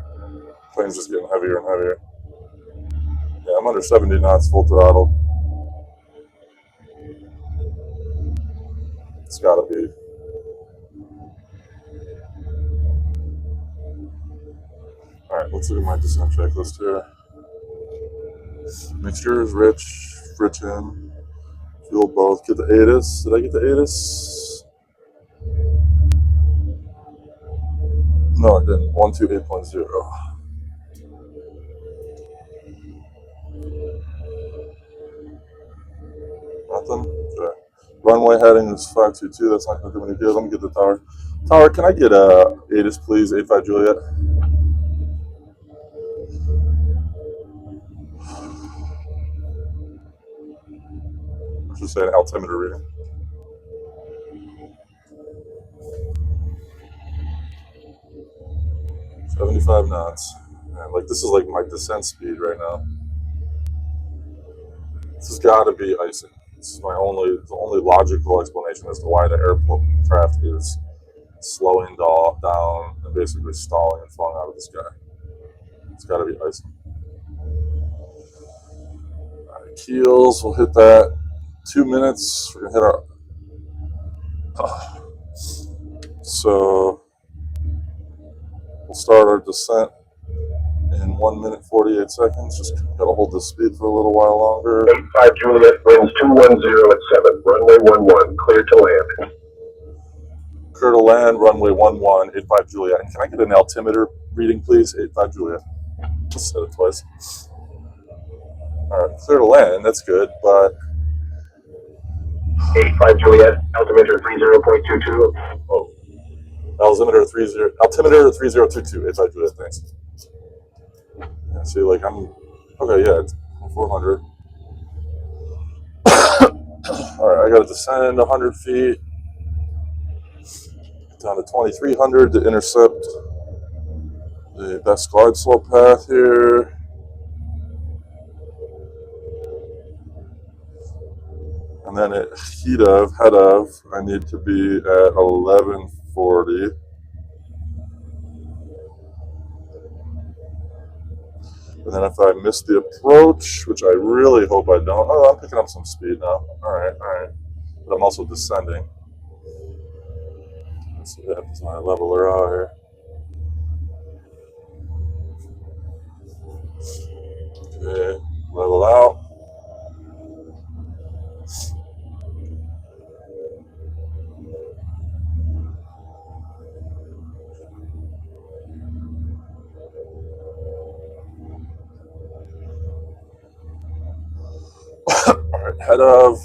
Plane's just getting heavier and heavier. Yeah, I'm under 70 knots, full throttle. It's got to be. All right, let's look at my descent checklist here. Mixture is rich in. Fuel both. Get the ATIS. Did I get the ATIS? No, I didn't. 128.0. Nothing? Okay. Runway heading is 522. That's not going to do any good. Let me get the tower. Tower, can I get a ATIS, please? 85 Juliet. I should say an altimeter reading. $75 knots. Man, like this is like my descent speed right now. This has got to be icing. This is the only logical explanation as to why the aircraft is slowing down and basically stalling and falling out of the sky. It's got to be icing. All right, keels, we'll hit that. 2 minutes. We're gonna hit our. So we'll start our descent in 1 minute 48 seconds. Just gotta hold this speed for a little while longer. 85 Juliet, winds 210 at 7, runway 11, clear to land. Clear to land, runway 11, 85 Juliet. And can I get an altimeter reading, please? 85 Juliet. Just said it twice. All right, clear to land, that's good, but 85 Juliet, altimeter 30.22. oh, altimeter 3022, 85 Juliet, thanks. Yeah, see, like I'm, okay, yeah, it's 400. All right, I got to descend 100 feet down to 2300 to intercept the best glide slope path here. And then at head of, I need to be at 1140. And then if I miss the approach, which I really hope I don't, oh, I'm picking up some speed now. All right. But I'm also descending. Let's see what happens when I level her out here. Okay, level out. All right, head of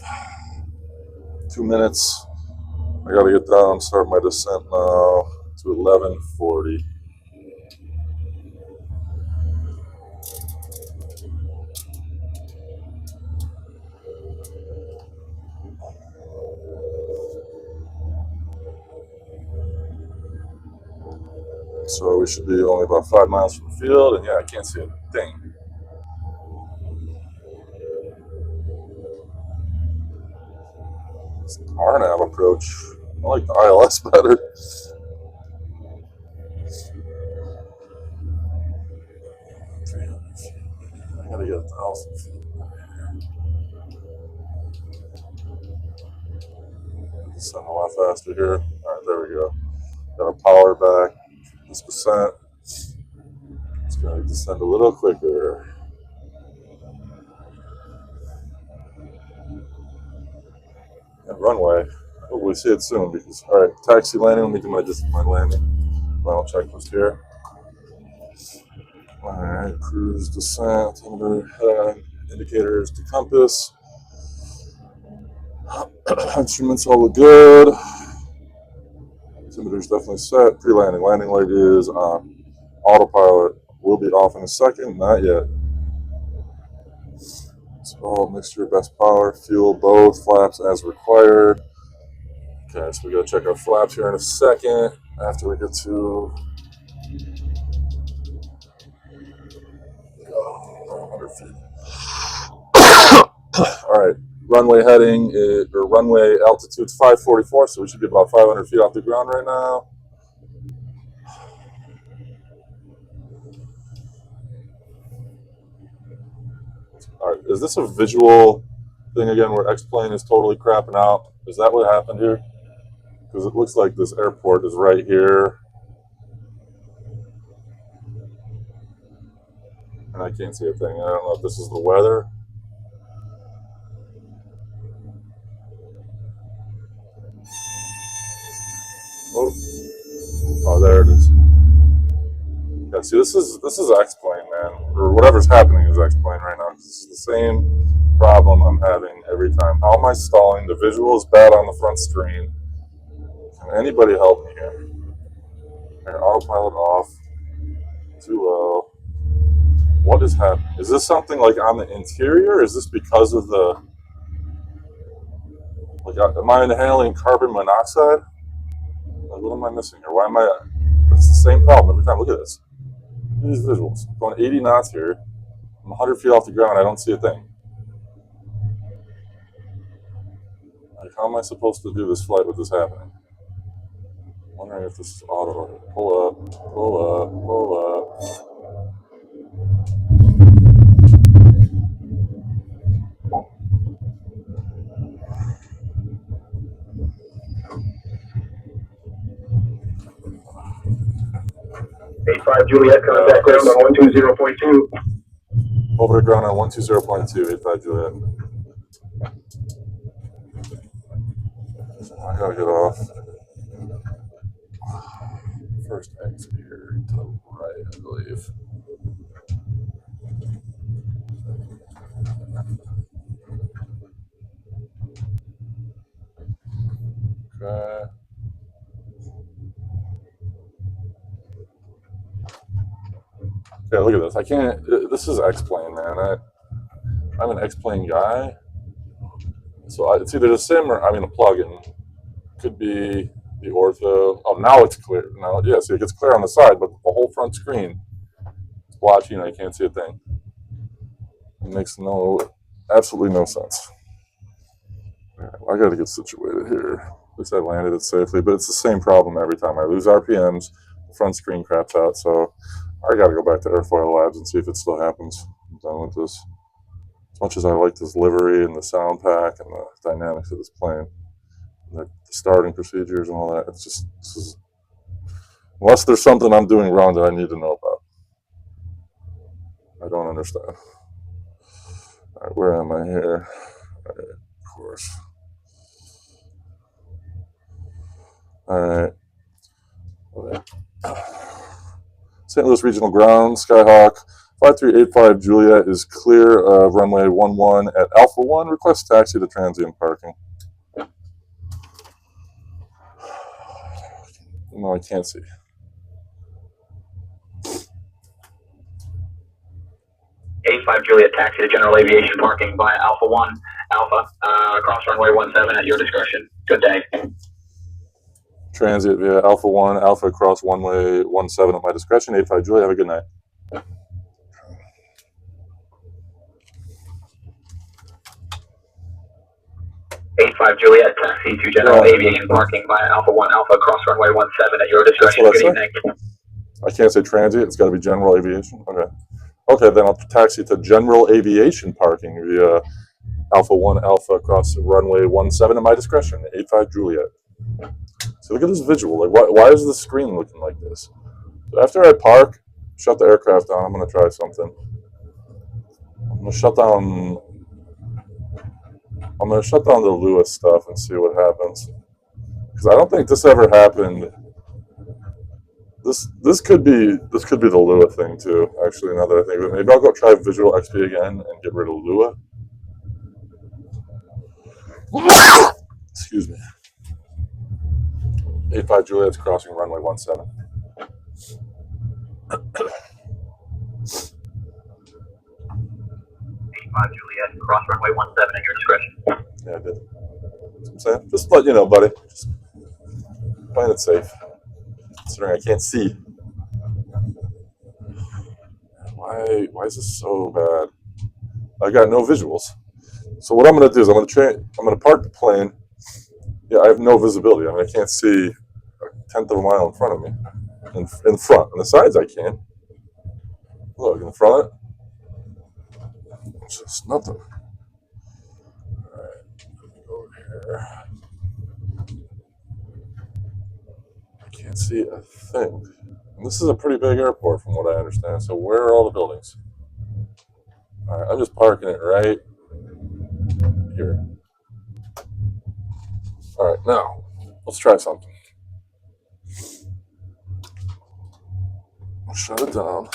2 minutes. I got to get down and start my descent now to 1140. So we should be only about 5 miles from the field, and yeah, I can't see a thing. It's an RNAV approach. I like the ILS better. I gotta get 1,000 feet. Descend a lot faster here. All right, there we go. Got our power back. This descent. It's gonna descend a little quicker. And runway. Hope we see it soon because, all right, taxi landing. Let me do my discipline landing. Final checklist here. All right, cruise descent, indicators to compass. Instruments all look good. Altimeter's definitely set. Pre-landing. Landing leg is on. Autopilot will be off in a second. Not yet. So mixture, best power, fuel, both flaps as required. Okay, so we gotta check our flaps here in a second after we get to 100 feet. All right, runway heading or runway altitude 544, so we should be about 500 feet off the ground right now. All right, is this a visual thing again where X-plane is totally crapping out? Is that what happened here? Because it looks like this airport is right here. And I can't see a thing. I don't know if this is the weather. Oh, there it is. Yeah, see, this is X-plane, man, or whatever's happening is X-plane right now. This is the same problem I'm having every time. How am I stalling? The visual is bad on the front screen. Can anybody help me here? Right, autopilot off. Too low. What is happening? Is this something like on the interior? Is this because of the? Like, am I inhaling carbon monoxide? Like, what am I missing here? Why am I? It's the same problem every time. Look at this. Look at these visuals. I'm going 80 knots here. I'm 100 feet off the ground. I don't see a thing. Like, how am I supposed to do this flight with this happening? I'm wondering if this is auto. Pull up, pull up, pull up. 85 Juliet, contact ground on 120.2. Over to ground on 120.2, 85 Juliet. I gotta get off. First exit here to the right, I believe. Okay. Yeah, look at this. I can't. This is X-Plane, man. I'm an X-Plane guy. So it's either the sim or a plugin. Could be the ortho. Oh, now it's clear. Now, yeah, so it gets clear on the side, but the whole front screen is blotchy and I can't see a thing. It makes absolutely no sense. I got to get situated here. At least I landed it safely, but it's the same problem every time. I lose RPMs, the front screen craps out, so I got to go back to Airfoil Labs and see if it still happens. I'm done with this. As much as I like this livery and the sound pack and the dynamics of this plane, the starting procedures and all that, it's just, unless there's something I'm doing wrong that I need to know about. I don't understand. All right, where am I here? All right, of course. All right. St. Louis Regional Ground, Skyhawk, 5385 Juliet is clear of runway 11 at Alpha 1. Request taxi to transient parking. No, I can't see. Juliet, taxi to general aviation parking by Alpha 1, Alpha, across runway 17 at your discretion. Good day. Transit via Alpha 1, Alpha across runway 17 at my discretion. 85 Juliet, have a good night. Juliet, taxi to general aviation parking by Alpha 1, Alpha across runway 17 at your discretion. Good evening. I can't say transit, it's got to be general aviation. Okay, then I'll taxi to general aviation parking via Alpha 1 Alpha across runway 17 at my discretion. 85 Juliet. So look at this visual. Like, why is the screen looking like this? So after I park, shut the aircraft down, I'm going to try something. I'm going to shut down the Lewis stuff and see what happens. Because I don't think this ever happened. This could be the Lua thing too. Actually, now that I think of it, maybe I'll go try Visual XP again and get rid of Lua. Excuse me. 85 Juliet's crossing runway 17. 85 Juliet, cross runway 17 at your discretion. Yeah, I did. That's what I'm saying. Just let you know, buddy. Just playing it safe. Considering I can't see. Why is this so bad? I got no visuals. So what I'm going to do is I'm going to park the plane. Yeah, I have no visibility. I can't see a tenth of a mile in front of me. In front. On the sides, I can. Look, in front, it's just nothing. All right, let me go over here. I can't see a thing. And this is a pretty big airport from what I understand. So where are all the buildings? All right, I'm just parking it right here. All right, now let's try something. I'll shut it down.